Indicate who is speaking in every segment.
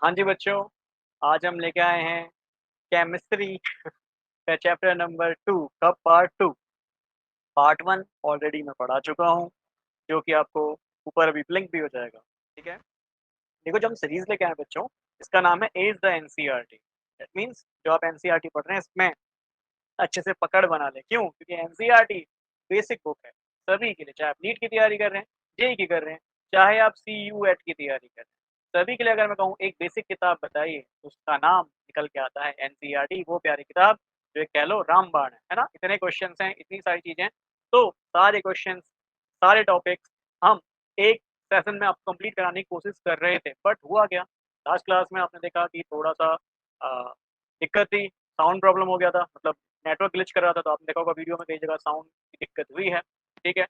Speaker 1: हाँ जी बच्चों, आज हम लेके आए हैं केमिस्ट्री का चैप्टर नंबर 2 का पार्ट 2। पार्ट 1 ऑलरेडी मैं पढ़ा चुका हूँ, जो कि आपको ऊपर अभी ब्लिंक भी हो जाएगा। ठीक है, देखो जो हम सीरीज लेके आए हैं बच्चों, इसका नाम है as the NCERT. That means जो आप एनसीईआरटी पढ़ रहे हैं इसमें अच्छे से पकड़ बना लें। क्यों? क्योंकि एनसीईआरटी बेसिक बुक है सभी के लिए, चाहे आप नीट की तैयारी कर रहे हैं, जेई की कर रहे हैं, चाहे आप सीयूएट की तैयारी कर रहे हैं, सभी के लिए अगर मैं कहूँ एक बेसिक किताब बताइए तो उसका नाम निकल के आता है एनसीईआरटी। वो प्यारी किताब जो एक कह लो रामबाण है ना। इतने क्वेश्चन हैं, इतनी सारी चीजें, तो सारे क्वेश्चन सारे टॉपिक्स हम एक सेशन में आपको कंप्लीट कराने की कोशिश कर रहे थे। बट हुआ क्या, लास्ट क्लास में आपने देखा कि थोड़ा सा दिक्कत थी, साउंड प्रॉब्लम हो गया था, मतलब नेटवर्क ग्लिच कर रहा था। तो आपने देखा होगा वीडियो में कई जगह साउंड की दिक्कत हुई है। ठीक है,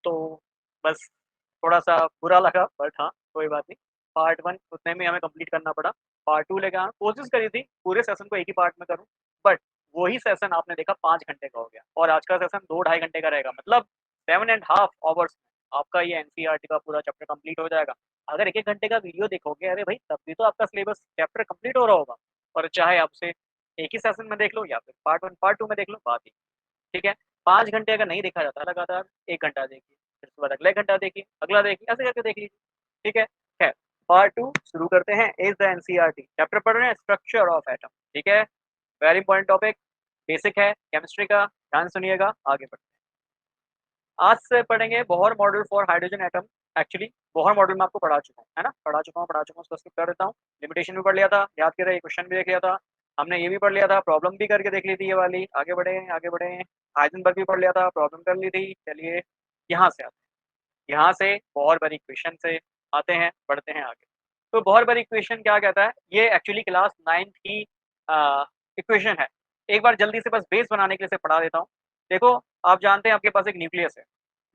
Speaker 1: तो बस थोड़ा सा बुरा लगा, बट हाँ कोई बात नहीं। पार्ट 1 उतने में हमें कंप्लीट करना पड़ा। पार्ट 2 लेके आना कोशिश करी थी पूरे सेशन को एक ही पार्ट में करूँ, बट वही सेशन आपने देखा 5 घंटे का हो गया और आज का सेशन 2 ढाई घंटे का रहेगा। मतलब 7.5 आवर्स आपका ये एनसीईआरटी का पूरा चैप्टर कंप्लीट हो जाएगा। अगर एक एक घंटे का वीडियो देखोगे, अरे भाई तब भी तो आपका सिलेबस चैप्टर कंप्लीट हो रहा होगा। और चाहे आपसे एक ही सेशन में देख लो या फिर पार्ट 1 पार्ट 2 में देख लो, बात ही। ठीक है, 5 घंटे अगर नहीं देखा जाता लगातार, 1 घंटा देखिए, फिर उसके बाद अगला 1 घंटा देखिए, अगला देखिए, ऐसे करके देख लीजिए। ठीक है, खैर पार्ट 2 शुरू करते हैं। इज द एनसीईआरटी चैप्टर पढ़ रहे हैं स्ट्रक्चर ऑफ एटम। ठीक है, वेरी इंपॉर्टेंट टॉपिक, बेसिक है केमिस्ट्री का, ध्यान सुनिएगा। आगे बढ़ते हैं, आज से पढ़ेंगे Bohr model for hydrogen atom. Actually Bohr model में आपको पढ़ा चुका हूँ, है ना, पढ़ा चुका हूँ, उसको skip कर देता हूँ। लिमिटेशन भी पढ़ लिया था, याद करें, क्वेश्चन भी देख लिया था हमने, ये भी पढ़ लिया था, प्रॉब्लम भी करके देख ली थी ये वाली। आगे बढ़े आगे बढ़े, हाइजेनबर्ग भी पढ़ लिया था, प्रॉब्लम कर ली थी। चलिए यहाँ से आते हैं, यहाँ से बोहर बरी इक्वेशन से आते हैं, बढ़ते हैं आगे। तो बोहर बरी इक्वेशन क्या कहता है, ये एक्चुअली क्लास 9th की इक्वेशन है। एक बार जल्दी से बस बेस बनाने के लिए पढ़ा देता हूँ। देखो, आप जानते हैं आपके पास एक न्यूक्लियस है,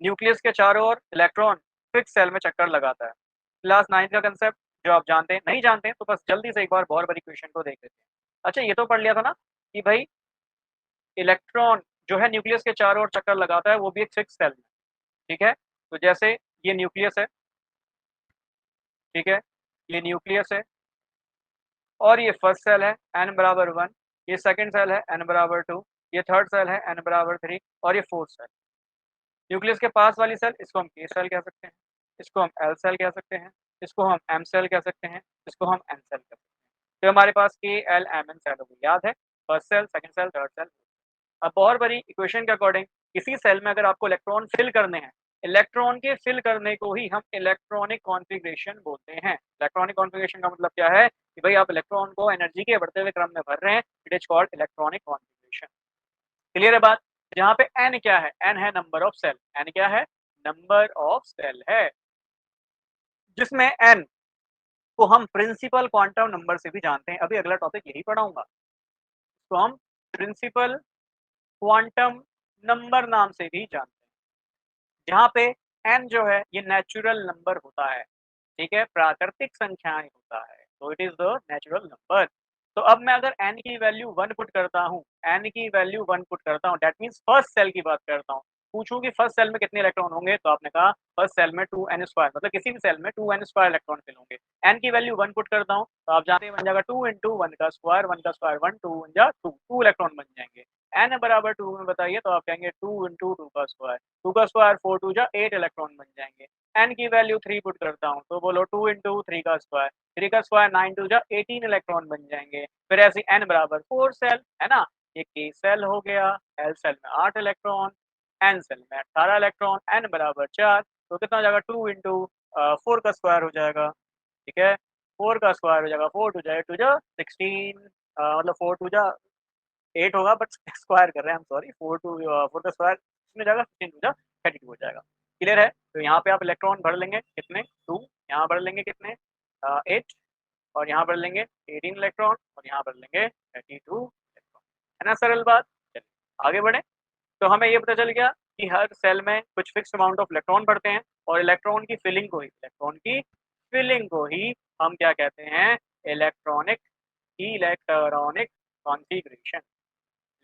Speaker 1: न्यूक्लियस के चारों ओर इलेक्ट्रॉन फिक्स सेल में चक्कर लगाता है। क्लास 9th का कंसेप्ट जो आप जानते हैं, नहीं जानते हैं तो बस जल्दी से एक बार बोहर बरी इक्वेशन को देख लेते हैं। अच्छा, ये तो पढ़ लिया था ना कि भाई इलेक्ट्रॉन जो है न्यूक्लियस के चारों ओर चक्कर लगाता है, वो भी एक फिक्स सेल में। ठीक है, तो जैसे ये न्यूक्लियस है, ठीक है, ये न्यूक्लियस है और ये फर्स्ट सेल है n बराबर 1, ये सेकंड सेल है n बराबर 2, ये थर्ड सेल है n बराबर 3 और ये फोर्थ सेल। न्यूक्लियस के पास वाली सेल, इसको हम k सेल कह सकते हैं, इसको हम l सेल कह सकते हैं, इसको हम m सेल कह सकते हैं, इसको हम n सेल कह सकते हैं। तो हमारे पास k l m n cell होगी, याद है, first cell, second cell, third cell. अब और बड़ी इक्वेशन के अकॉर्डिंग किसी सेल में अगर आपको इलेक्ट्रॉन फिल करने हैं, इलेक्ट्रॉन के फिल करने को ही हम इलेक्ट्रॉनिक कॉन्फ़िगरेशन बोलते हैं। इलेक्ट्रॉनिक कॉन्फ़िगरेशन का मतलब क्या है कि भाई आप इलेक्ट्रॉन को एनर्जी के बढ़ते हुए क्रम में भर रहे हैं, it is called electronic configuration. Clear है बात? जहाँ पे n क्या है, n है नंबर ऑफ सेल, n क्या है, नंबर ऑफ सेल है, जिसमें n को हम प्रिंसिपल क्वांटम नंबर से भी जानते हैं। अभी अगला टॉपिक यही पढ़ाऊंगा, तो हम प्रिंसिपल क्वांटम नंबर नाम से भी जानते हैं, जहाँ पे n जो है ये नेचुरल नंबर होता है। ठीक है, प्राकृतिक संख्याएं होता है, तो it is the natural number. तो अब मैं अगर n की वैल्यू 1 पुट करता हूँ, n की वैल्यू 1 पुट करता हूँ, दैट मीन्स फर्स्ट सेल की बात करता हूँ, पूछूं कि फर्स्ट सेल में कितने इलेक्ट्रॉन होंगे, तो आपने कहा फर्स्ट सेल में 2n स्क्वायर, मतलब किसी भी सेल में 2n स्क्वायर इलेक्ट्रॉन फिल होंगे। n की वैल्यू 1 पुट करता हूँ, तो आप जानते हैं बन जाएगा 2 इंटू 1 का स्क्वायर, 1 का स्क्वायर 1, 2 वन जा 2, 2 इलेक्ट्रॉन बन जाएंगे। n बराबर 2 में बताइए, तो आप कहेंगे 2 इंटू 2 का स्क्वायर, 2 का स्क्वायर 4, 2 जा 8 इलेक्ट्रॉन बन जाएंगे। n की वैल्यू 3 पुट करता हूँ, तो बोलो 2 इंटू 3 का स्क्वायर, 3 का स्क्वायर 9, 2 जा 18 इलेक्ट्रॉन बन जाएंगे। फिर ऐसे n बराबर 4 सेल, है ना, ये k सेल हो गया, l सेल में 8 इलेक्ट्रॉन, n सेल में 18 इलेक्ट्रॉन, n बराबर 4, तो कितना हो जाएगा 2 इंटू 4 का स्क्वायर हो जाएगा। ठीक है, 4 का स्क्वायर हो जाएगा 4 टू जा 8 टू जा 16, मतलब 4 टू जा 8 होगा, बट स्क्वायर कर रहे हैं हम, सॉरी, 4 टू 4 का स्क्वायर इसमें जाएगा, 15 टू जा 32 हो जाएगा। क्लियर है? तो यहाँ पे आप इलेक्ट्रॉन भर लेंगे कितने, 2, यहाँ भर लेंगे कितने, 8, और यहाँ भर लेंगे 18 इलेक्ट्रॉन, और यहाँ भर लेंगे 32 इलेक्ट्रॉन। है ना सरल बात? चलिए आगे बढ़े। तो हमें ये पता चल गया कि हर सेल में कुछ फिक्स अमाउंट ऑफ इलेक्ट्रॉन भरते हैं, और इलेक्ट्रॉन की फिलिंग को ही हम क्या कहते हैं, इलेक्ट्रॉनिक कॉन्फ़िगरेशन।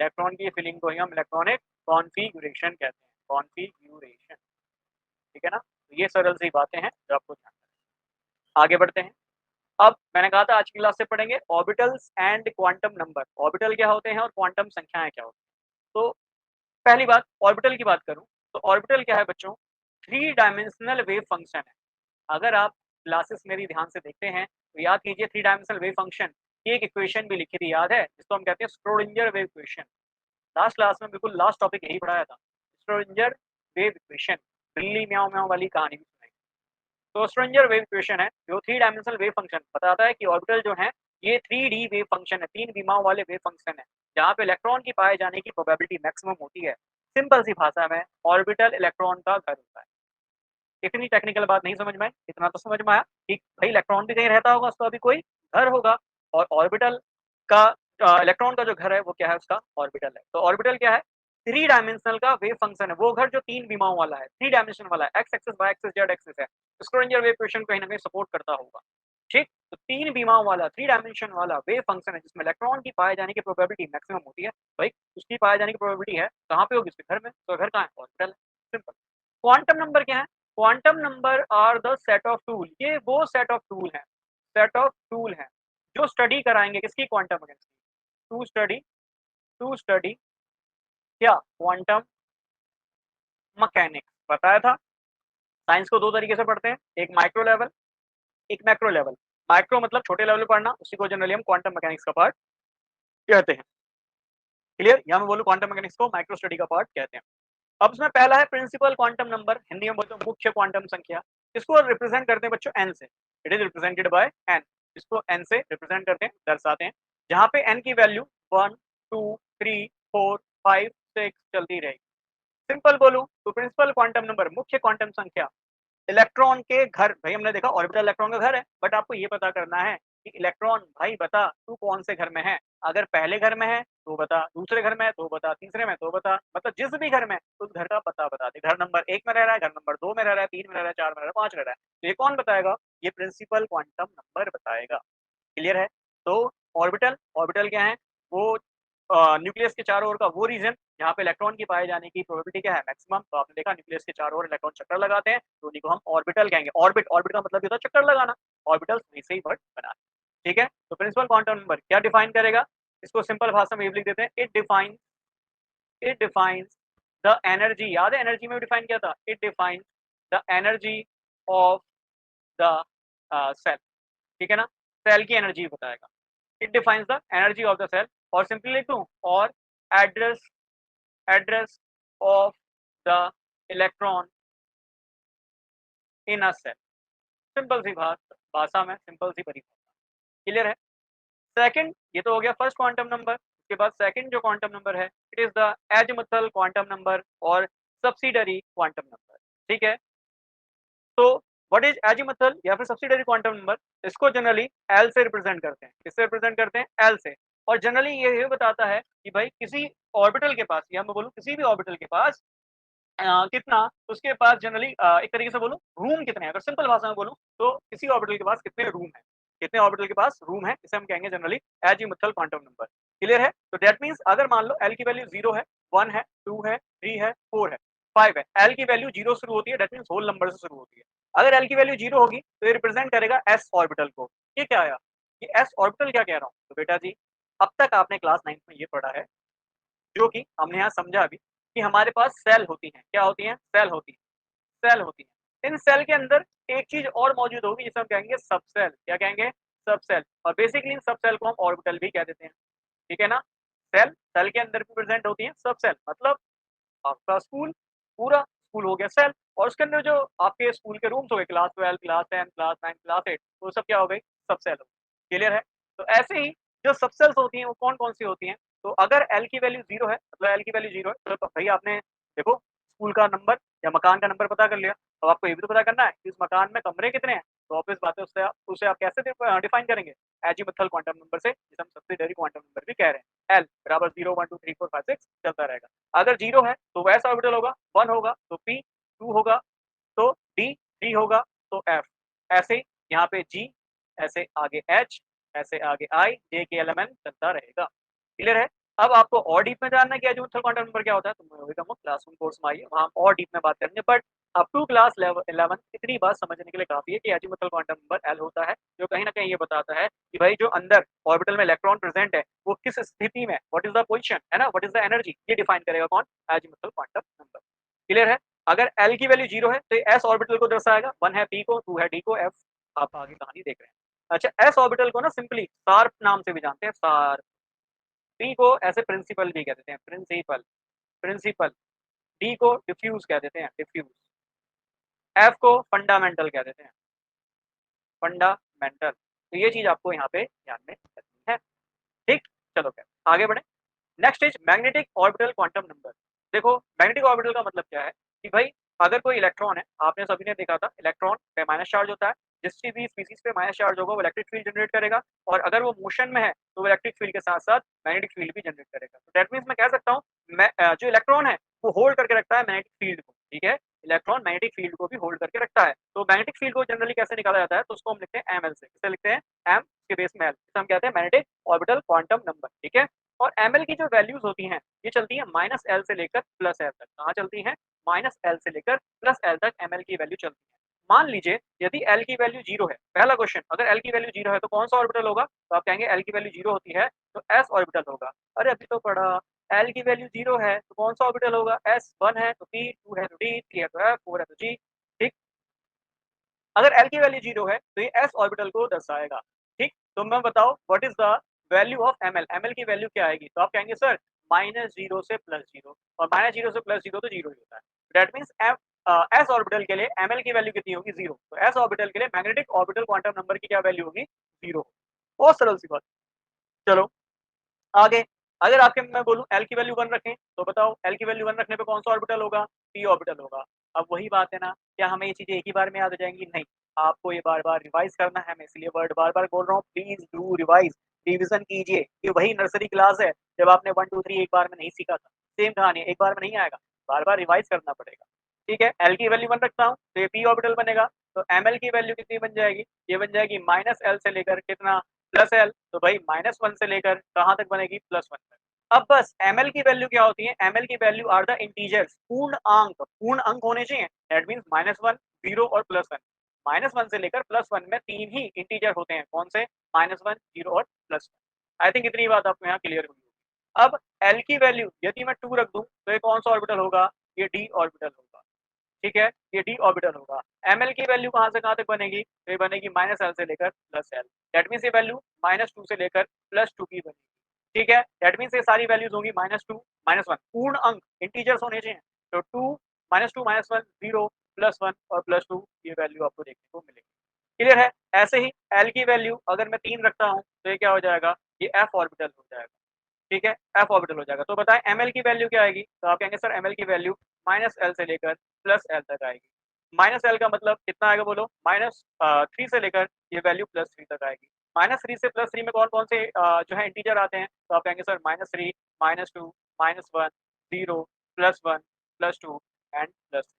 Speaker 1: इलेक्ट्रॉन की फिलिंग को ही हम इलेक्ट्रॉनिक कॉन्फ़िगरेशन कहते हैं, कॉन्फ़िगरेशन। ठीक है ना, तो ये सरल सी बातें हैं जो आपको ध्यान रखना है। आगे बढ़ते हैं। अब मैंने कहा था आज की क्लास से पढ़ेंगे orbitals and quantum number. Orbital क्या होते हैं और क्वांटम संख्याएं क्या होती हैं। तो पहली बात ऑर्बिटल की बात करूं तो ऑर्बिटल क्या है बच्चों, थ्री डायमेंशनल वेव फंक्शन है। अगर आप क्लासेस मेरी ध्यान से देखते हैं तो याद कीजिए थ्री डायमेंशनल वेव फंक्शन की एक इक्वेशन भी लिखी थी, याद है, जिसको हम कहते हैं Schrödinger wave equation. Last class में बिल्कुल लास्ट टॉपिक यही पढ़ाया था, स्क्रोडिंजर वेव इक्वेशन, बिल्ली म्याऊं म्याऊं वाली कहानी भी सुनाई। तो स्ट्रेंजर वेव इक्वेशन है जो थ्री डायमेंशनल वेव फंक्शन बताता है कि ऑर्बिटल जो है ये 3D वेव फंक्शन है, तीन विमाओं वाले वेव फंक्शन है, जहाँ पे इलेक्ट्रॉन की पाए जाने की प्रोबेबिलिटी मैक्सिमम होती है। सिंपल सी भाषा में ऑर्बिटल इलेक्ट्रॉन का घर होता है। इतनी टेक्निकल बात नहीं समझ में आई, इतना तो समझ में आया कि भाई इलेक्ट्रॉन भी कहीं रहता होगा, उसका भी कोई घर होगा, और ऑर्बिटल का इलेक्ट्रॉन का जो घर है वो क्या है, उसका ऑर्बिटल है। तो ऑर्बिटल क्या है, थ्री डायमेंशनल का वेव फंक्शन है, वो घर जो तीन विमाओं वाला है, थ्री डायमेंशन वाला है, X axis Y axis Z axis है। स्क्रोडिंगर वेव इक्वेशन कहीं ना कहीं सपोर्ट करता होगा। ठीक, तो तीन विमाओं वाला थ्री डायमेंशन वाला वेव फंक्शन है जिसमें इलेक्ट्रॉन की पाए जाने की प्रोबेबिलिटी मैक्सिमम होती है। भाई उसकी पाए जाने की प्रोबेबिलिटी है कहाँ पे होगी, उसके घर में, तो घर कहाँ है, ऑर्बिटल। सिंपल। क्वांटम नंबर क्या है, quantum number are the set of tool, ये वो सेट ऑफ टूल है, सेट ऑफ टूल है जो स्टडी कराएंगे किसकी, क्वांटम मैकेनिक्स की। टू स्टडी क्या, क्वांटम मैकेनिक्स। बताया था साइंस को दो तरीके से पढ़ते हैं, एक माइक्रो लेवल, एक मैक्रो लेवल। माइक्रो मतलब छोटे लेवल पे पढ़ना, उसी को जनरली हम क्वांटम मैकेनिक्स का पार्ट कहते हैं। क्लियर, यहाँ मैं बोलूँ क्वांटम मैकेनिक्स को माइक्रो स्टडी का पार्ट कहते हैं। अब इसमें पहला है प्रिंसिपल क्वांटम नंबर, हिंदी में बोलते हैं मुख्य क्वांटम संख्या। इसको रिप्रेजेंट करते हैं बच्चों एन से, it is represented by N. इसको एन से रिप्रेजेंट करते हैं, दर्शाते हैं, जहां पे एन की वैल्यू 1 2 3 4 5 6 चलती रहेगी। सिंपल बोलूं तो प्रिंसिपल क्वांटम नंबर मुख्य क्वांटम संख्या इलेक्ट्रॉन के घर, भाई हमने देखा ऑर्बिटल इलेक्ट्रॉन का घर है, बट आपको ये पता करना है कि इलेक्ट्रॉन, भाई बता तू कौन से घर में है, अगर पहले घर में है तो बता, दूसरे घर में है तो बता, तीसरे में तो बता, मतलब जिस भी घर में उस घर का पता बता दे। घर नंबर 1 में रह रहा है, घर नंबर 2 में रह रहा है, 3 में रह रहा है, 4 में रह रहा है, 5 रह रहा है, तो ये कौन बताएगा, ये प्रिंसिपल क्वांटम नंबर बताएगा। क्लियर है। तो ऑर्बिटल, ऑर्बिटल क्या है, वो न्यूक्लियस के चारों ओर का वो रीजन जहाँ पे इलेक्ट्रॉन की पाए जाने की प्रोबेबिलिटी क्या है, मैक्सिमम। तो आपने देखा न्यूक्लियस के चारों ओर इलेक्ट्रॉन चक्कर लगाते हैं, तो उन्हीं को हम ऑर्बिटल कहेंगे। ऑर्बिट, ऑर्बिट का मतलब होता है चक्कर लगाना, ऑर्बिटल वैसे ही वर्ड बना। ठीक है, तो प्रिंसिपल क्वांटम नंबर क्या डिफाइन करेगा, इसको सिंपल भाषा में लिख देते हैं, इट डिफाइंस द एनर्जी। याद है एनर्जी में डिफाइन किया था, it defines the energy of the cell. ठीक है ना, सेल की एनर्जी बताएगा। It defines the energy of the cell, और सिंपली लिख दूं, और address address of the electron in a cell. Simple सी बात, भाषा में सिंपल सी परिभाषा। क्लियर है। सेकंड, ये तो हो गया फर्स्ट क्वांटम नंबर। उसके बाद सेकंड जो क्वांटम नंबर है, it is the azimuthal quantum number और सब्सिडरी क्वांटम नंबर। ठीक है, तो व्हाट इज एजीमुथल या फिर सब्सिडरी क्वांटम नंबर, इसको जनरली एल से रिप्रेजेंट करते हैं। किससे रिप्रेजेंट करते हैं, एल से। और जनरली ये बताता है कि भाई किसी ऑर्बिटल के पास, या मैं बोलूँ किसी भी ऑर्बिटल के पास कितना, उसके पास जनरली एक तरीके से बोलूं रूम कितने हैं, अगर सिंपल भाषा में बोलूं तो किसी ऑर्बिटल के पास कितने रूम है, कितने ऑर्बिटल के पास रूम है, इसे हम कहेंगे generally azimuthal quantum number. Clear है। तो दैट मींस अगर मान लो एल की वैल्यू 0 है, 1 है, 2 है, 3 है, 4 है, 5 है, एल की वैल्यू 0 शुरू होती है, दैट मींस होल नंबर से शुरू होती है। अगर एल की वैल्यू 0 होगी तो ये रिप्रेजेंट करेगा एस ऑर्बिटल को। ये क्या आया, ये एस ऑर्बिटल क्या कह रहा हूँ, तो बेटा जी अब तक आपने क्लास 9 में ये पढ़ा है, जो कि हमने यहाँ समझा भी, कि हमारे पास सेल होती हैं। क्या होती हैं, सेल होती हैं, सेल होती हैं। इन सेल के अंदर एक चीज और मौजूद होगी जिसे हम कहेंगे सब सेल। क्या कहेंगे, सब सेल। और बेसिकली इन सब सेल को हम ऑर्बिटल भी कह देते हैं। ठीक है ना, सेल, सेल के अंदर भी प्रेजेंट होती है सब सेल, मतलब आपका स्कूल, पूरा स्कूल हो गया सेल, और उसके अंदर जो आपके स्कूल के रूम्स हो गए, क्लास 12, क्लास 10, क्लास 9, क्लास 8, वो सब क्या हो गई, सब सेल हो गई। क्लियर है। तो ऐसे ही जो सब सेल्स होती हैं वो कौन कौन सी होती हैं, तो अगर एल की वैल्यू 0 है, मतलब एल की वैल्यू 0 है, तो भाई आपने देखो स्कूल का नंबर या मकान का नंबर पता कर लिया। अब आपको ये भी तो पता करना है कि इस मकान में कमरे कितने हैं, तो ऑब्वियस बात है उसे आप कैसे डिफाइन करेंगे, एजीमुथल क्वांटम नंबर से, जिसे हम सब्सिडरी क्वांटम नंबर भी कह रहे हैं। एल बराबर 0 1 2 3 4 5 6 चलता रहेगा। अगर 0 है तो वैसा ऑर्बिटल होगा, 1 होगा तो पी, 2 होगा तो डी, 3 होगा तो एफ, ऐसे यहाँ पे जी, ऐसे आगे एच, ऐसे आगे आई, जे के एलिमेंट चलता रहेगा। क्लियर है। अब आपको और डीप में जानना है कि एजीमुथल क्वांटम नंबर क्या होता है, तो मैं वही कहूँगा क्लासरूम कोर्स में आइए, वहाँ हम और डीप में बात करेंगे। बट अप टू क्लास 11 इतनी बात समझने के लिए काफ़ी है कि अज़ीमुथल क्वांटम नंबर L होता है, जो कहीं न कहीं ये बताता है कि भाई जो अंदर ऑर्बिटल में इलेक्ट्रॉन प्रेज़ेंट है, वो किस स्थिति में, व्हाट इज़ द पोज़ीशन, है ना? व्हाट इज़ द एनर्जी, ये डिफाइन करेगा कौन? Azimuthal quantum number. क्लियर है? अगर L की वैल्यू 0 है, तो ये S ऑर्बिटल को दर्शाएगा, 1 है P को, 2 है D को, F आप आगे कहानी देख रहे हैं। अच्छा, S ऑर्बिटल को ना सिंपली शार्प नाम से भी जानते हैं, शार्प। P को ऐसे प्रिंसिपल भी कह देते हैं, प्रिंसिपल, प्रिंसिपल। D को डिफ्यूज़ कह देते हैं, डिफ्यूज़। F को फंडामेंटल कह देते हैं, फंडामेंटल। तो ये चीज़ आपको यहाँ पे ध्यान में रखनी है। ठीक? चलो खैर, आगे बढ़ें। Next is magnetic orbital quantum number. देखो, मैग्नेटिक ऑर्बिटल का मतलब क्या है कि भाई अगर कोई इलेक्ट्रॉन है, आपने सभी ने देखा था इलेक्ट्रॉन पे माइनस चार्ज होता है, जिसकी भी स्पीशीज़ पे माइनस चार्ज होगा वो इलेक्ट्रिक फील्ड जनरेट करेगा और अगर वो मोशन में है, तो वो इलेक्ट्रिक फील्ड के साथ-साथ मैग्नेटिक फील्ड भी जनरेट करेगा। तो दैट मीन्स मैं कह सकता हूँ जो इलेक्ट्रॉन है, वो होल्ड करके रखता है मैग्नेटिक फील्ड को, ठीक है? इलेक्ट्रॉन मैग्नेटिक फील्ड को भी होल्ड करके रखता है। तो मैग्नेटिक फील्ड को जनरली कैसे निकाला जाता है? तो उसको हम लिखते हैं एमएल से। किससे लिखते हैं? एम के बेस में एल। इसे हम कहते हैं मैग्नेटिक ऑर्बिटल क्वांटम नंबर, ठीक है? और एमएल की जो वैल्यूज़ होती हैं, ये चलती है -L से लेकर +L तक। कहाँ चलती हैं? -L से लेकर +L तक एमएल की वैल्यू चलती है। मान लीजिए यदि L की वैल्यू 0 है, पहला क्वेश्चन अगर L की वैल्यू 0 है तो कौन-सा ऑर्बिटल होगा? तो आप कहेंगे L की वैल्यू 0 होती है तो S ऑर्बिटल होगा। अरे अभी तो पढ़ा, L की वैल्यू 0 है तो कौन-सा ऑर्बिटल होगा? S 1 है तो P, 2 है तो D, 3 है तो F, 4 है तो G, ठीक? अगर L की वैल्यू 0 है तो ये S ऑर्बिटल को दर्शाएगा, ठीक? तो मैं बताओ what is the value of ML? ML की वैल्यू क्या आएगी? तो आप कहेंगे सर -0 से +0 और -0 से +0 तो 0 ही होता है। दैट मीन्स S ऑर्बिटल के लिए एमएल की वैल्यू कितनी होगी? 0। तो S ऑर्बिटल के लिए मैग्नेटिक ऑर्बिटल क्वांटम नंबर की क्या वैल्यू होगी? 0। बहुत सरल सी बात। चलो आगे, अगर आपके मैं बोलूँ L की वैल्यू 1 रखें, तो बताओ L की वैल्यू 1 रखने पे कौन-सा ऑर्बिटल होगा? P ऑर्बिटल होगा। अब वही बात है ना, क्या हमें ये चीज़ें एक ही बार में याद हो जाएँगी? नहीं, आपको ये बार-बार रिवाइज़ करना है, मैं इसलिए वर्ड बार-बार बोल रहा हूँ, प्लीज़ डू रिवाइज़, रिविज़न कीजिए। ये वही नर्सरी क्लास है, जब आपने 1, 2, 3 एक बार में नहीं सीखा था। सेम कहानी है, एक बार में नहीं आएगा, बार-बार रिवाइज़ करना पड़ेगा। ठीक है, L की वैल्यू 1 रखता हूँ, तो ये P ऑर्बिटल बनेगा, तो ML की वैल्यू कितनी बन जाएगी? ये बन जाएगी -L से लेकर कितना? +L, तो भाई -1 से लेकर कहाँ तक बनेगी? +1 तक। अब बस एमएल की वैल्यू क्या होती है? एमएल की वैल्यू आर द इंटीजर्स, पूर्ण अंक होने चाहिए। दैट मीन्स -1, 0 और +1। -1 से लेकर +1 में 3 ही इंटीजर होते हैं। कौन से? -1, 0 और +1। आई थिंक इतनी बात आपको यहाँ क्लियर हुई होगी। अब एल की वैल्यू यदि मैं 2 रख दूँ, तो ये कौन-सा ऑर्बिटल होगा? ये डी ऑर्बिटल होगा। ठीक है? ये डी ऑर्बिटल होगा। एमएल की वैल्यू कहाँ से कहाँ तक बनेगी? तो ये बनेगी -L से लेकर +L। दैट मीन्स ये वैल्यू -2 से लेकर +2 की बनेगी। ठीक है? दैट मीन्स ये सारी वैल्यूज़ होंगी -2, -1 पूर्ण अंक इंटीजर्स होने चाहिए। तो 2, -2, -1, 0, +1 और +2 ये वैल्यू आपको देखने को मिलेगी। क्लियर है? ऐसे ही L की वैल्यू अगर मैं 3 रखता हूँ, तो ये क्या हो जाएगा? ये F ऑर्बिटल हो जाएगा। ठीक है? F ऑर्बिटल हो जाएगा। तो बताएँ ML की वैल्यू क्या आएगी? तो आप कहेंगे सर ML की वैल्यू -L से लेकर +L तक आएगी। -L का मतलब कितना आएगा बोलो? 3 से लेकर ये वैल्यू +3 तक आएगी। -3 से +3 में कौन-कौन से जो है इंटीजर आते हैं? तो आप कहेंगे सर -3, -2, -1, 0, +1, +2 एंड +3।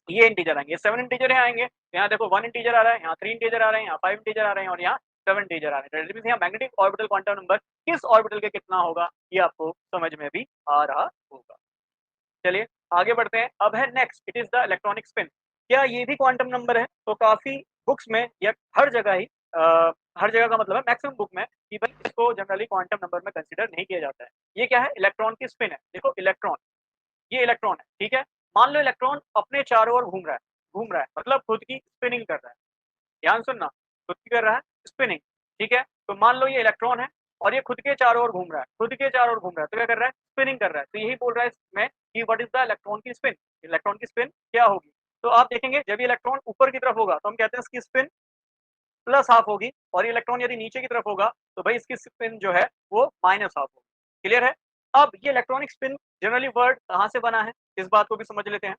Speaker 1: ये इंटीजर आएँगे, 7 इंटीजर यहाँ आएँगे। यहाँ देखो 1 इंटीजर आ रहा है, यहाँ 3 इंटीजर आ रहे हैं, यहाँ 5 इंटीजर आ रहे हैं और यहाँ 7 इंटीजर आ रहे हैं। दैट मीन्स यहाँ मैग्नेटिक ऑर्बिटल क्वांटम नंबर किस ऑर्बिटल के कितना होगा, ये आपको समझ में भी आ रहा होगा। चलिए आगे बढ़ते हैं। अब है next, it is the electronic spin. क्या ये भी क्वांटम नंबर है? तो काफ़ी बुक्स में या हर जगह ही हर जगह का मतलब है मैक्सिमम बुक में कि भाई इसको जनरली क्वांटम नंबर में कंसीडर नहीं किया जाता है। ये क्या है? इलेक्ट्रॉन की स्पिन है। देखो इलेक्ट्रॉन, ये इलेक्ट्रॉन है, ठीक है? मान लो इलेक्ट्रॉन अपने चारों ओर घूम रहा है मतलब खुद की स्पिनिंग कर रहा है। ध्यान सुनना, खुद की कर रहा है स्पिनिंग, ठीक है? तो मान लो ये इलेक्ट्रॉन है और ये खुद के चारों ओर घूम रहा है, खुद के चारों ओर घूम रहा है, तो क्या कर रहा है? स्पिनिंग कर रहा है। तो यही बोल रहा है इसमें कि व्हाट इज़ द इलेक्ट्रॉन की स्पिन? इलेक्ट्रॉन की स्पिन क्या होगी? तो आप देखेंगे जब ये इलेक्ट्रॉन ऊपर की तरफ होगा तो हम कहते हैं इसकी स्पिन प्लस हाफ होगी और ये इलेक्ट्रॉन यदि नीचे की तरफ होगा तो भाई इसकी स्पिन जो है वो माइनस हाफ होगी। क्लियर है? अब ये इलेक्ट्रॉनिक स्पिन जनरली वर्ड कहाँ से बना है? इस बात को भी समझ लेते हैं।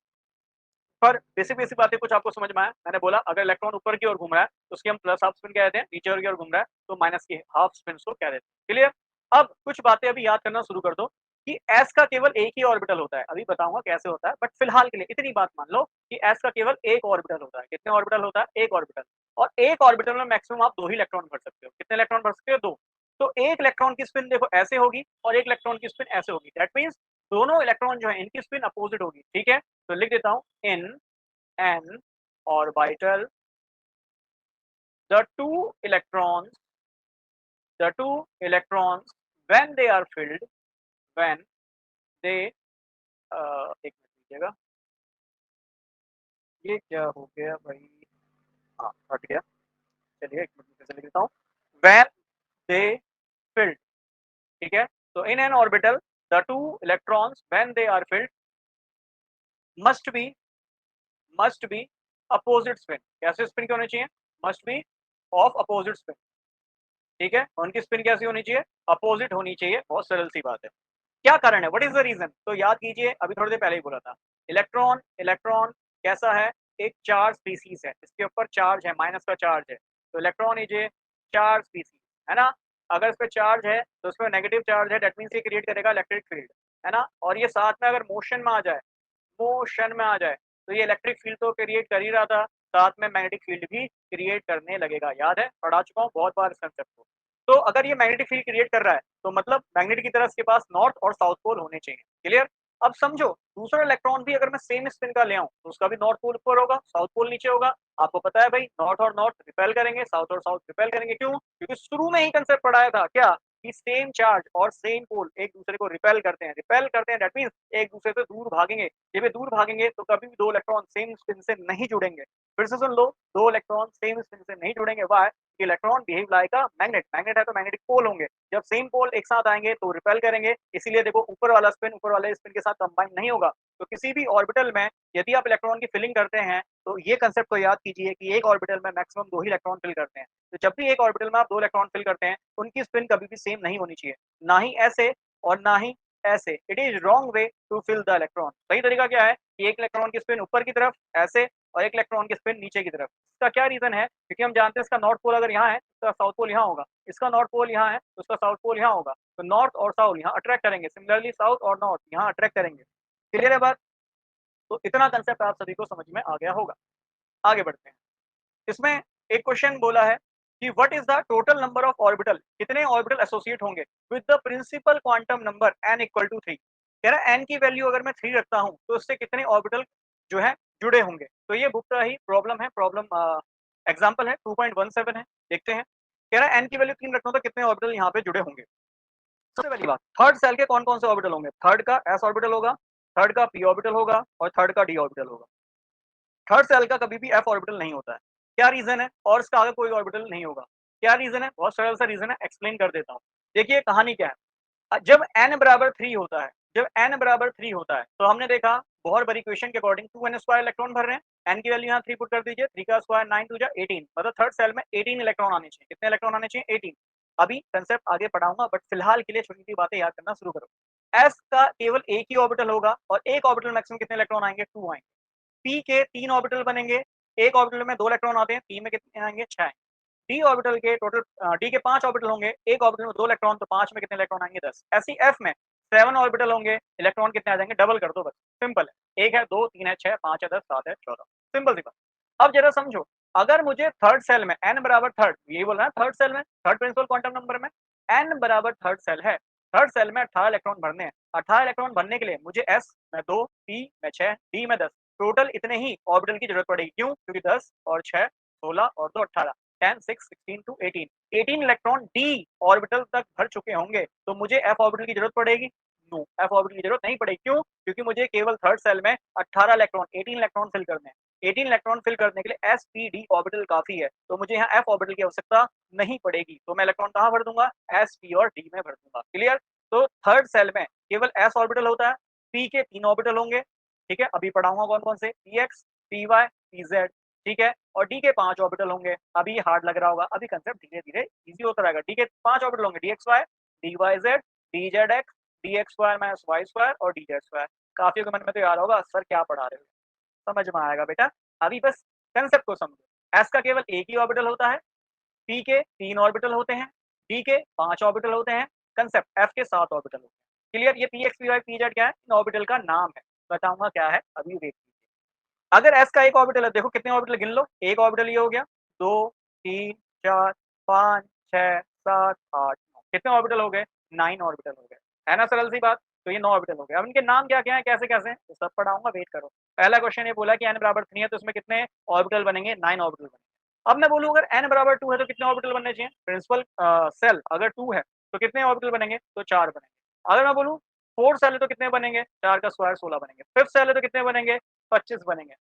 Speaker 1: पर बेसिक-बेसिक बातें कुछ आपको समझ में आया? मैंने बोला अगर इलेक्ट्रॉन ऊपर की ओर घूम रहा है, तो उसकी हम प्लस हाफ स्पिन कह देते हैं, नीचे की ओर घूम रहा है, तो माइनस की हाफ स्पिन उसको कह देते हैं। क्लियर? अब कुछ बातें अभी याद करना शुरू कर दो कि एस का केवल एक ही ऑर्बिटल होता है। अभी बताऊँगा कैसे होता है, बट फिलहाल के लिए इतनी बात मान लो कि एस का केवल एक ऑर्बिटल होता है। कितने ऑर्बिटल होता है? एक ऑर्बिटल। और एक ऑर्बिटल में मैक्सिमम आप 2 ही इलेक्ट्रॉन भर सकते हो। कितने इलेक्ट्रॉन भर सकते हो? 2। तो एक इलेक्ट्रॉन की स्पिन देखो ऐसे होगी और एक इलेक्ट्रॉन की स्पिन ऐसे होगी। दैट मीन्स दोनों इलेक्ट्रॉन जो है इनकी स्पिन अपोजिट होगी। ठीक है? तो लिख देता हूँ इन n orbital, the two electrons when they are filled, when they एक मिनट दीजिएगा, ये क्या हो गया भाई, हाँ हट गया, चलिए एक मिनट फिर से लिख देता हूँ, when they filled, ठीक है। तो in an orbital the two electrons when they are filled must be opposite spin, कैसे स्पिन के होने चाहिए, must be of opposite spin, ठीक है। उनकी स्पिन कैसी होनी चाहिए, अपोजिट होनी चाहिए, बहुत सरल सी बात है। क्या कारण है, व्हाट इज द रीजन, तो याद कीजिए अभी थोड़ी देर पहले ही बोला था, इलेक्ट्रॉन इलेक्ट्रॉन कैसा है, एक चार्ज स्पीसीज है, इसके ऊपर चार्ज है, माइनस का चार्ज है, तो electron is a charge species, है ना। अगर इस पर चार्ज है तो उसमें नेगेटिव चार्ज है, दैट मीन्स ये क्रिएट करेगा इलेक्ट्रिक फील्ड, है ना। और ये साथ में अगर मोशन में आ जाए, तो ये इलेक्ट्रिक फील्ड तो क्रिएट कर ही रहा था, साथ में मैग्नेटिक फील्ड भी क्रिएट करने लगेगा, याद है, पढ़ा चुका हूँ बहुत बार इस कंसेप्ट को। तो अगर ये मैग्नेटिक फील्ड क्रिएट कर रहा है तो मतलब मैग्नेट की तरह इसके पास नॉर्थ और साउथ पोल होने चाहिए, क्लियर। अब समझो दूसरा इलेक्ट्रॉन भी अगर मैं सेम स्पिन का ले आऊं तो उसका भी नॉर्थ पोल ऊपर होगा, साउथ पोल नीचे होगा। आपको पता है भाई, नॉर्थ और नॉर्थ रिपेल करेंगे, साउथ और साउथ रिपेल करेंगे, क्यों, क्योंकि शुरू में ही कंसेप्ट पढ़ाया था क्या, कि सेम चार्ज और सेम पोल एक दूसरे को रिपेल करते हैं, दैट मींस एक दूसरे से दूर भागेंगे, जब ये दूर भागेंगे तो कभी भी दो इलेक्ट्रॉन सेम स्पिन से नहीं जुड़ेंगे। फिर से सुन लो, दो इलेक्ट्रॉन सेम स्पिन से नहीं जुड़ेंगे, why, electron behave like a magnet, magnet है तो मैग्नेटिक पोल होंगे, जब सेम पोल एक साथ आएंगे तो रिपेल करेंगे, इसीलिए देखो ऊपर वाला स्पिन ऊपर वाले स्पिन के साथ कंबाइन नहीं होगा। तो किसी भी ऑर्बिटल में यदि आप इलेक्ट्रॉन की फिलिंग करते हैं तो ये कंसेप्ट को याद कीजिए कि एक ऑर्बिटल में मैक्सिमम दो ही इलेक्ट्रॉन फिल करते हैं, तो जब भी एक ऑर्बिटल में आप दो इलेक्ट्रॉन फिल करते हैं उनकी स्पिन कभी भी सेम नहीं होनी चाहिए, ना ही ऐसे और ना ही ऐसे, it is wrong way to fill the electron. सही तरीका क्या है कि एक इलेक्ट्रॉन की स्पिन ऊपर की तरफ ऐसे और एक इलेक्ट्रॉन की स्पिन नीचे की तरफ। इसका क्या रीजन है, क्योंकि हम जानते हैं इसका नॉर्थ पोल अगर यहाँ है तो साउथ पोल यहाँ होगा, इसका नॉर्थ पोल यहाँ है तो उसका साउथ पोल यहाँ होगा, तो नॉर्थ और साउथ यहाँ अट्रैक्ट करेंगे, सिमिलरली साउथ और नॉर्थ यहाँ अट्रैक्ट करेंगे। क्लियर है बात, तो इतना कंसेप्ट आप सभी को समझ में आ गया होगा। आगे बढ़ते हैं, इसमें एक क्वेश्चन बोला है कि what is the total number of orbital, कितने ऑर्बिटल एसोसिएट होंगे with the principal quantum number n equal to 3। कह रहा है n की वैल्यू अगर मैं 3 रखता हूं तो उससे कितने ऑर्बिटल जो है जुड़े होंगे। तो ये बुक का ही प्रॉब्लम है, प्रॉब्लम एग्जांपल है 2.17 है, देखते हैं। कह रहा है n की वैल्यू 3 रखता हूं तो कितने ऑर्बिटल यहाँ पे जुड़े होंगे। सबसे पहली बात, थर्ड सेल के कौन कौन से ऑर्बिटल होंगे, थर्ड का s ऑर्बिटल होगा, थर्ड का p ऑर्बिटल होगा और थर्ड का d ऑर्बिटल होगा। थर्ड सेल का कभी भी f ऑर्बिटल नहीं होता है, क्या रीजन है, और इसका आगे कोई ऑर्बिटल नहीं होगा, क्या रीजन है, बहुत सरल सा रीजन है, एक्सप्लेन कर देता हूँ। देखिए कहानी क्या है, जब n बराबर 3 होता है, जब n बराबर 3 होता है तो हमने देखा बहुत बड़ी इक्वेशन के अकॉर्डिंग 2n स्क्वायर इलेक्ट्रॉन भर रहे हैं, n की वैल्यू यहाँ 3 पुट कर दीजिए, 3 का स्क्वायर 9 2 जा 18, मतलब थर्ड सेल में 18 इलेक्ट्रॉन आने चाहिए, कितने इलेक्ट्रॉन आने चाहिए, 18। अभी कंसेप्ट आगे पढ़ाऊंगा बट फिलहाल के लिए छोटी छोटी बातें याद करना शुरू करो। s का केवल एक ही ऑर्बिटल होगा और एक ऑर्बिटल मैक्सिमम कितने इलेक्ट्रॉन आएंगे, 2 आएंगे। p के 3 ऑर्बिटल बनेंगे, एक ऑर्बिटल में 2 इलेक्ट्रॉन आते हैं, p में कितने आएंगे, 6 आएंगे। डी ऑर्बिटल के टोटल, डी के 5 ऑर्बिटल होंगे, एक ऑर्बिटल में 2 इलेक्ट्रॉन, तो 5 में कितने इलेक्ट्रॉन आएंगे, 10। ऐसी एफ में 7 ऑर्बिटल होंगे, इलेक्ट्रॉन कितने आ जाएंगे, डबल कर दो बस, सिंपल है, 1 है 2 3 है 6 5 है 10 7 है 14, सिंपल सी बात। अब जरा समझो, अगर मुझे थर्ड सेल में n बराबर थर्ड, यही बोल रहा है थर्ड सेल में, थर्ड प्रिंसिपल क्वांटम नंबर में n बराबर थर्ड सेल है, थर्ड सेल में 18 इलेक्ट्रॉन भरने हैं, 18 इलेक्ट्रॉन भरने के लिए मुझे s में 2, p में 6, d में 10, टोटल इतने ही ऑर्बिटल की जरूरत पड़ेगी, क्यों, क्योंकि 10 और 6 16 और 2 18, 10 6 16 टू 18, 18 इलेक्ट्रॉन डी ऑर्बिटल तक भर चुके होंगे, तो मुझे एफ ऑर्बिटल की जरूरत पड़ेगी, नो, एफ ऑर्बिटल की जरूरत नहीं पड़ेगी, क्यों, क्योंकि मुझे केवल थर्ड सेल में 18 इलेक्ट्रॉन 18 इलेक्ट्रॉन फिल करने हैं, 18 इलेक्ट्रॉन फिल करने के लिए एस पी डी ऑर्बिटल काफी है, तो मुझे यहाँ एफ ऑर्बिटल की आवश्यकता नहीं पड़ेगी, तो मैं इलेक्ट्रॉन कहाँ भर दूंगा, एस पी और डी में भर दूंगा। क्लियर, तो थर्ड सेल में केवल एस ऑर्बिटल होता है, पी के 3 ऑर्बिटल होंगे, ठीक है, अभी पढ़ाऊंगा कौन कौन से, P X P Y P Z, ठीक है, और डी के 5 ऑर्बिटल होंगे, अभी हार्ड लग रहा होगा, अभी कंसेप्ट धीरे धीरे इजी होता रहेगा। डी के 5 ऑर्बिटल होंगे, D X Y D Y Z D Z X D X square minus Y square और डी जेड स्क्वायर। काफी के मन में तो याद होगा सर क्या पढ़ा रहे हो, समझ में आएगा बेटा, अभी बस कंसेप्ट को समझो। एस का केवल एक ही ऑर्बिटल होता है, पी के 3 ऑर्बिटल होते हैं, डी के 5 ऑर्बिटल होते हैं, कंसेप्ट एफ के 7 ऑर्बिटल होते हैं। क्लियर, ये P X P Y P Z क्या है, इन ऑर्बिटल का नाम है, बताऊंगा क्या है, अभी वेट कीजिए। अगर एस का एक ऑर्बिटल है, देखो कितने ऑर्बिटल गिन लो, एक ऑर्बिटल ये हो गया, 2 3 4 5 6 7 8 9, कितने ऑर्बिटल हो गए, 9 ऑर्बिटल हो गए, है ना, सरल सी बात। तो ये 9 ऑर्बिटल हो गए। अब इनके नाम क्या क्या है, कैसे कैसे, तो सब पढ़ाऊंगा, वेट करो। पहला क्वेश्चन ये बोला कि n बराबर 3 है तो इसमें कितने ऑर्बिटल बनेंगे, 9 ऑर्बिटल बनेंगे। अब मैं बोलूँ अगर n बराबर 2 है तो कितने ऑर्बिटल बनने चाहिए, प्रिंसिपल सेल अगर 2 है तो कितने ऑर्बिटल बनेंगे, तो 4 बनेंगे। अगर मैं बोलूँ 4th सेल है तो कितने बनेंगे, 4 का स्क्वायर 16 बनेंगे। 5th सेल है तो कितने बनेंगे, 25 बनेंगे।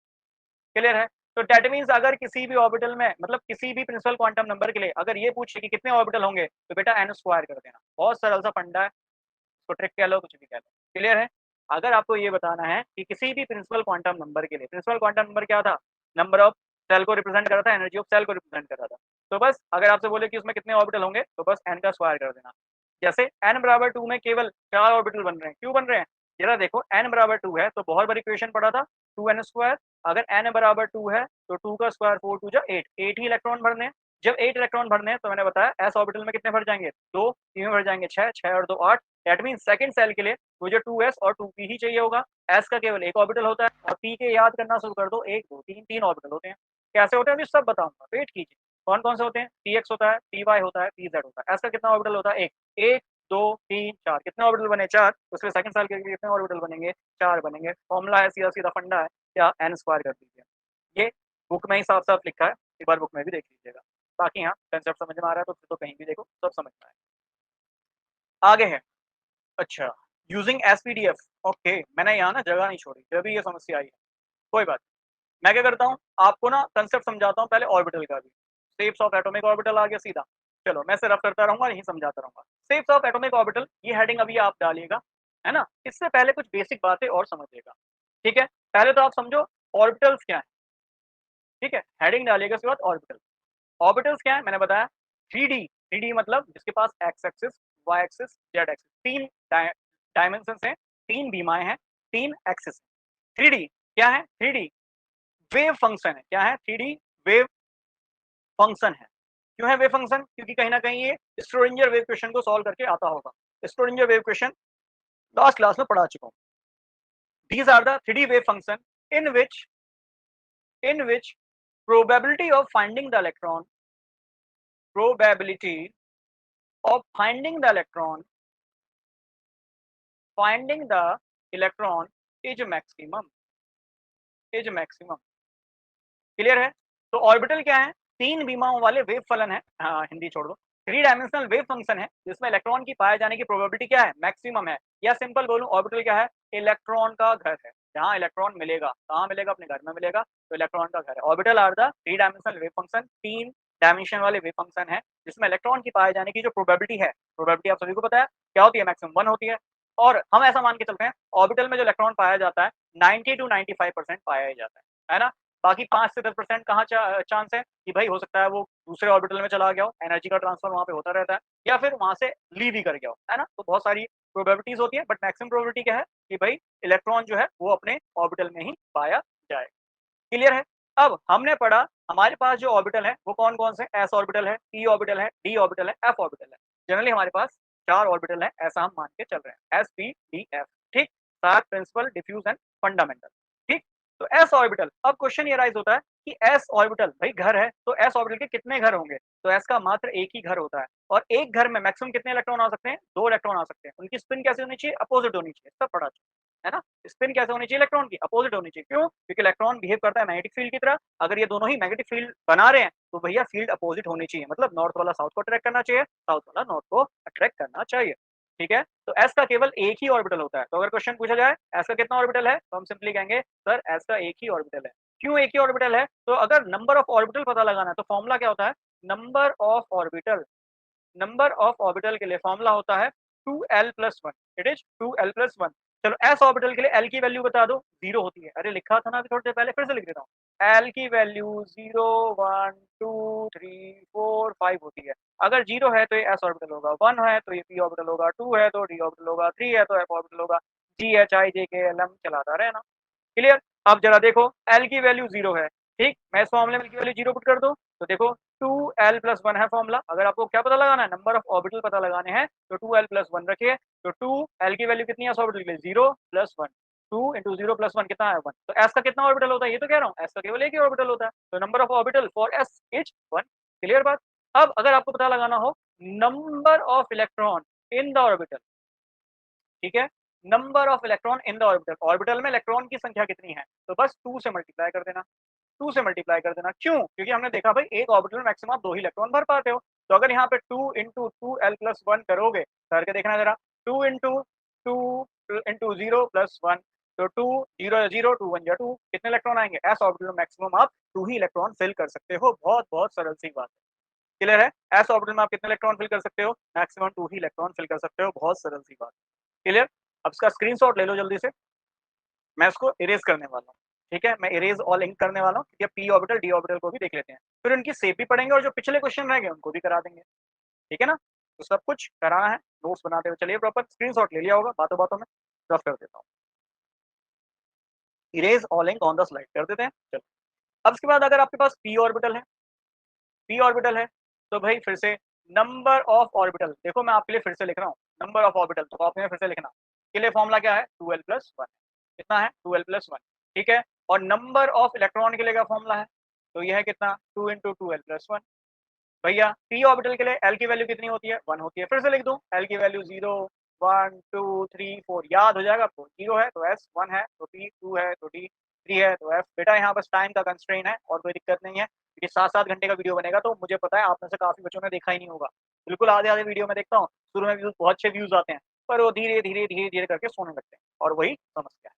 Speaker 1: क्लियर है। तो दैट मीन्स अगर किसी भी ऑर्बिटल में, मतलब किसी भी प्रिंसिपल क्वांटम नंबर के लिए अगर ये पूछे कि कितने ऑर्बिटल होंगे, तो बेटा n स्क्वायर कर देना। बहुत सरल सा फंडा है, उसको ट्रिक कह लो, कुछ भी कह लो। क्लियर है। अगर आपको ये बताना है कि किसी भी प्रिंसिपल क्वांटम नंबर के लिए, प्रिंसिपल क्वांटम नंबर क्या था, नंबर ऑफ सेल को रिप्रेजेंट कर रहा था, एनर्जी ऑफ सेल को रिप्रेजेंट कर रहा था। तो बस अगर आपसे बोले कि उसमें कितने ऑर्बिटल होंगे, तो बस n का स्क्वायर कर देना। जैसे n बराबर 2 में केवल 4 ऑर्बिटल बन रहे हैं, क्यों बन रहे हैं, जरा देखो n बराबर 2 है तो बहुत बार इक्वेशन पढ़ा था 2n स्क्वायर। अगर n बराबर 2 है तो 2 का स्क्वायर 4 2 जा 8, 8 ही इलेक्ट्रॉन भरने हैं। जब 8 इलेक्ट्रॉन भरने हैं तो मैंने बताया s ऑर्बिटल में कितने भर जाएंगे, 2, 3 में भर जाएंगे 6, 6 और 2 8। दैट मीन सेकंड सेल के लिए मुझे 2s और 2p ही चाहिए होगा। s का केवल एक ऑर्बिटल होता है और p के याद करना शुरू कर दो, 1 2 3 तीन ऑर्बिटल होते हैं। कैसे होते हैं अभी सब बताऊंगा, वेट कीजिए। कौन कौन से होते हैं, px होता है, py होता है, pz होता है। s का कितना ऑर्बिटल होता है, एक, 1 2 3 4। कितने ऑर्बिटल बने, 4। उसके सेकंड सेल के लिए कितने ऑर्बिटल बनेंगे, 4 बनेंगे। फॉर्मूला है, सीधा सीधा फंडा है, क्या n स्क्वायर कर दीजिए। ये बुक में ही साफ साफ लिखा है, एक बार बुक में भी देख लीजिएगा। बाकी यहाँ कंसेप्ट समझ में आ रहा है तो फिर तो कहीं भी देखो सब समझ में आए। आगे है, अच्छा, यूजिंग एसपीडीएफ। ओके, मैंने यहाँ ना जगह नहीं छोड़ी, जब भी ये समस्या आई है। कोई बात, मैं क्या करता हूँ, आपको ना कंसेप्ट समझाता हूँ पहले ऑर्बिटल का भी। शेप्स ऑफ एटॉमिक ऑर्बिटल आ गया सीधा। चलो मैं सिर्फ करता रहूंगा, यही समझाता रहूंगा। शेप्स ऑफ एटॉमिक ऑर्बिटल, ये हेडिंग अभी आप डालिएगा, है ना। इससे पहले कुछ बेसिक बातें और समझिएगा, ठीक है। पहले तो आप समझो ऑर्बिटल्स क्या है, ठीक है। हेडिंग डालिएगा, उसके बाद ऑर्बिटल। ऑर्बिटल्स क्या है, मैंने बताया 3D। 3D मतलब जिसके पास X axis, Y axis, Z axis, तीन डायमेंशन हैं, तीन बीमाएं हैं, तीन एक्सिस। 3D क्या है, 3D वेव फंक्शन है। क्या है, 3D वेव फंक्शन है। क्यों है वेव फंक्शन, क्योंकि कहीं ना कहीं ये स्ट्रोडिंजर वेव क्वेश्चन को सॉल्व करके आता होगा। स्ट्रोडिंजर वेव क्वेश्चन लास्ट क्लास में पढ़ा चुका हूँ। These are the 3D wave function in which probability of finding the electron, probability of finding the electron is maximum, clear है। तो ऑर्बिटल क्या है, तीन बीमाओं वाले वेव फलन है, हाँ हिंदी छोड़ दो, 3 डायमेंशनल वेव फंक्शन है जिसमें इलेक्ट्रॉन की पाए जाने की प्रोबेबिलिटी क्या है, मैक्सिमम है। या सिंपल बोलूं, ऑर्बिटल क्या है, इलेक्ट्रॉन का घर है। जहां इलेक्ट्रॉन मिलेगा, कहां मिलेगा, अपने घर में मिलेगा, तो इलेक्ट्रॉन का घर है। Orbital are the 3 dimensional wave function, 3 dimension वाले वेव फंक्शन है जिसमें इलेक्ट्रॉन की पाए जाने की जो प्रोबेबिलिटी है, प्रोबेबिलिटी आप सभी को पता है क्या होती है, मैक्सिमम 1 होती है। और हम ऐसा मान के चलते हैं ऑर्बिटल में जो इलेक्ट्रॉन पाया जाता है 90 to 95% पाया ही जाता है ना। बाकी 5 से 10% कहाँ चांस है कि भाई हो सकता है वो दूसरे ऑर्बिटल में चला गया हो, एनर्जी का ट्रांसफर वहां पे होता रहता है, या फिर वहां से लीव ही कर गया हो, है ना। तो बहुत सारी प्रोबेबिलिटीज होती है, बट मैक्सिमम प्रोबेबिलिटी क्या है कि भाई इलेक्ट्रॉन जो है वो अपने ऑर्बिटल में ही पाया जाए। क्लियर है। अब हमने पढ़ा हमारे पास जो ऑर्बिटल है वो कौन कौन से, एस ऑर्बिटल है, पी ऑर्बिटल है, डी ऑर्बिटल है, एफ ऑर्बिटल है। जनरली हमारे पास 4 ऑर्बिटल है, ऐसा हम मान के चल रहे हैं, एस पी डी एफ, ठीक। 7 प्रिंसिपल, डिफ्यूज एंड फंडामेंटल, ठीक। तो एस ऑर्बिटल, अब क्वेश्चन ये राइज होता है कि एस ऑर्बिटल भाई घर है, तो एस ऑर्बिटल के कितने घर होंगे, तो एस का मात्र एक ही घर होता है। और एक घर में मैक्सिमम कितने इलेक्ट्रॉन आ सकते हैं, 2 इलेक्ट्रॉन आ सकते हैं। उनकी स्पिन कैसे होनी चाहिए, अपोजिट होनी चाहिए, सब पढ़ा है ना। स्पिन कैसे होनी चाहिए, इलेक्ट्रॉन की अपोजिट होनी चाहिए। क्यों, क्योंकि इलेक्ट्रॉन बिहेव करता है मैग्नेटिक फील्ड की तरह। अगर ये दोनों ही मैग्नेटिक फील्ड बना रहे हैं तो भैया फील्ड अपोजिट होनी चाहिए, मतलब नॉर्थ वाला साउथ को अट्रैक्ट करना चाहिए, साउथ वाला नॉर्थ को अट्रैक्ट करना चाहिए, ठीक है। तो एस का केवल एक ही ऑर्बिटल होता है। तो अगर क्वेश्चन पूछा जाए एस का कितना ऑर्बिटल है, तो हम सिंपली कहेंगे सर एस का एक ही ऑर्बिटल है। क्यों एक ही ऑर्बिटल है, तो अगर नंबर ऑफ ऑर्बिटल पता लगाना है तो फॉर्मूला क्या होता है, number of orbital, number of orbital के लिए फॉर्मूला होता है 2l+1, इट इज 2l+1। चलो एस ऑर्बिटल के लिए एल की वैल्यू बता दो, 0 होती है। अरे लिखा था ना अभी थोड़ी देर पहले, फिर से लिख देता हूँ। एल की वैल्यू 0 1 2 3 4 5 होती है। अगर 0 है तो ये एस ऑर्बिटल होगा, 1 है तो ये पी ऑर्बिटल होगा, 2 है तो डी ऑर्बिटल होगा, 3 है तो एफ ऑर्बिटल होगा, जी एच आई जे के एल एम चलाता रहना। क्लियर। अब जरा देखो एल की वैल्यू 0 है, ठीक। मैं इस मामले में एल की वैल्यू 0 पुट कर दूं तो देखो 2l+1 है फॉर्मूला। अगर आपको क्या पता लगाना है, नंबर ऑफ ऑर्बिटल पता लगाने हैं, तो 2l+1 रखिए। तो 2l की वैल्यू कितनी है ऑर्बिटल के लिए, 0+1, 2 इंटू 0+1 कितना है 1। तो एस का कितना ऑर्बिटल होता है, ये तो कह रहा हूँ एस का केवल एक ही ऑर्बिटल होता है। तो number of orbital for S is 1। Clear बात। अब अगर आपको पता लगाना हो number of electron in the orbital, ठीक है, number of electron in the orbital, orbital में इलेक्ट्रॉन की संख्या कितनी है, तो बस 2 से मल्टीप्लाई कर देना, 2 से मल्टीप्लाई कर देना। क्यों? क्योंकि हमने देखा भाई एक ऑर्बिटल में मैक्सिमम 2 ही इलेक्ट्रॉन भर पाते हो, तो अगर यहाँ पे 2 इंटू 2l+1 करोगे, करके देखना जरा, 2 इंटू 2 इंटू 0+1, तो 2 0 0 2 1 2, कितने इलेक्ट्रॉन आएंगे? एस ऑर्बिटल में मैक्सिमम आप 2 ही इलेक्ट्रॉन फिल कर सकते हो, बहुत बहुत सरल सी बात है। क्लियर है? एस ऑर्बिटल में आप कितने इलेक्ट्रॉन फिल कर सकते हो? मैक्सिमम 2 ही इलेक्ट्रॉन फिल कर सकते हो, बहुत सरल सी बात। क्लियर? अब इसका स्क्रीनशॉट ले लो जल्दी से, मैं इसको इरेज करने वाला हूँ। ठीक है, मैं इरेज ऑल इंक करने वाला हूँ, ठीक है, पी ऑर्बिटल डी ऑर्बिटल को भी देख लेते हैं, फिर उनकी सेप भी पढ़ेंगे और जो पिछले क्वेश्चन रह गए उनको भी करा देंगे। ठीक है ना? तो सब कुछ कराना है, नोट्स बनाते हुए चलिए, प्रॉपर स्क्रीनशॉट ले लिया होगा, बातों बातों में रफ कर देता हूँ। Erase all ink on the slide कर देते हैं। चलो, अब इसके बाद अगर आपके पास पी ऑर्बिटल है, पी ऑर्बिटल है, तो भाई फिर से नंबर ऑफ ऑर्बिटल, देखो मैं आपके लिए फिर से लिख रहा हूँ, नंबर ऑफ ऑर्बिटल तो आपने फिर से लिखना, के लिए फॉर्मूला क्या है? 2l+1, कितना है? 2l+1, ठीक है। और नंबर ऑफ इलेक्ट्रॉन के लिए क्या फॉर्मूला है? तो यह है कितना? 2 इंटू 2l+1। भैया पी ऑर्बिटल के लिए एल की वैल्यू कितनी होती है? 1 होती है, फिर से लिख दूं, एल की वैल्यू 0 1 2 3 4, याद हो जाएगा आपको, 0 है तो एस 1 है, तो पी 2 है तो डी 3 है, तो एफ। बेटा यहाँ बस टाइम का कंस्ट्रेन है और कोई दिक्कत नहीं है, क्योंकि 7-7 घंटे का वीडियो बनेगा, तो मुझे पता है आप में से काफी बच्चों ने देखा ही नहीं होगा, बिल्कुल आधे आधे वीडियो में देखता हूँ, शुरू में व्यूज बहुत अच्छे व्यूज आते हैं, पर वो धीरे धीरे धीरे धीरे करके सोने लगते हैं, और वही समस्या है।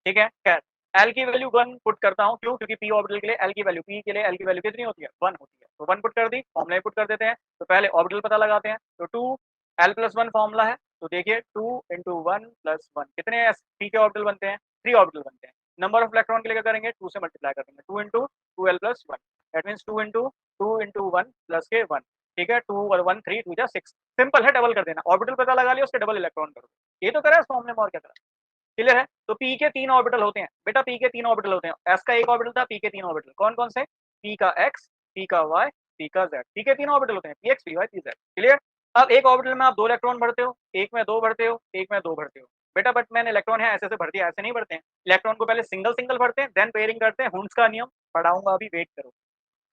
Speaker 1: ठीक है, खैर एल की वैल्यू 1 पुट करता हूँ, क्यों? क्योंकि पी ऑर्बिटल के लिए एल की वैल्यू, पी के लिए एल की वैल्यू कितनी होती है? 1 होती है, तो 1 पुट कर दी, फॉर्मूला पुट कर देते हैं, तो पहले ऑर्बिटल पता लगाते हैं, तो 2l+1 फॉर्मूला है, तो देखिए 2 इंटू 1+1, कितने पी के ऑर्बिटल बनते हैं? 3 ऑर्बिटल बनते हैं। नंबर ऑफ इलेक्ट्रॉन के लिए क्या करेंगे? 2 से मल्टीप्लाई कर देंगे, 2 into 2l+1, that means 2 into 1 plus के 1, ठीक है, 2 और 1 3 2 जा 6, सिंपल है, डबल कर देना, ऑर्बिटल पता लगा लिया, उसके डबल इलेक्ट्रॉन कर दो, ये तो करा है इस फॉर्मूले में, और क्या करा। क्लियर है? तो पी के 3 ऑर्बिटल होते हैं बेटा, पी के 3 ऑर्बिटल होते हैं, एस का एक ऑर्बिटल था, पी के 3 ऑर्बिटल कौन कौन से? पी का एक्स, पी का वाई, पी का जेड, पी के 3 ऑर्बिटल होते हैं, P X, P Y, P Z. Clear? अब एक ऑर्बिटल में आप 2 इलेक्ट्रॉन भरते हो, एक में 2 भरते हो, एक में 2 भरते हो बेटा, बट मैंने इलेक्ट्रॉन है ऐसे ऐसे भर दिया, ऐसे नहीं भरते हैं, इलेक्ट्रॉन को पहले सिंगल सिंगल भरते हैं, देन पेयरिंग करते हैं, हुंड्स का नियम पढ़ाऊंगा अभी, वेट करो,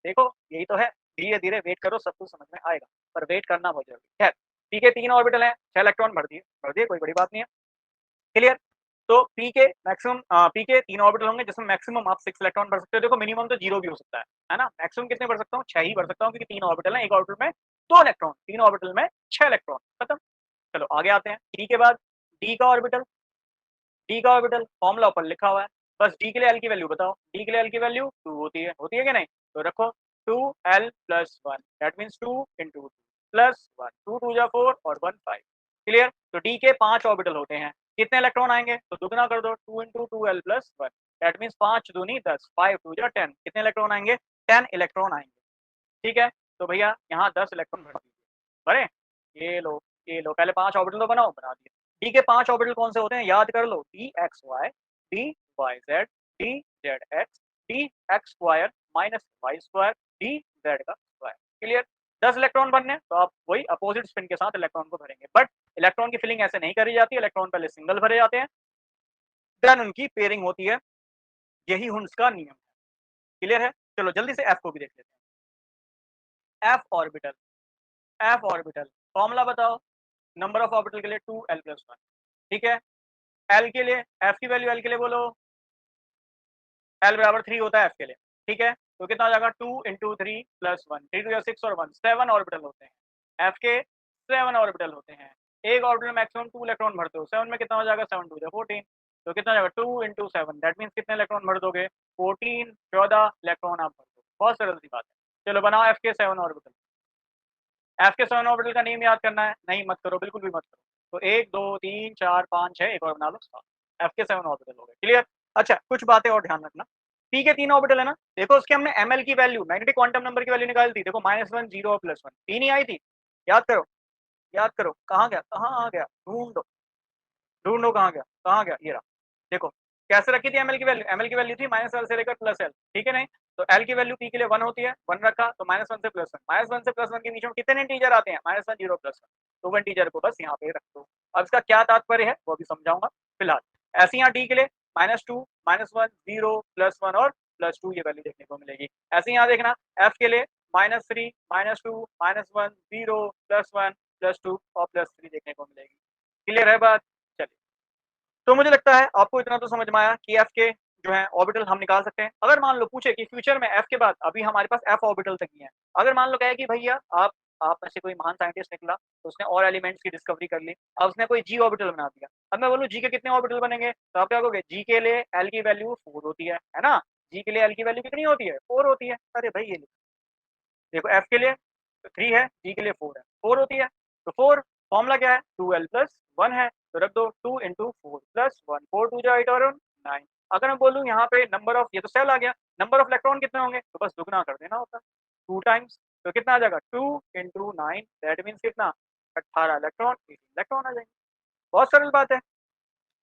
Speaker 1: देखो यही तो है, धीरे धीरे वेट करो, सब कुछ समझ में आएगा, पर वेट करना बहुत जरूरी है। पी के 3 ऑर्बिटल है, 6 इलेक्ट्रॉन भर दिए, कोई बड़ी बात नहीं है। क्लियर? तो पी के मैक्सिमम, पी के 3 ऑर्बिटल होंगे जिसमें मैक्सिमम आप 6 इलेक्ट्रॉन भर सकते हो, देखो मिनिमम तो 0 भी हो सकता है ना, मैक्सिमम कितने भर सकता हूँ? 6 ही भर सकता हूँ, क्योंकि 3 ऑर्बिटल है, एक ऑर्बिटल में 2 इलेक्ट्रॉन, 3 ऑर्बिटल में 6 इलेक्ट्रॉन, खत्म। चलो आगे आते हैं, डी के बाद डी का ऑर्बिटल, डी का ऑर्बिटल फॉर्मूला ऊपर लिखा हुआ है, बस डी के लिए एल की वैल्यू बताओ, डी के लिए एल की वैल्यू 2 होती है कि नहीं? तो रखो 2l+1, that means 2 into 2 plus 1, 2 2 जा 4 और 1 5। क्लियर? तो डी के 5 ऑर्बिटल होते हैं, कितने इलेक्ट्रॉन आएंगे? तो दुगना कर दो, 2 इंटू 2l+1, दैट मीन्स 5 दूनी 10, 5 2 जा 10, कितने इलेक्ट्रॉन आएंगे? 10 इलेक्ट्रॉन आएंगे। ठीक है, तो भैया यहाँ 10 इलेक्ट्रॉन भर दीजिए, भरे, ये लो, ये लो, पहले 5 ऑर्बिटल तो बनाओ, बना दिए। डी के 5 ऑर्बिटल कौन से होते हैं? याद कर लो, D X Y, D Y Z, D Z X, D X square minus Y square, D Z का स्क्वायर। क्लियर? 10 इलेक्ट्रॉन बनने, तो आप वही अपोजिट स्पिन के साथ इलेक्ट्रॉन को भरेंगे, बट इलेक्ट्रॉन की फिलिंग ऐसे नहीं करी जाती, इलेक्ट्रॉन पहले सिंगल भरे जाते हैं, देन उनकी पेयरिंग होती है, यही हुंड्स का नियम है। क्लियर है? चलो जल्दी से एफ को भी देख लेते हैं, F orbital, F orbital formula बताओ, नंबर ऑफ ऑर्बिटल के लिए 2l+1, ठीक है, एल के लिए, एफ की वैल्यू एल के लिए बोलो, एल बराबर 3 होता है एफ के लिए, ठीक है, तो कितना हो जाएगा? 2 इंटू 3+1, 3 2 6 और 1, 7 ऑर्बिटल होते हैं एफ के, 7 ऑर्बिटल होते हैं, एक ऑर्बिटल मैक्सिमम 2 इलेक्ट्रॉन भरते हो, 7 में कितना हो जाएगा? 7 2 14, तो कितना हो जाएगा? 2 इंटू 7, दैट मीन्स कितने इलेक्ट्रॉन भर दोगे? 14, 14 इलेक्ट्रॉन आप भर दोगे, बहुत सरल सी बात है। चलो बनाओ एफ के 7 ऑर्बिटल, एफ के 7 ऑर्बिटल का नेम याद करना है, नहीं मत करो, बिल्कुल भी मत करो, तो 1 2 3 4 5 6, एक और बना लो, एफ के 7 ऑर्बिटल हो गए। क्लियर? अच्छा कुछ बातें और ध्यान रखना, पी के 3 ऑर्बिटल है ना, देखो उसके हमने एमएल की वैल्यू, मैग्नेटिक क्वांटम नंबर की वैल्यू निकाली थी, देखो -1 0 और +1, पी नहीं आई थी, याद करो, याद करो, कहाँ गया, कहाँ आ गया, ढूंढो, ढूंढो कहाँ गया, कहाँ गया, ये रहा, देखो कैसे रखी थी एमएल की वैल्यू, एमएल की वैल्यू थी -1 से लेकर +l, ठीक है नहीं, तो एल की वैल्यू पी के लिए 1 होती है, 1 रखा, तो -1 से +1, -1 से +1 के बीच में कितने इंटीजर आते हैं? -1 0 +1, तो वो इंटीजर को बस यहाँ पे रख दो। अब इसका क्या तात्पर्य है वो भी समझाऊंगा, फिलहाल ऐसे यहाँ डी के लिए -2 -1 0 +1 और +2 ये वैल्यू देखने को मिलेगी। ऐसे यहाँ देखना एफ के लिए -3 -2 -1 0 +1 +2 और +3 देखने को मिलेगी। क्लियर है बात? चलिए तो मुझे लगता है आपको इतना तो समझ में आया कि एफ के जो है ऑर्बिटल हम निकाल सकते हैं। अगर मान लो पूछे कि फ्यूचर में एफ के बाद अभी हमारे पास एफ ऑर्बिटल तक ही है, अगर मान लो कहे कि भैया आप में से कोई महान साइंटिस्ट निकला तो उसने और एलिमेंट्स की डिस्कवरी कर ली, अब उसने कोई जी ऑर्बिटल बना दिया, अब मैं बोलूँ जी के कितने ऑर्बिटल बनेंगे, तो आप क्या कहोगे जी के लिए एल की वैल्यू 4 होती है ना, जी के लिए एल की वैल्यू कितनी होती है 4 होती है। अरे भाई ये देखो एफ के लिए 3 है, जी के लिए 4 है, 4 होती है, तो 4 फॉर्मूला क्या है 2l प्लस 1 है, तो रख दो 2 इंटू 4 प्लस 1, 4 2 जा 8 और 9। अगर मैं बोलूँ यहाँ पे नंबर ऑफ, ये तो सेल आ गया, नंबर ऑफ इलेक्ट्रॉन कितने होंगे, तो बस दुगना कर देना होता है 2 टाइम्स, तो कितना आ जाएगा 2 इंटू 9, दैट मीन्स कितना 18 इलेक्ट्रॉन, 18 इलेक्ट्रॉन आ जाएंगे। बहुत सरल बात है।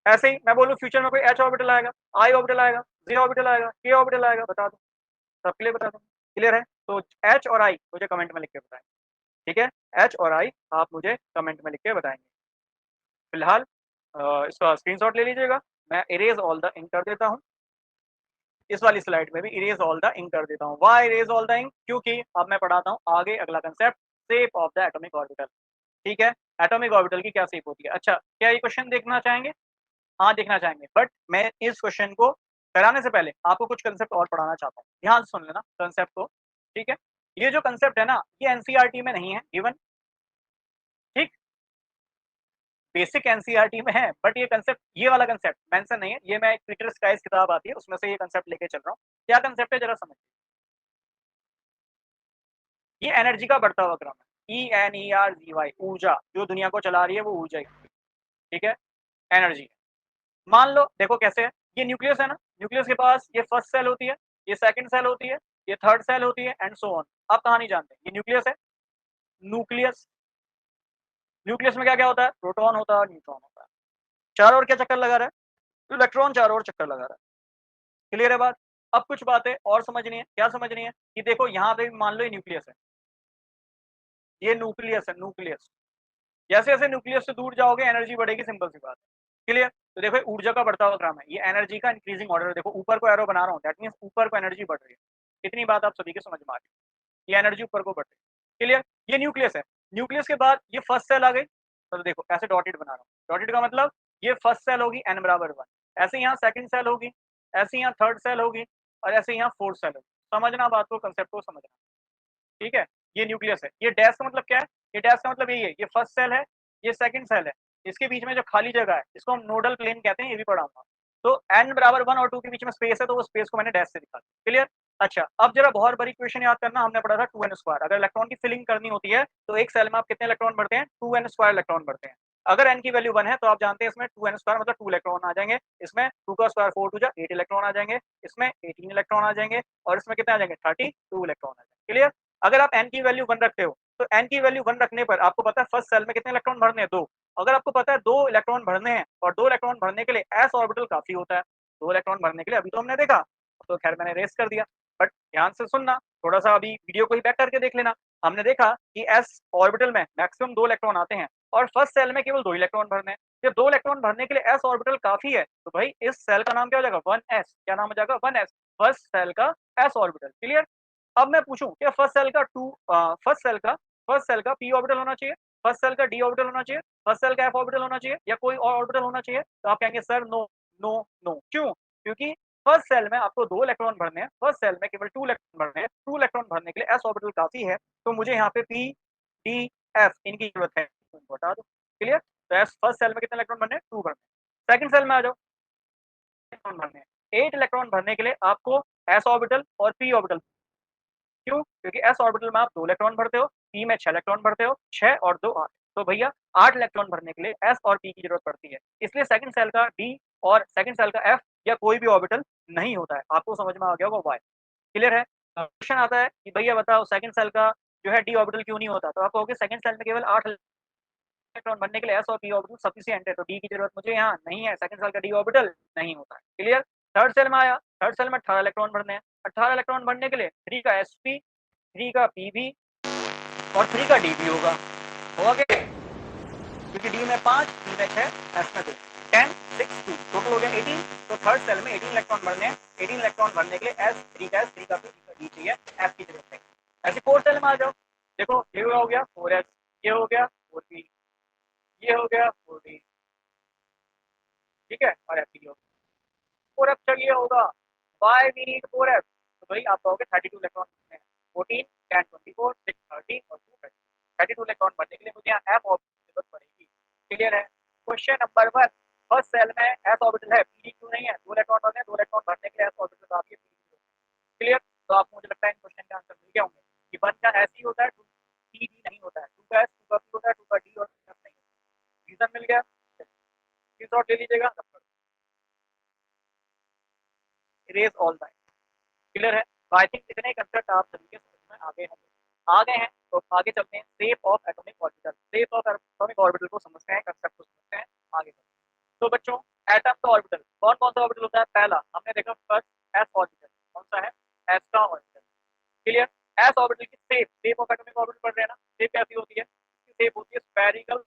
Speaker 1: ऐसे ही मैं बोलूँ फ्यूचर में कोई एच ऑर्बिटल आएगा, आई ऑर्बिटल आएगा, जे ऑर्बिटल आएगा, के ऑर्बिटल आएगा, बता दो, सबके लिए बता दो, क्लियर है। तो एच और आई मुझे कमेंट में लिख के बताएं, ठीक है, एच और आई आप मुझे कमेंट में लिख के बताएंगे। फिलहाल इसका स्क्रीनशॉट ले लीजिएगा, मैं इरेज ऑल द इंक कर देता हूँ, इस वाली स्लाइड में भी इरेज ऑल द इंक कर देता हूँ। Why erase all the ink, क्योंकि अब मैं पढ़ाता हूँ आगे अगला concept, shape of the atomic orbital. ठीक है, एटॉमिक ऑर्बिटल की क्या शेप होती है। अच्छा, क्या ये क्वेश्चन देखना चाहेंगे, हाँ देखना चाहेंगे, बट मैं इस क्वेश्चन को कराने से पहले आपको कुछ कंसेप्ट और पढ़ाना चाहता हूँ, ध्यान से सुन लेना कंसेप्ट को, ठीक है। ये जो कंसेप्ट है ना, ये एनसीईआरटी में नहीं है गिवन, ठीक, बेसिक एनसीईआरटी में है, बट ये कंसेप्ट, ये वाला कंसेप्ट मेंशन नहीं है, ये मैं एक पीटर स्काइस किताब आती है उसमें से ये कंसेप्ट लेके चल रहा हूँ। क्या कंसेप्ट है जरा समझिए, ये एनर्जी का बढ़ता हुआ क्रम है, ENERGY, ऊर्जा जो दुनिया को चला रही है वो ऊर्जा ही, ठीक है, एनर्जी। मान लो देखो कैसे है, ये न्यूक्लियस है ना, न्यूक्लियस के पास ये फर्स्ट सेल होती है, ये सेकंड सेल होती है, ये थर्ड सेल होती है एंड सो ऑन। आप कहानी जानते हैं, ये न्यूक्लियस है, न्यूक्लियस, न्यूक्लियस में क्या क्या होता है, प्रोटॉन होता है, न्यूट्रॉन होता है, चारों ओर क्या चक्कर लगा रहा है, इलेक्ट्रॉन चारों ओर चक्कर लगा रहा है, क्लियर है बात। अब कुछ बातें और समझनी है, क्या समझनी है कि देखो यहाँ पे भी मान लो ये न्यूक्लियस है, ये न्यूक्लियस है, न्यूक्लियस, जैसे जैसे न्यूक्लियस से दूर जाओगे एनर्जी बढ़ेगी, सिंपल सी बात है, क्लियर। तो देखो ऊर्जा का बढ़ता हुआ क्रम है, ये एनर्जी का इंक्रीजिंग ऑर्डर है, देखो ऊपर को एरो बना रहा हूँ, दैट मींस ऊपर को एनर्जी बढ़ रही है, इतनी बात आप सभी के समझ में आ रही है, ये एनर्जी ऊपर को बढ़ रही है, क्लियर। ये न्यूक्लियस है, न्यूक्लियस के बाद ये फर्स्ट सेल आ गई, तो देखो ऐसे डॉटेड बना रहा हूँ, डॉटेड का मतलब ये फर्स्ट सेल होगी n बराबर 1, ऐसे यहाँ सेकंड सेल होगी, ऐसे यहाँ थर्ड सेल होगी, और ऐसे यहाँ फोर्थ सेल होगी। समझना बात को, कंसेप्ट को समझना, ठीक है। ये न्यूक्लियस है, ये डैश का मतलब क्या है, ये डैश का मतलब यही है, ये फर्स्ट सेल है, ये सेकंड सेल है, इसके बीच में जो खाली जगह है इसको हम नोडल प्लेन कहते हैं, ये भी पढ़ाऊंगा। तो n बराबर 1 और 2 के बीच में स्पेस है, तो वो स्पेस को मैंने डैश से दिखा दिया, क्लियर। अच्छा, अब जरा बहुत बड़ी क्वेश्चन याद करना, हमने पढ़ा था 2n², अगर इलेक्ट्रॉन की फिलिंग करनी होती है तो एक सेल में आप कितने इलेक्ट्रॉन भरते हैं, 2n² इलेक्ट्रॉन भरते हैं। अगर n की वैल्यू 1 है तो आप जानते हैं इसमें 2n² मतलब 2 इलेक्ट्रॉन आ जाएंगे, इसमें 2 का स्क्वायर 4 2 जा 8 इलेक्ट्रॉन आ जाएंगे, इसमें 18 इलेक्ट्रॉन आ जाएंगे, और इसमें कितने आ जाएंगे 32 इलेक्ट्रॉन आ जाएंगे, क्लियर। अगर आप n की वैल्यू 1 रखते हो तो n की वैल्यू 1 रखने पर आपको पता है फर्स्ट सेल में कितने इलेक्ट्रॉन भरने हैं, 2। अगर आपको पता है 2 इलेक्ट्रॉन भरने हैं और 2 इलेक्ट्रॉन भरने के लिए s ऑर्बिटल काफी होता है, 2 इलेक्ट्रॉन भरने के लिए, अभी तो हमने देखा, तो खैर मैंने रेस कर दिया, बट ध्यान से सुनना, थोड़ा सा अभी वीडियो को ही बैक करके देख लेना। हमने देखा कि s ऑर्बिटल में मैक्सिमम 2 इलेक्ट्रॉन आते हैं और फर्स्ट सेल में केवल 2 इलेक्ट्रॉन भरने हैं। जब 2 इलेक्ट्रॉन भरने के लिए s ऑर्बिटल काफी है तो भाई इस सेल का नाम क्या हो जाएगा 1s, क्या नाम हो जाएगा 1s, फर्स्ट सेल का s ऑर्बिटल, क्लियर। अब मैं पूछूं क्या फर्स्ट सेल का p ऑर्बिटल होना चाहिए, फर्स्ट सेल का d ऑर्बिटल होना चाहिए, फर्स्ट सेल का f ऑर्बिटल होना चाहिए, या कोई और ऑर्बिटल होना चाहिए, तो आप कहेंगे सर नो नो नो, क्यों, क्योंकि फर्स्ट सेल में आपको 2 इलेक्ट्रॉन भरने हैं, फर्स्ट सेल में केवल 2 इलेक्ट्रॉन भरने हैं, 2 इलेक्ट्रॉन भरने के लिए s ऑर्बिटल काफी है, तो मुझे यहाँ पे p d f इनकी जरूरत है, तो बता दो, क्लियर। तो s फर्स्ट सेल में कितने इलेक्ट्रॉन भरने हैं, 2 भरने हैं। सेकंड सेल में आ जाओ, इलेक्ट्रॉन भरने हैं, 8 इलेक्ट्रॉन भरने के लिए आपको s ऑर्बिटल और p ऑर्बिटल, क्यों, क्योंकि s ऑर्बिटल में आप 2 इलेक्ट्रॉन भरते हो, p में 6 इलेक्ट्रॉन भरते हो, 6 और 2 8, तो भैया 8 इलेक्ट्रॉन भरने के लिए s और p की जरूरत पड़ती है, इसलिए सेकंड सेल का d और सेकंड सेल का f या कोई भी ऑर्बिटल नहीं होता है। आपको समझ में आ गया होगा वाई, क्लियर है। क्वेश्चन आता है कि भैया बताओ सेकंड सेल का जो है d ऑर्बिटल क्यों नहीं होता, तो आप कहोगे सेकंड सेल में केवल 8 इलेक्ट्रॉन बनने के लिए s और p ऑर्बिटल सफिशिएंट है, तो d की जरूरत मुझे यहाँ नहीं है, सेकंड सेल का d ऑर्बिटल नहीं होता है, क्लियर। थर्ड सेल में आया, थर्ड सेल में 18 इलेक्ट्रॉन भरने हैं, 18 इलेक्ट्रॉन भरने के लिए 3 का sp, 3 का pb और 3 का डी भी होगा क्या, क्योंकि डी में 5, डी में 6, एस में 2, 10 6 2 टोटल हो गया 18, तो थर्ड सेल में 18 इलेक्ट्रॉन भरने हैं, 18 इलेक्ट्रॉन भरने के लिए एस 3 का एस, 3 का पी, 3 का डी चाहिए, एफ की जरूरत है। ऐसे फोर्थ सेल में आ जाओ, देखो ये हो गया 4s, ये हो गया 4p, ये हो गया 4d, ठीक है, और एफ चाहिए होगा, 4f चाहिए होगा, वाई वी नीड 4f, तो भाई आप कहोगे 32 इलेक्ट्रॉन हैं, 14 10 24 6 13 और 2 30, 32 इलेक्ट्रॉन भरने के लिए मुझे यहाँ एफ ऑर्बिटल की जरूरत पड़ेगी। क्लियर है। क्वेश्चन नंबर 1, फर्स्ट सेल में एस ऑर्बिटल है, पीडी क्यों नहीं है, 2 इलेक्ट्रॉन भरने, 2 इलेक्ट्रॉन भरने के लिए एस ऑर्बिटल तो आपकी पीडी। क्लियर। तो आपको मुझे लगता है इन क्वेश्चन के आंसर मिल गए होंगे कि 1 का एस ही होता है, 2 डी नहीं होता है, 2 का एस, 2 का पी होता है, 2 का डी और एफ नहीं होता है। रीजन मिल गया, स्क्रीनशॉट ले लीजिएगा, इरेज ऑल दैट। क्लियर है। तो आई थिंक इतने कंसेप्ट आप सभी के समझ में आ गए हैं। तो आगे चलते हैं, shape of atomic orbital. Shape of atomic orbital को समझते हैं, कंसेप्ट को समझते हैं, आगे बढ़ते हैं। तो बच्चों, एटम का ऑर्बिटल कौन कौन सा ऑर्बिटल होता है? पहला हमने देखा फर्स्ट एस ऑर्बिटल, कौन सा है? एस का ऑर्बिटल। क्लियर। एस ऑर्बिटल की शेप ऑफ एटॉमिक ऑर्बिटल पढ़ रहे हैं ना, शेप कैसी होती है? इसकी शेप होती है spherical,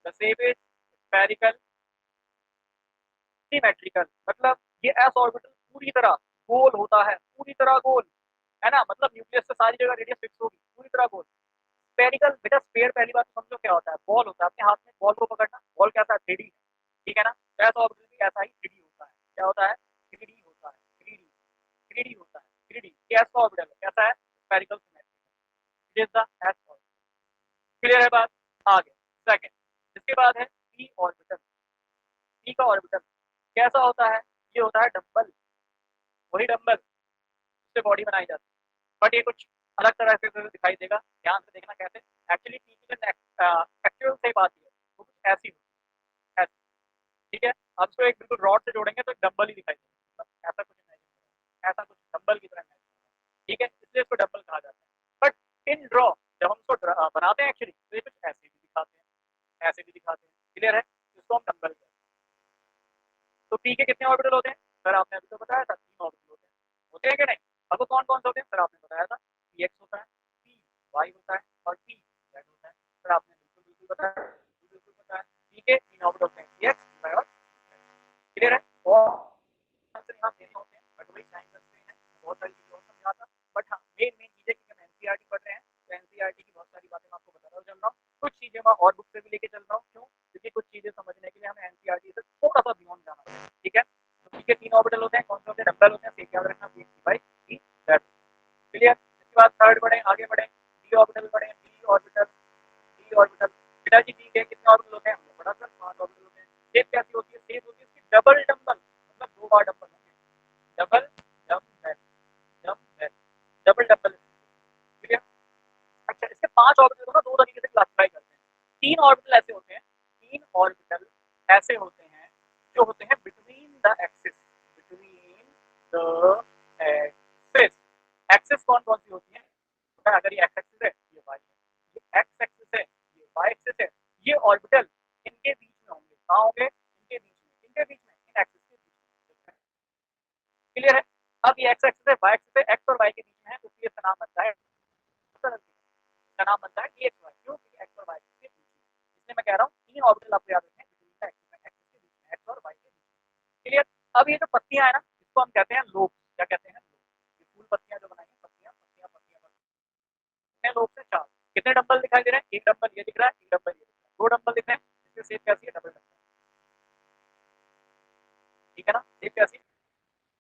Speaker 1: the shape is spherical symmetrical, मतलब ये एस ऑर्बिटल पूरी तरह गोल होता है, पूरी तरह गोल, है ना, मतलब न्यूक्लियस से सारी जगह रेडियस फिक्स होगी, पूरी तरह गोल। स्फेरिकल, बेटा स्फेयर पहली बात तो समझो क्या होता है, बॉल होता है, अपने हाथ में बॉल को पकड़ना, बॉल कैसा है? 3D, ठीक है ना, तो एस ऑर्बिटल भी ऐसा ही 3D होता है। क्या होता है? 3D होता है, 3D, 3D होता है, 3D। ये एस का ऑर्बिटल कैसा है? Spherical symmetrical, it is the S orbital. Clear है बात? आगे सेकंड, इसके बाद है पी ऑर्बिटल। पी का ऑर्बिटल कैसा होता है? ये होता है डंबल, वही डंबल से बॉडी बनाई जाती है, बट ये कुछ अलग तरह से दिखाई देगा, ध्यान से देखना कैसे। एक्चुअली पी की जो एक्चुअल से बात है वो कुछ ऐसी होती है, ऐसी, ठीक है। अब इसको एक बिल्कुल रॉड से जोड़ेंगे तो एक डंबल ही दिखाई देगा, ऐसा कुछ नहीं, ऐसा कुछ डंबल की तरह नहीं, ठीक है, इसलिए इसको डंबल कहा जाता है। बट इन ड्रॉ जब हम इसको बनाते हैं एक्चुअली तो ये कुछ ऐसे भी दिखाते हैं, ऐसे भी दिखाते हैं। क्लियर है, इसको हम डंबल कहते हैं। तो पी के कितने ऑर्बिटल होते हैं सर? आपने अभी तो बताया था 3 ऑर्बिटल होते हैं कि नहीं? अब वो कौन कौन से होते हैं सर? आपने बताया था पी एक्स होता है, पी वाई होता है और पी जेड होता है। सर आपने बिल्कुल बिल्कुल बताया, बिल्कुल बताया। पी के 3 ऑर्बिटल होते हैं, पी एक्स, पी वाई और क्लियर है। और आंसर यहाँ देने होते हैं, बट वही टाइम लगते हैं, बहुत सारी चीज़ें और समझाता, बट हाँ मेन मेन चीज़ें, क्योंकि हम एनसीईआरटी पढ़ रहे हैं तो एनसीईआरटी की बहुत सारी बातें मैं आपको बता रहा हूँ, कुछ चीज़ें मैं और बुक से भी लेके चल रहा हूँ। क्यों? क्योंकि कुछ चीज़ें समझने के लिए हमें एनसीईआरटी से थोड़ा सा बियॉन्ड जाना है, ठीक है। तो पी के 3 ऑर्बिटल होते हैं, कौन से होते हैं? डबल होते हैं, सेम याद रखना, P by P Z. Clear. इसके बाद थर्ड बढ़े, आगे बढ़े, डी ऑर्बिटल बढ़े, डी ऑर्बिटल, डी ऑर्बिटल। पिताजी डी के कितने ऑर्बिटल होते हैं? हमने पढ़ा सर 5 ऑर्बिटल होते हैं। शेप कैसी होती है? शेप होती है इसकी डबल डंबल, मतलब 2 बार डंबल होंगे, double dumbbell, dumbbell, double dumbbell. ठीक है। अच्छा, इसके 5 ऑर्बिटल को ना 2 तरीके से क्लासिफाई करते हैं। 3 ऑर्बिटल ऐसे होते हैं, 3 ऑर्बिटल ऐसे होते हैं जो होते हैं between the axis, between the axis. Axis कौन कौन सी होती है? अगर ये एक्स एक्सिस है, ये वाई है, ये एक्स एक्सिस है, ये वाई एक्सिस है, ये ऑर्बिटल इनके बीच में होंगे। कहाँ होंगे? इनके बीच में, इनके बीच में, इन एक्सिस के बीच में। क्लियर है। अब ये एक्स एक्सिस है, वाई एक्सिस है, एक्स और वाई के बीच में है, तो इसलिए इसका नाम बनता है, इसका नाम बनता है डी एक्स वाई। क्यों? क्योंकि एक्स और वाई के बीच में, इसलिए मैं कह रहा हूँ 3 ऑर्बिटल आपको याद रखना है, एक्सिस के बीच में, एक्स और वाई के बीच में। क्लियर। अब ये जो पत्तियां है ना, इसको हम कहते हैं लोब। क्या कहते हैं? ये फूल पत्तियां जो बनाई हैं, पत्तियां पत्तियां पत्तियां पत्तियां, लोब से 4। कितने डंबल दिखाई दे रहे हैं? एक डंबल ये दिख रहा है, एक डंबल ये दिख रहा है, 2 डंबल दिख रहे हैं। इसकी शेप कैसी है? डबल डंबल, ठीक है ना, शेप कैसी?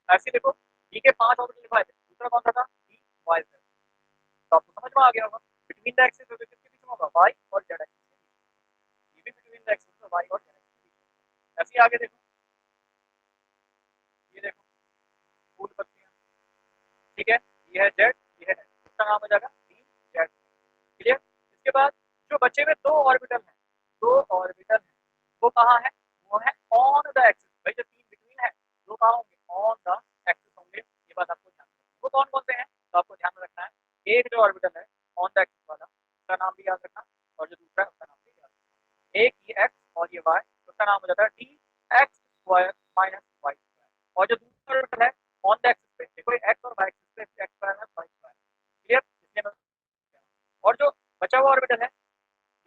Speaker 1: ऐसी देखो, डी के 5 ऑर्बिटल दिखाए थे, दूसरा कौन सा था? D Y Z. तो आपको समझ में आ गया होगा, बिटवीन द एक्सिस किसके बीच में होगा? वाई और जेड एक्सिस के बीच। ये भी बिटवीन द एक्सिस वाई और जेड एक्सिस के बीच। ऐसे आगे देखो, ये देखो फूल पत्तियां, ठीक है, ये है जेड, ये है एक्स, इसका नाम हो जाएगा डी जेड। क्लियर। इसके बाद जो बचे हुए 2 ऑर्बिटल हैं, 2 ऑर्बिटल हैं, वो कहाँ है? वो है ऑन द एक्सिस। भाई जो 3 बिटवीन है, वो कहाँ होंगे? ऑन द एक्सिस होंगे। ये बात आपको ध्यान रखना है। वो कौन कौन से हैं? तो आपको ध्यान में रखना है, एक जो ऑर्बिटल है ऑन द एक्सिस वाला, उसका नाम भी याद रखना, और जो दूसरा है उसका नाम भी याद रखना। एक ये एक्स और ये वाई, उसका नाम हो जाता है D X square minus Y square. और जो दूसरा ऑर्बिटल है ऑन द एक्सिस पे, देखो एक्स और वाई एक्सिस पे, X square minus Y square. Clear. इसलिए मैं, और जो बचा हुआ ऑर्बिटल है,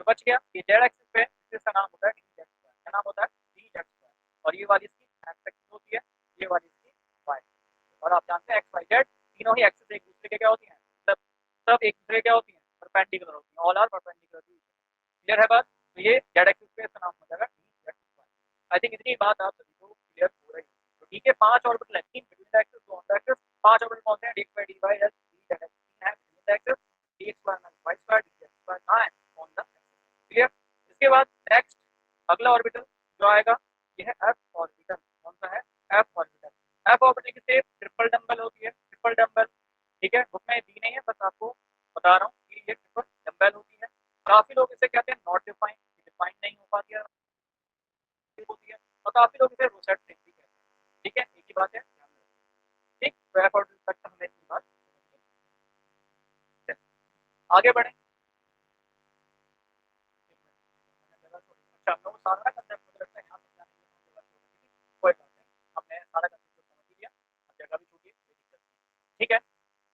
Speaker 1: जो बच गया, ये जेड एक्सिस पे, इसका नाम होता है डी जेड स्क्वायर। क्या नाम होता है? D Z square. और ये वाली इसकी एक्स एक्सिस होती है, ये वाली इसकी वाई। और आप जानते हैं एक्स वाई जेड तीनों ही एक्सिस एक दूसरे के क्या होती हैं? सब सब एक दूसरे क्या होती हैं? परपेंडिकुलर होती हैं, ऑल आर परपेंडिकुलर। क्लियर है बात? तो ये जेड एक्सिस पे इसका नाम हो जाएगा D Z square. I think इतनी बात आप सभी को क्लियर हो रही है। तो ठीक है, 5 ऑर्बिटल है, 3 between the axis, 2 on the axis. 5 orbital कौन से हैं? dx by dy है, 3 है between the axis, dx by y square dx by y on the axis. Clear? इसके बाद नेक्स्ट अगला ऑर्बिटल जो आएगा ये है f ऑर्बिटल। कौन सा है? f orbital. f ऑर्बिटल की शेप ट्रिपल डंबल होती है, ट्रिपल डंबल। ठीक है, बुक में दी नहीं है, बस आपको बता रहा हूँ कि ये ट्रिपल डंबल होती है। काफी लोग इसे कहते हैं नॉट डिफाइंड, डिफाइंड नहीं हो पाती है होती है, और काफी लोग इसे रोसेट से भी कहते हैं। ठीक है, एक ही बात है, ध्यान रखिए। ठीक, तो एफ ऑर्बिटल तक हमने इतनी बात समझ ली। आगे बढ़े। अच्छा, तो सारा कंसेप्ट मुझे लगता है यहाँ समझाने के लिए जगह छोड़ दी, कोई बात नहीं, हमने सारा कंसेप्ट समझ ही लिया, अब जगह भी छोड़िए, कोई दिक्कत नहीं। ठीक है,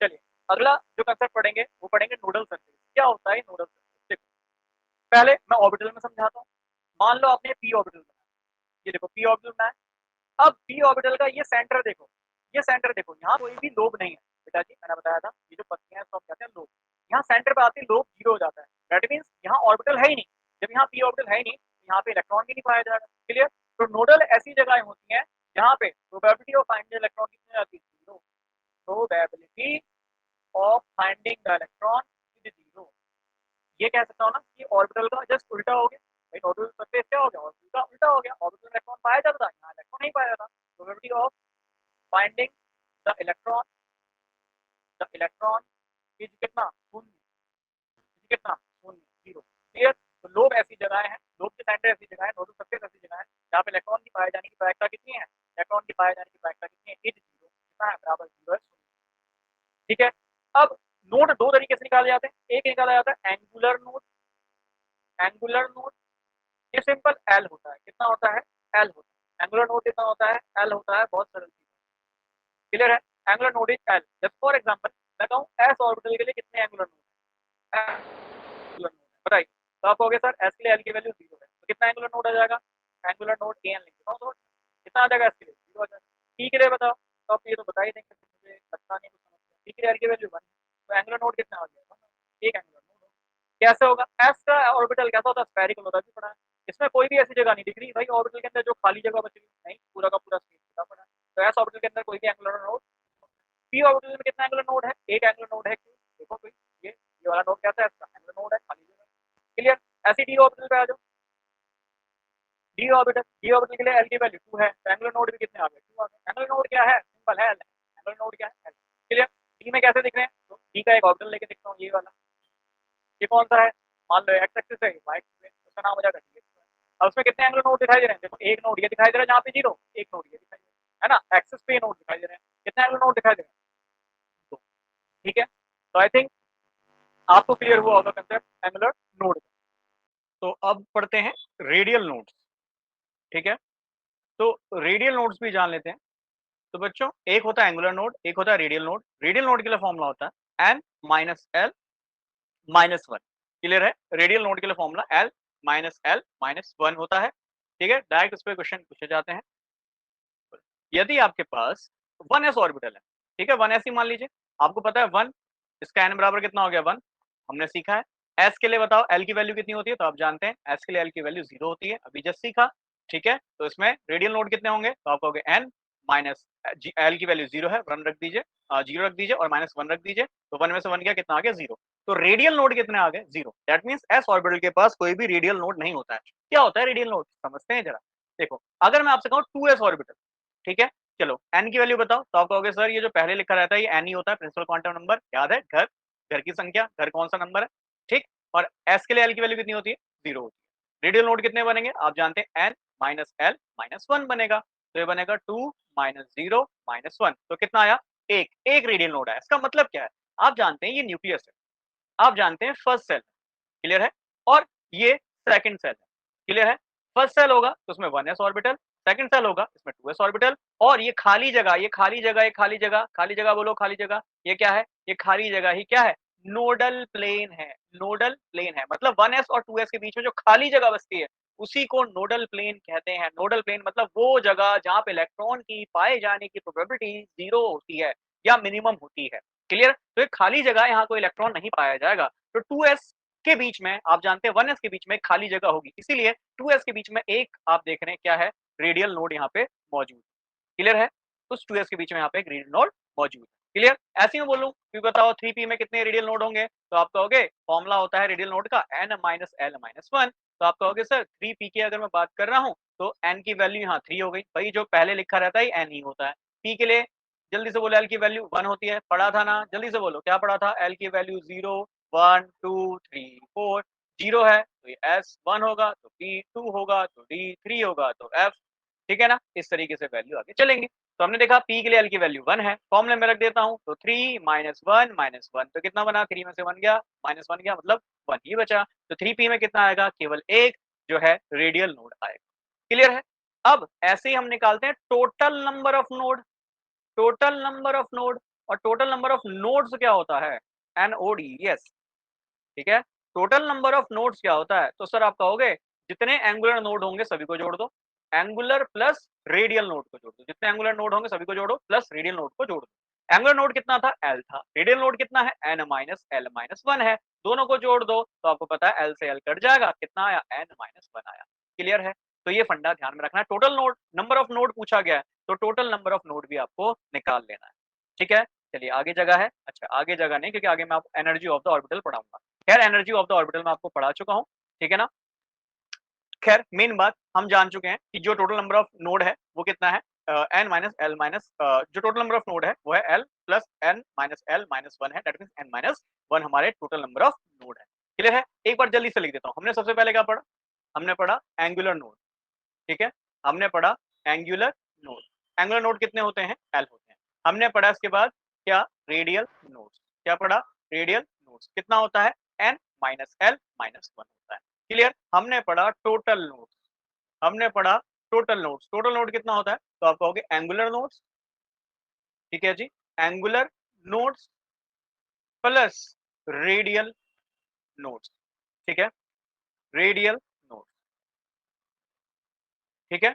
Speaker 1: चलिए अगला जो कंसेप्ट पढ़ेंगे वो पढ़ेंगे नोडल सर्किल। क्या होता है नोडल सर्किल? देखो, पहले मैं ऑर्बिटल में समझाता हूँ। मान लो आपने पी ऑर्बिटल बनाया, ये देखो पी ऑर्बिटल बनाया। अब पी ऑर्बिटल का ये सेंटर देखो, ये सेंटर देखो, यहाँ कोई भी लोब नहीं है बेटा जी, मैंने बताया था ये जो पत्तियां हैं इसको हम कहते हैं लोब। यहाँ सेंटर पे आते ही लोब जीरो हो जाता है, दैट मीन्स यहाँ ऑर्बिटल है ही नहीं। जब यहाँ पी ऑर्बिटल है ही नहीं तो यहाँ पे इलेक्ट्रॉन भी नहीं पाया जाएगा। क्लियर? तो नोडल ऐसी जगह होती है जहाँ पे प्रोबेबिलिटी ऑफ फाइंडिंग इलेक्ट्रॉन कितनी आती है? Zero. Probability of finding the electron is zero. ये कह सकता हूँ ना कि ऑर्बिटल का जस्ट उल्टा हो गया। भाई ऑर्बिटल सरफेस क्या हो गया? ऑर्बिटल का उल्टा हो गया। ऑर्बिटल में इलेक्ट्रॉन पाया जाता था, यहाँ इलेक्ट्रॉन नहीं पाया जाता। Probability of finding the electron is कितना? शून्य। कितना? शून्य, जीरो। क्लियर? तो लोब ऐसी जगह है, लोब के सेंटर ऐसी जगह है, नोडल सरफेस ऐसी जगह है जहाँ पे इलेक्ट्रॉन की पाए जाने की प्रायिकता कितनी है? इलेक्ट्रॉन की पाए जाने की प्रायिकता कितनी है? Is zero. कितना है? बराबर जीरो है, शून्य। ठीक है, अब नोड दो तरीके से निकाले जाते हैं। एक निकाला जाता है एंगुलर नोड। एंगुलर नोड ये सिंपल एल होता है। कितना होता है? एल होता है। एंगुलर नोड कितना होता है? एल होता है। बहुत सरल चीज। क्लियर है? Angular node is L. Just for example मैं कहूं एस ऑर्बिटल के लिए कितने एंगुलर नोड है? एंगुलर नोड बताइए। तो आप कहोगे सर एस के लिए एल की वैल्यू जीरो है, तो कितना एंगुलर नोड आ जाएगा? एंगुलर नोड ए एन लिख देता हूं तो कितना आ जाएगा? एस के लिए जीरो आ जाएगा। टी के लिए बताओ, तो आप ये तो बता ही देंगे, मुझे लगता नहीं कुछ समझ। टी के लिए एल की वैल्यू वन, तो एंगुलर नोड कितना आ गया? एक एंगुलर नोड। कैसे होगा? एस का ऑर्बिटल कैसा होता है? स्फेरिकल होता है। पड़ा है इसमें कोई भी ऐसी जगह नहीं दिख रही भाई, ऑर्बिटल के अंदर जो खाली जगह बच रही नहीं, पूरा का पूरा स्पेस दिखा पड़ा है। तो एस ऑर्बिटल के अंदर कोई भी एंगुलर नोड। पी ऑर्बिटल में कितना एंगुलर नोड है? एक एंगुलर नोड है। देखो कोई ये वाला नोड कैसा है? इसका एंगुलर नोड है, खाली जगह। क्लियर? ऐसी डी ऑर्बिटल पे आ जाओ। डी ऑर्बिटल के लिए एल की वैल्यू 2 है, तो एंगुलर नोड भी कितने आ गए? 2 आ गए। एंगुलर नोड क्या है? सिंपल है एल। एंगुलर नोड क्या है? एल। क्लियर? डी में कैसे दिख रहे हैं? तो डी का एक ऑर्बिटल लेके दिखता हूँ, ये वाला। ये कौन सा है? मान लो एक्स एक्सिस है, वाई एक्सिस है, उसका नाम हो जाएगा डी। अब उसमें कितने एंगुलर नोड दिखाई दे रहे हैं? देखो एक नोड ये दिखाई दे रहा है जहाँ पे जीरो, एक नोड ये दिखाई दे रहा है ना, एक्सिस पे नोड दिखाई दे रहे हैं। कितने एंगुलर नोड दिखाई दे रहे हैं? दो। ठीक है, तो आई थिंक आपको क्लियर हुआ होगा कंसेप्ट एंगुलर नोड। तो अब पढ़ते हैं रेडियल नोड्स। ठीक है, तो रेडियल नोड्स भी जान लेते हैं। तो बच्चों एक होता है एंगुलर नोड, एक होता है रेडियल नोड। रेडियल नोड के लिए फॉर्मूला होता है N minus L minus one. Clear है? रेडियल नोड के लिए फॉर्मूला एल माइनस वन होता है। ठीक है, डायरेक्ट उस पर क्वेश्चन पूछे जाते हैं। यदि आपके पास वन एस ऑर्बिटल है, ठीक है, वन एस ही मान लीजिए, आपको पता है वन, इसका एन बराबर कितना हो गया? वन। हमने सीखा है। एस के लिए बताओ एल की वैल्यू कितनी होती है? तो आप जानते हैं एस के लिए एल की वैल्यू जीरो होती है, अभी जस्ट सीखा। ठीक है, तो इसमें रेडियल नोड कितने होंगे? तो आप कहोगे एन माइनस एल की वैल्यू जीरो है, वन रख दीजिए, जीरो रख दीजिए और माइनस वन रख दीजिए, तो वन में से वन गया, कितना आ गया? जीरो। तो रेडियल नोड कितने आ गए? Zero. That means S orbital के पास कोई भी रेडियल नोड नहीं होता है। क्या होता है रेडियल नोड? समझते हैं जरा। देखो अगर मैं आपसे कहूँ टू एस ऑर्बिटल, ठीक है, चलो एन की वैल्यू बताओ, तो आप कहोगे सर ये जो पहले लिखा रहता है ये एन ही होता है, प्रिंसिपल क्वांटम नंबर याद है, घर, घर की संख्या, घर कौन सा नंबर है। ठीक, और एस के लिए एल की वैल्यू कितनी होती है? जीरो होती है। रेडियल नोड कितने बनेंगे? आप जानते हैं N minus L minus one बनेगा, तो ये बनेगा two minus zero minus one, तो कितना आया? एक। एक रेडियल नोड है। इसका मतलब क्या है? आप जानते हैं ये न्यूक्लियस है, आप जानते हैं फर्स्ट सेल। क्लियर है? और ये सेकंड सेल है। क्लियर है? फर्स्ट सेल होगा तो उसमें one S orbital, second shell होगा इसमें टू एस ऑर्बिटल, और ये खाली जगह, ये खाली जगह, ये खाली जगह, खाली जगह बोलो, खाली जगह, ये क्या है? ये खाली जगह ही क्या है? नोडल प्लेन है। नोडल प्लेन है मतलब वन एस और टू एस के बीच में जो खाली जगह बचती है उसी को नोडल प्लेन कहते हैं। नोडल प्लेन मतलब वो जगह जहां पे इलेक्ट्रॉन की पाए जाने की प्रोबेबिलिटी जीरो होती है या मिनिमम होती है। क्लियर? तो एक खाली जगह, यहाँ कोई इलेक्ट्रॉन नहीं पाया जाएगा। तो टू एस के बीच में आप जानते हैं वन एस के बीच में खाली जगह होगी, इसीलिए टू एस के बीच में एक आप देख रहे हैं क्या है? रेडियल नोड यहाँ पे मौजूद। क्लियर है? उस 2s के बीच में यहाँ पे एक रेडियल नोड मौजूद है। क्लियर? ऐसे ही मैं बोलूँ कि बताओ 3p में कितने रेडियल नोड होंगे, तो आप कहोगे फॉर्मूला होता है रेडियल नोड का n माइनस l माइनस 1, तो आप कहोगे सर 3p की अगर मैं बात कर रहा हूँ तो n की वैल्यू यहाँ 3 हो गई, भाई जो पहले लिखा रहता है n ही होता है। p के लिए जल्दी से बोलो l की वैल्यू 1 होती है, पढ़ा था ना, जल्दी से बोलो क्या पढ़ा था, l की वैल्यू 0 1 2 3 4, 0 है तो ये s 1 होगा, तो p 2 होगा, तो d 3 होगा, तो f, ठीक है ना, इस तरीके से वैल्यू आगे चलेंगे। तो हमने देखा p के लिए l की वैल्यू 1 है, फॉर्मूले में रख देता हूँ, तो 3 माइनस 1 माइनस 1 तो कितना बना, 3 में से 1 गया, माइनस 1 गया, मतलब 1 ही बचा, तो 3p में कितना आएगा, केवल एक जो है रेडियल नोड आएगा। क्लियर है? अब ऐसे ही हम निकालते हैं total number of node, total number of node, और टोटल नंबर ऑफ नोड्स क्या होता है, NODS, ठीक है। टोटल नंबर ऑफ नोड्स क्या होता है, तो सर आप कहोगे जितने एंगुलर नोड होंगे सभी को जोड़ दो, एंगुलर प्लस रेडियल नोड को जोड़ दो, जितने एंगुलर नोड होंगे सभी को जोड़ो प्लस रेडियल नोड को जोड़ दो। एंगुलर नोड कितना था, L था, रेडियल नोड कितना है, N माइनस L माइनस 1 है, दोनों को जोड़ दो तो आपको पता है L से L कट जाएगा, कितना आया, N माइनस 1 आया। क्लियर है? तो ये फंडा ध्यान में रखना है, total node number of node पूछा गया है तो टोटल नंबर ऑफ नोड भी आपको निकाल लेना है। ठीक है, चलिए आगे जगह है, अच्छा आगे जगह नहीं क्योंकि आगे मैं आपको एनर्जी ऑफ द ऑर्बिटल पढ़ाऊंगा। खैर एनर्जी ऑफ द ऑर्बिटल मैं आपको पढ़ा चुका हूँ, ठीक है ना। खैर मेन बात हम जान चुके हैं कि जो टोटल नंबर ऑफ नोड है वो कितना है, एन माइनस एल माइनस, जो टोटल नंबर ऑफ नोड है वो है L plus N minus L minus 1 है, दैट मींस एन माइनस 1 हमारे टोटल नंबर ऑफ नोड है। क्लियर है? एक बार जल्दी से लिख देता हूँ, हमने सबसे पहले क्या पढ़ा, हमने पढ़ा एंगुलर नोड, ठीक है, हमने पढ़ा एंगुलर नोड, एंगुलर नोड कितने होते हैं, एल होते हैं। हमने पढ़ा इसके बाद क्या, रेडियल नोड्स, क्या पढ़ा, रेडियल नोड्स कितना होता है, एन माइनस एल माइनस 1 होता है। क्लियर? हमने पढ़ा टोटल नोड्स, हमने पढ़ा टोटल नोड्स, टोटल नोड कितना होता है, तो आप कहोगे एंगुलर नोड्स, ठीक है जी, angular nodes plus radial nodes, ठीक है, रेडियल नोड्स, ठीक है।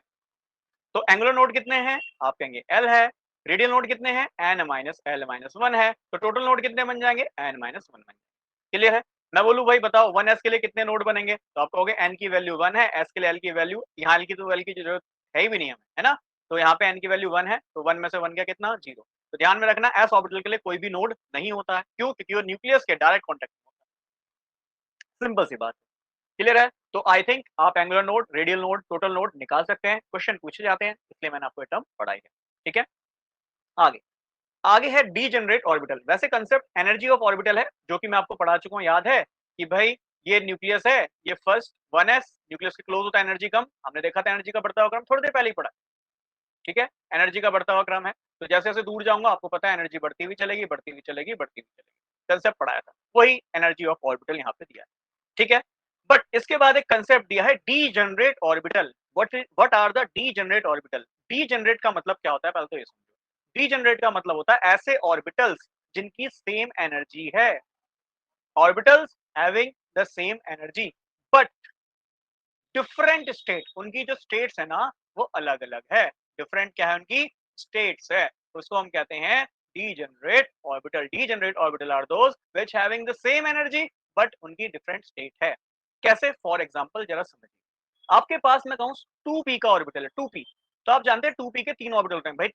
Speaker 1: तो एंगुलर नोड कितने हैं, आप कहेंगे एल है, रेडियल नोड कितने हैं, एन माइनस एल माइनस 1 है, तो टोटल नोड कितने बन जाएंगे, एन माइनस 1 बन जाएंगे। क्लियर है? मैं बोलूं भाई बताओ 1s के लिए कितने नोड बनेंगे, तो आप कहोगे n की वैल्यू 1 है, s के लिए l की वैल्यू, यहाँ l की तो l की जरूरत है ही भी नहीं हमें, है ना, तो यहाँ पे n की वैल्यू 1 है, तो 1 में से 1 गया कितना, 0। तो ध्यान में रखना s ऑर्बिटल के लिए कोई भी नोड नहीं होता है, क्यों, क्योंकि वो न्यूक्लियस के डायरेक्ट कॉन्टेक्ट में होता है, सिंपल सी बात। क्लियर है? तो आई थिंक आप angular node, radial node, total node निकाल सकते हैं, क्वेश्चन पूछे जाते हैं, इसलिए मैंने आपको ये टर्म पढ़ाई है। ठीक है, आगे आगे है डीजेनरेट ऑर्बिटल। वैसे कंसेप्ट एनर्जी ऑफ ऑर्बिटल है जो कि मैं आपको पढ़ा चुका हूं, याद है कि भाई ये न्यूक्लियस है, ये फर्स्ट 1s, न्यूक्लियस के क्लोज होता है एनर्जी कम, हमने देखा था एनर्जी का बढ़ता हुआ क्रम थोड़ी देर पहले ही पढ़ा। ठीक है, एनर्जी का बढ़ता हुआ क्रम है, तो जैसे जैसे दूर जाऊंगा आपको पता है एनर्जी बढ़ती हुई चलेगी, बढ़ती हुई चलेगी, बढ़ती हुई चलेगी, कंसेप्ट पढ़ाया था, वही एनर्जी ऑफ ऑर्बिटल यहाँ पे दिया है। ठीक है, बट इसके बाद एक कंसेप्ट दिया है degenerate orbital. What are the degenerate orbital? Degenerate का मतलब क्या होता है, पहले तो ये समझो। डीजेनरेट का मतलब होता है ऐसे ऑर्बिटल्स जिनकी सेम एनर्जी है, orbitals having the same energy but different state, उनकी जो स्टेट्स है ना वो अलग अलग है। डिफरेंट क्या है, उनकी स्टेट्स है, तो उसको हम कहते हैं degenerate orbital. Degenerate orbital are those which having the same energy but उनकी डिफरेंट स्टेट है। कैसे, फॉर एग्जांपल जरा समझिए, आपके पास मैं कहूं 2p का ऑर्बिटल है, 2p, तो आप जानते हैं 2p के 3 ऑर्बिटल होते हैं भाई,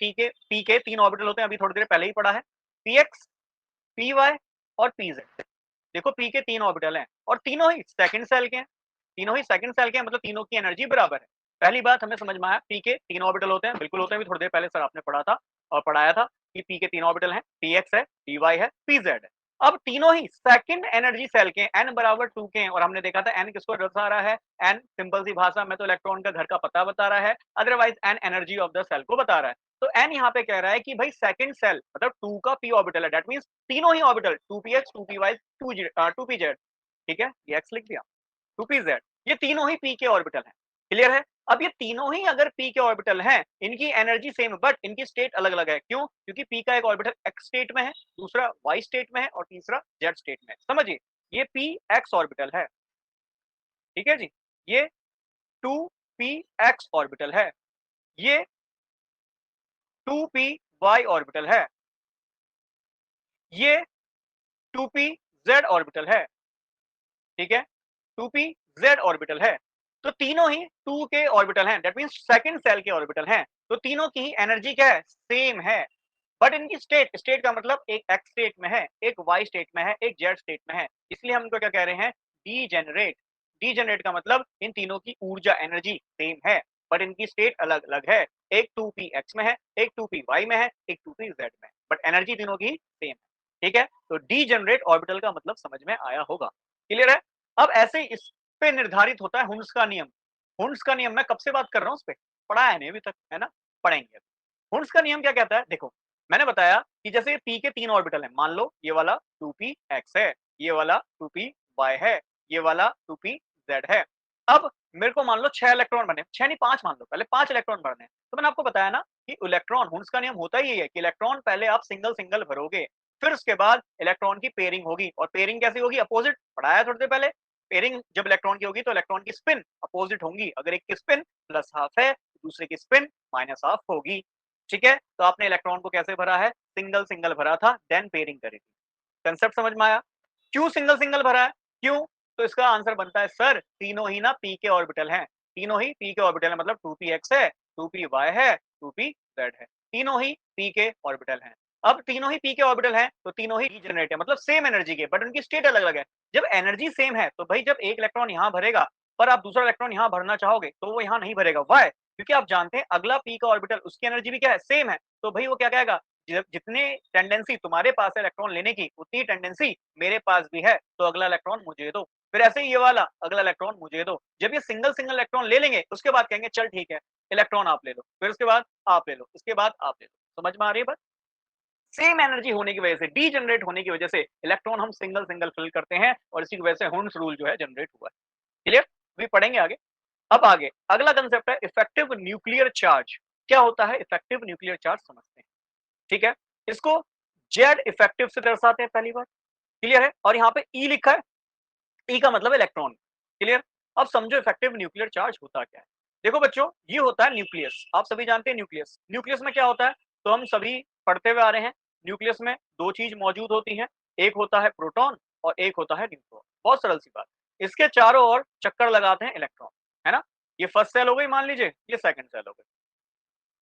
Speaker 1: p के 3 ऑर्बिटल होते हैं, अभी थोड़ी देर पहले ही पढ़ा है, px, py और pz। देखो p के 3 ऑर्बिटल हैं और तीनों ही सेकंड सेल के हैं, तीनों ही सेकंड सेल के हैं, मतलब तीनों की एनर्जी बराबर है। पहली बात हमें समझ में आया, p के 3 ऑर्बिटल होते हैं, बिल्कुल होते हैं, थोड़ी देर पहले सर आपने पढ़ा था और पढ़ाया था कि p के 3 ऑर्बिटल हैं, px है, py है, pz है। अब तीनों ही सेकंड एनर्जी सेल के n बराबर 2 के हैं, और हमने देखा था n किसको दर्शा रहा है, n सिंपल सी भाषा में तो इलेक्ट्रॉन का घर का पता बता रहा है, otherwise n energy of the shell को बता रहा है। तो n यहाँ पे कह रहा है कि भाई सेकंड सेल मतलब 2 का p ऑर्बिटल है, दैट मींस तीनों ही ऑर्बिटल 2px 2py 2pz, ठीक है, ये x लिख दिया, 2pz, ये तीनों ही p के ऑर्बिटल हैं। क्लियर है? अब ये तीनों ही अगर p के ऑर्बिटल हैं, इनकी एनर्जी सेम बट इनकी स्टेट अलग अलग है, क्यों? क्योंकि p का एक ऑर्बिटल x स्टेट में है, दूसरा y स्टेट में है और तीसरा z स्टेट में है। समझिए, ये p x ऑर्बिटल है, ठीक है जी, ये 2px ऑर्बिटल है, ये 2py ऑर्बिटल है, ये 2pz ऑर्बिटल है, ठीक है, 2pz ऑर्बिटल है। तो तीनों ही 2 के ऑर्बिटल हैं, दैट मींस सेकंड सेल के ऑर्बिटल हैं, तो तीनों की ही एनर्जी क्या है, सेम है, बट इनकी स्टेट का मतलब एक एक्स स्टेट में है, एक वाई स्टेट में है, एक जेड स्टेट में है, इसलिए हम इनको क्या कह रहे हैं, डीजेनरेट। डीजेनरेट का मतलब इन तीनों की ऊर्जा एनर्जी सेम है, बट इनकी स्टेट अलग अलग है, एक 2p एक्स में है, एक 2p वाई में है, एक 2p जेड में है, बट एनर्जी तीनों की सेम है। ठीक है, तो डीजेनरेट ऑर्बिटल का मतलब समझ में आया होगा, क्लियर है। अब ऐसे ही इस पे निर्धारित होता है हुंस का नियम। हुंस का नियम मैं कब से बात कर रहा हूं, उस पे पढ़ा है नहीं अभी तक, है ना, पढ़ेंगे। हुंस का नियम क्या कहता है, देखो मैंने बताया कि जैसे पी के 3 ऑर्बिटल हैं, मान लो ये वाला 2p एक्स है, ये वाला 2p वाई है, ये वाला 2p जेड है। अब मेरे को मान लो 6 इलेक्ट्रॉन बने, 6 नहीं 5 मान लो, पहले 5 इलेक्ट्रॉन भरने हैं। तो मैंने आपको बताया ना कि इलेक्ट्रॉन, हुंस का नियम होता ही है कि इलेक्ट्रॉन पहले आप सिंगल सिंगल भरोगे, फिर उसके बाद इलेक्ट्रॉन की पेयरिंग होगी, और पेयरिंग कैसी होगी, अपोजिट, पढ़ाया थोड़ी देर पहले। पेयरिंग जब इलेक्ट्रॉन की होगी तो इलेक्ट्रॉन की स्पिन अपोजिट होंगी, अगर एक की स्पिन प्लस हाफ है, दूसरे की स्पिन माइनस हाफ होगी। ठीक है, तो आपने इलेक्ट्रॉन को कैसे भरा है, सिंगल सिंगल भरा था, देन पेयरिंग करी थी। कंसेप्ट समझ में आया। क्यों सिंगल सिंगल भरा है, क्यों, तो इसका आंसर बनता है सर तीनों ही ना पी के ऑर्बिटल हैं, तीनों ही पी के ऑर्बिटल है, मतलब 2p एक्स है, 2p वाई है, 2p जेड है, तीनों ही पी के ऑर्बिटल हैं। अब तीनों ही पी के ऑर्बिटल हैं तो तीनों ही रीजनरेट है, मतलब सेम एनर्जी के, बट उनकी स्टेट अलग अलग है। जब एनर्जी सेम है तो भाई जब एक इलेक्ट्रॉन यहाँ भरेगा पर आप दूसरा इलेक्ट्रॉन यहाँ भरना चाहोगे तो वो यहाँ नहीं भरेगा, वाई, क्योंकि आप जानते हैं अगला पी का ऑर्बिटल उसकी एनर्जी भी क्या है, सेम है, तो भाई वो क्या कहेगा, जितने टेंडेंसी तुम्हारे पास है इलेक्ट्रॉन लेने की, उतनी टेंडेंसी मेरे पास भी है, तो अगला इलेक्ट्रॉन मुझे दो। फिर ऐसे ही ये वाला अगला इलेक्ट्रॉन मुझे दो। जब ये सिंगल सिंगल इलेक्ट्रॉन ले लेंगे उसके बाद कहेंगे चल ठीक है, इलेक्ट्रॉन आप ले लो, फिर उसके बाद आप ले लो, इसके बाद आप ले लो। समझ में आ रही है बात। सेम एनर्जी होने की वजह से, डी जनरेट होने की वजह से इलेक्ट्रॉन हम सिंगल सिंगल फिल करते हैं, और इसी की वजह से हुंस रूल जो है जनरेट हुआ है। क्लियर, भी पढ़ेंगे आगे। अब आगे अगला कंसेप्ट है इफेक्टिव न्यूक्लियर चार्ज। क्या होता है इफेक्टिव न्यूक्लियर चार्ज, समझते हैं। ठीक है, इसको जेड इफेक्टिव से दर्शाते हैं पहली बार, क्लियर है, और यहाँ पे ई लिखा है, ई का मतलब इलेक्ट्रॉन, क्लियर। अब समझो इफेक्टिव न्यूक्लियर चार्ज होता क्या है। देखो बच्चों, ये होता है न्यूक्लियस, आप सभी जानते हैं न्यूक्लियस, न्यूक्लियस में क्या होता है, तो हम सभी पढ़ते हुए आ रहे हैं, न्यूक्लियस में दो चीज मौजूद होती हैं, एक होता है प्रोटॉन और एक होता है न्यूट्रॉन, बहुत सरल सी बात। इसके चारों ओर चक्कर लगाते हैं इलेक्ट्रॉन, है ना। ये फर्स्ट सेल हो गई, मान लीजिए ये सेकंड सेल हो गई,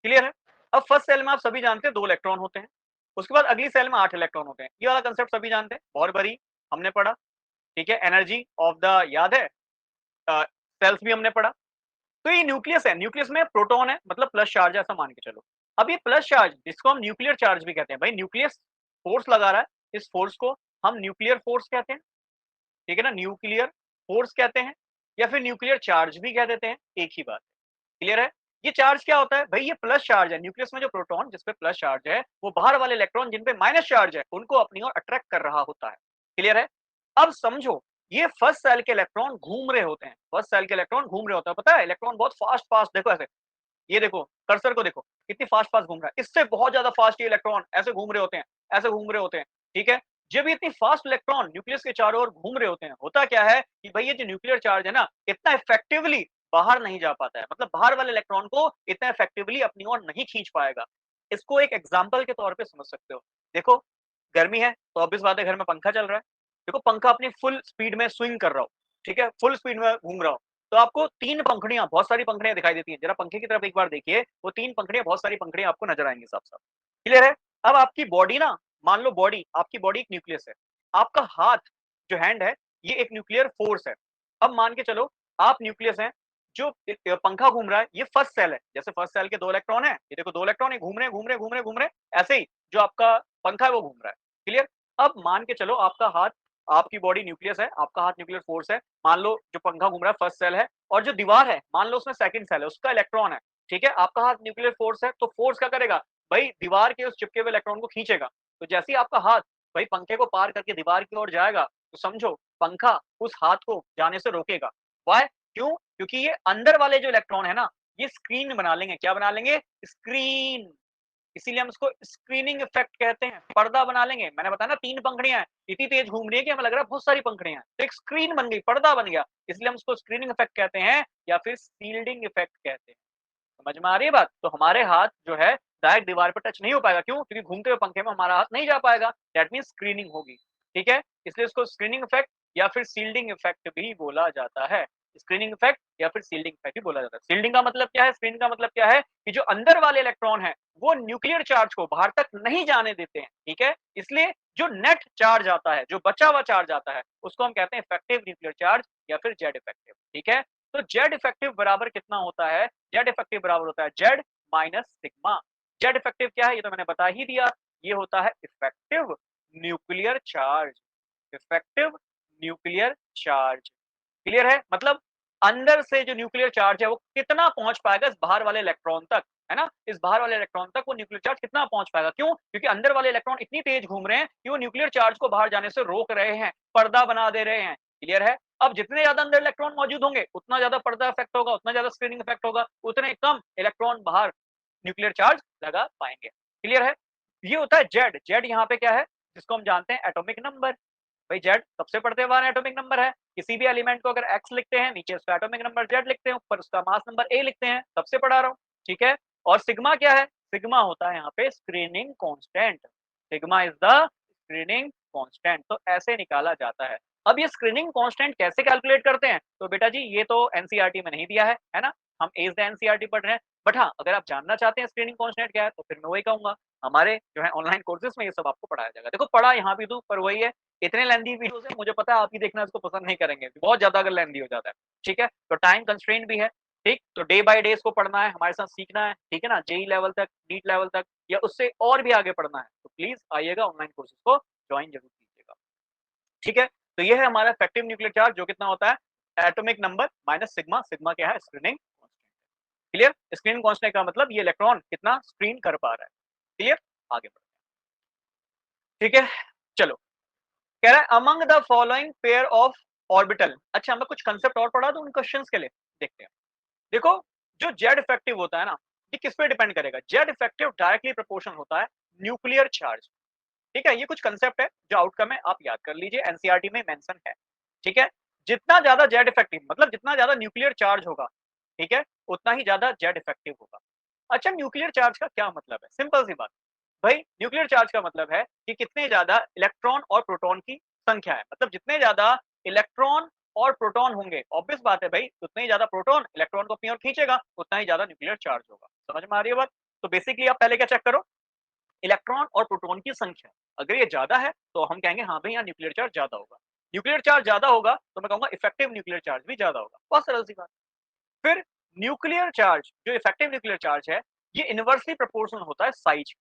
Speaker 1: क्लियर है। अब फर्स्ट सेल में आप सभी जानते हैं 2 इलेक्ट्रॉन होते हैं, उसके बाद अगली सेल में 8 इलेक्ट्रॉन होते हैं, ये वाला कंसेप्ट सभी जानते हैं, बहुत बड़ी हमने पढ़ा। ठीक है, एनर्जी ऑफ द, याद है, सेल्स भी हमने पढ़ा। तो ये न्यूक्लियस है, न्यूक्लियस में प्रोटॉन है, मतलब प्लस चार्ज है, ऐसा मान के चलो। अब ये प्लस चार्ज जिसको हम न्यूक्लियर चार्ज भी कहते हैं, भाई न्यूक्लियस फोर्स लगा रहा है, इस फोर्स को हम न्यूक्लियर फोर्स कहते हैं, ठीक है ना, न्यूक्लियर फोर्स कहते हैं, या फिर न्यूक्लियर चार्ज भी कह देते हैं, एक ही बात है, क्लियर है। ये चार्ज क्या होता है, भाई ये प्लस चार्ज है, न्यूक्लियस में जो प्रोटॉन जिसपे प्लस चार्ज है, वो बाहर वाले इलेक्ट्रॉन जिन पे माइनस चार्ज है उनको अपनी ओर अट्रैक्ट कर रहा होता है, क्लियर है। अब समझो, ये फर्स्ट सेल के इलेक्ट्रॉन घूम रहे होते हैं, फर्स्ट सेल के इलेक्ट्रॉन घूम रहे होते हैं, पता है इलेक्ट्रॉन बहुत फास्ट फास्ट, देखो ऐसे, ये देखो कर्सर को देखो कितनी फास्ट फास्ट घूम रहा है, इससे बहुत ज्यादा फास्ट ये इलेक्ट्रॉन ऐसे घूम रहे होते हैं, ऐसे घूम रहे होते हैं, ठीक है। जब ये इतनी फास्ट इलेक्ट्रॉन न्यूक्लियस के चारों ओर घूम रहे होते हैं, होता क्या है कि भाई ये जो न्यूक्लियर चार्ज है ना, इतना इफेक्टिवली बाहर नहीं जा पाता है, मतलब बाहर वाले इलेक्ट्रॉन को इतना इफेक्टिवली अपनी ओर नहीं खींच पाएगा। इसको एक एग्जाम्पल के तौर पर समझ सकते हो। देखो, गर्मी है तो ऑब्वियस बात है घर में पंखा चल रहा है, देखो पंखा अपनी फुल स्पीड में स्विंग कर रहा हो, ठीक है, फुल स्पीड में घूम रहा हो, तो आपको 3 पंखुड़ियां, बहुत सारी पंखुड़ियां दिखाई देती हैं, जरा पंखे की तरफ एक बार देखिए, वो 3 पंखुड़ियां, बहुत सारी पंखुड़ियां आपको नजर आएंगी साफ साफ, क्लियर है। अब आपकी बॉडी ना, मान लो बॉडी, आपकी बॉडी एक न्यूक्लियस है, आपका हाथ जो हैंड है ये एक न्यूक्लियर फोर्स है। अब मान के चलो आप न्यूक्लियस हैं, जो पंखा घूम रहा है ये फर्स्ट सेल है, जैसे फर्स्ट सेल के 2 इलेक्ट्रॉन है, ये देखो 2 इलेक्ट्रॉन है, घूम रहे घूम रहे घूम रहे घूम रहे, ऐसे ही जो आपका पंखा है वो घूम रहा है, क्लियर। अब मान के चलो आपका हाथ, आपकी बॉडी न्यूक्लियस है, आपका हाथ न्यूक्लियर फोर्स है, मान लो जो पंखा घूम रहा है फर्स्ट सेल है, और जो दीवार है मान लो उसमें सेकंड सेल है, उसका इलेक्ट्रॉन है, ठीक है। आपका हाथ न्यूक्लियर फोर्स है, तो फोर्स क्या करेगा, भाई दीवार के उस चिपके हुए इलेक्ट्रॉन को खींचेगा, तो जैसे ही आपका हाथ भाई पंखे को पार करके दीवार की ओर जाएगा, तो समझो पंखा उस हाथ को जाने से रोकेगा। वाई, क्यों, क्योंकि ये अंदर वाले जो इलेक्ट्रॉन है ना, ये स्क्रीन बना लेंगे, क्या बना लेंगे, स्क्रीन, इसीलिए हम इसको स्क्रीनिंग इफेक्ट कहते हैं, पर्दा बना लेंगे। मैंने बताया ना 3 पंखुड़ियां हैं, इतनी तेज घूम रही है कि हमें लग रहा है बहुत सारी पंखुड़ियां हैं, तो एक स्क्रीन बन गई, पर्दा बन गया, इसलिए हम इसको स्क्रीनिंग इफेक्ट कहते हैं, या फिर सील्डिंग इफेक्ट कहते हैं। समझ में आ रही है बात। तो हमारे हाथ जो है डायरेक्ट दीवार पर टच नहीं हो पाएगा, क्यों, क्योंकि घूमते हुए पंखे में हमारा हाथ नहीं जा पाएगा, दैट मीन स्क्रीनिंग होगी, ठीक है, इसलिए इसको स्क्रीनिंग इफेक्ट या फिर सील्डिंग इफेक्ट भी बोला जाता है। स्क्रीनिंग इफेक्ट या फिर शील्डिंग इफेक्ट भी बोला जाता है। शील्डिंग का मतलब क्या है, स्क्रीनिंग का मतलब क्या है कि जो अंदर वाले इलेक्ट्रॉन है वो न्यूक्लियर चार्ज को बाहर तक नहीं जाने देते हैं, ठीक है। इसलिए जो नेट चार्ज आता है, जो बचा हुआ चार्ज आता है, उसको हम कहते हैं इफेक्टिव न्यूक्लियर चार्ज या फिर जेड इफेक्टिव, ठीक है। तो जेड इफेक्टिव बराबर कितना होता है, जेड इफेक्टिव बराबर होता है Z minus sigma. Z effective क्या है ये तो मैंने बता ही दिया, ये होता है effective nuclear charge, effective nuclear charge. Clear है, मतलब अंदर से जो न्यूक्लियर चार्ज है वो कितना पहुंच पाएगा इस बाहर वाले इलेक्ट्रॉन तक, है ना। इस बाहर वाले इलेक्ट्रॉन तक वो न्यूक्लियर चार्ज कितना पहुंच पाएगा, क्यों, क्योंकि अंदर वाले इलेक्ट्रॉन इतनी तेज घूम रहे हैं कि वो न्यूक्लियर चार्ज को बाहर जाने से रोक रहे हैं, पर्दा बना दे रहे हैं। क्लियर है, अब जितने ज्यादा अंदर इलेक्ट्रॉन मौजूद होंगे उतना ज्यादा पर्दा इफेक्ट होगा, उतना ज्यादा स्क्रीनिंग इफेक्ट होगा, उतने कम इलेक्ट्रॉन बाहर न्यूक्लियर चार्ज लगा पाएंगे। क्लियर है, ये होता है जेड। जेड यहाँ पे क्या है, जिसको हम जानते हैं एटॉमिक नंबर। भाई जेड सबसे पढ़ते बार एटॉमिक नंबर है, किसी भी एलिमेंट को अगर एक्स लिखते हैं, नीचे उसका एटॉमिक नंबर जेड लिखते हैं, ऊपर उसका मास नंबर ए लिखते हैं, सबसे पढ़ा रहा हूँ, ठीक है। और सिग्मा क्या है, सिग्मा होता है यहाँ पे screening constant, sigma is the screening constant, तो ऐसे निकाला जाता है। अब ये स्क्रीनिंग कांस्टेंट कैसे कैलकुलेट करते हैं, तो बेटा जी ये तो एनसीईआरटी में नहीं दिया है ना, हम एज द एनसीईआरटी पढ़ रहे हैं। बट हाँ, अगर आप जानना चाहते हैं स्क्रीनिंग कांस्टेंट क्या है, तो फिर मैं वही कहूंगा, हमारे जो है ऑनलाइन कोर्सेज में ये सब आपको पढ़ाया जाएगा। देखो पढ़ा यहाँ भी दूं, पर वही है, इतने लेंथी वीडियोस है, मुझे पता है आप ही देखना इसको पसंद नहीं करेंगे, बहुत ज्यादा अगर लेंथी हो जाता है, ठीक है। तो टाइम कंस्ट्रेंट भी है, ठीक, तो डे बाय डे इसको पढ़ना है, हमारे साथ सीखना है, ठीक है ना, जेई लेवल तक, नीट लेवल तक, या उससे और भी आगे पढ़ना है, तो प्लीज आइएगा ऑनलाइन कोर्सेज को ज्वाइन जरूर कीजिएगा, ठीक है। तो ये है हमारा इफेक्टिव न्यूक्लियर चार्ज, जो कितना होता है atomic number minus sigma, sigma क्या है screening constant. Clear, screening constant का मतलब ये इलेक्ट्रॉन कितना स्क्रीन कर पा रहा है। क्लियर, आगे बढ़ते हैं, ठीक है। चलो, कह रहा है among the following pair of orbital. अच्छा, मैं कुछ कंसेप्ट और पढ़ा दूं उन क्वेश्चंस के लिए, देखते हैं। देखो, जो जेड इफेक्टिव होता है ना, ये किस पे डिपेंड करेगा, जेड इफेक्टिव डायरेक्टली प्रोपोर्शनल होता है न्यूक्लियर चार्ज, ठीक है। ये कुछ कंसेप्ट है, जो आउटकम है आप याद कर लीजिए, एनसीईआरटी में मेंशन है, ठीक है। जितना ज्यादा जेड इफेक्टिव मतलब जितना ज्यादा न्यूक्लियर चार्ज होगा, ठीक है, उतना ही ज्यादा जेड इफेक्टिव होगा। अच्छा, न्यूक्लियर चार्ज का क्या मतलब है, सिंपल सी बात, भाई न्यूक्लियर चार्ज का मतलब है कि कितने ज्यादा इलेक्ट्रॉन और प्रोटॉन की संख्या है, मतलब जितने ज्यादा इलेक्ट्रॉन और प्रोटॉन होंगे, ऑब्वियस बात है भाई, उतने ही ज्यादा प्रोटॉन इलेक्ट्रॉन को अपनी ओर खींचेगा, उतना ही ज्यादा न्यूक्लियर चार्ज होगा। समझ में आ रही है बात। तो बेसिकली आप पहले क्या चेक करो, इलेक्ट्रॉन और प्रोटॉन की संख्या, अगर ये ज्यादा है तो हम कहेंगे हाँ भाई यहाँ न्यूक्लियर चार्ज ज्यादा होगा, न्यूक्लियर चार्ज ज्यादा होगा तो मैं कहूंगा इफेक्टिव न्यूक्लियर चार्ज भी ज्यादा होगा, बहुत सरल सी बात। फिर न्यूक्लियर चार्ज, जो इफेक्टिव न्यूक्लियर चार्ज है, ये इनवर्सली प्रोपोर्शनल होता है साइज के,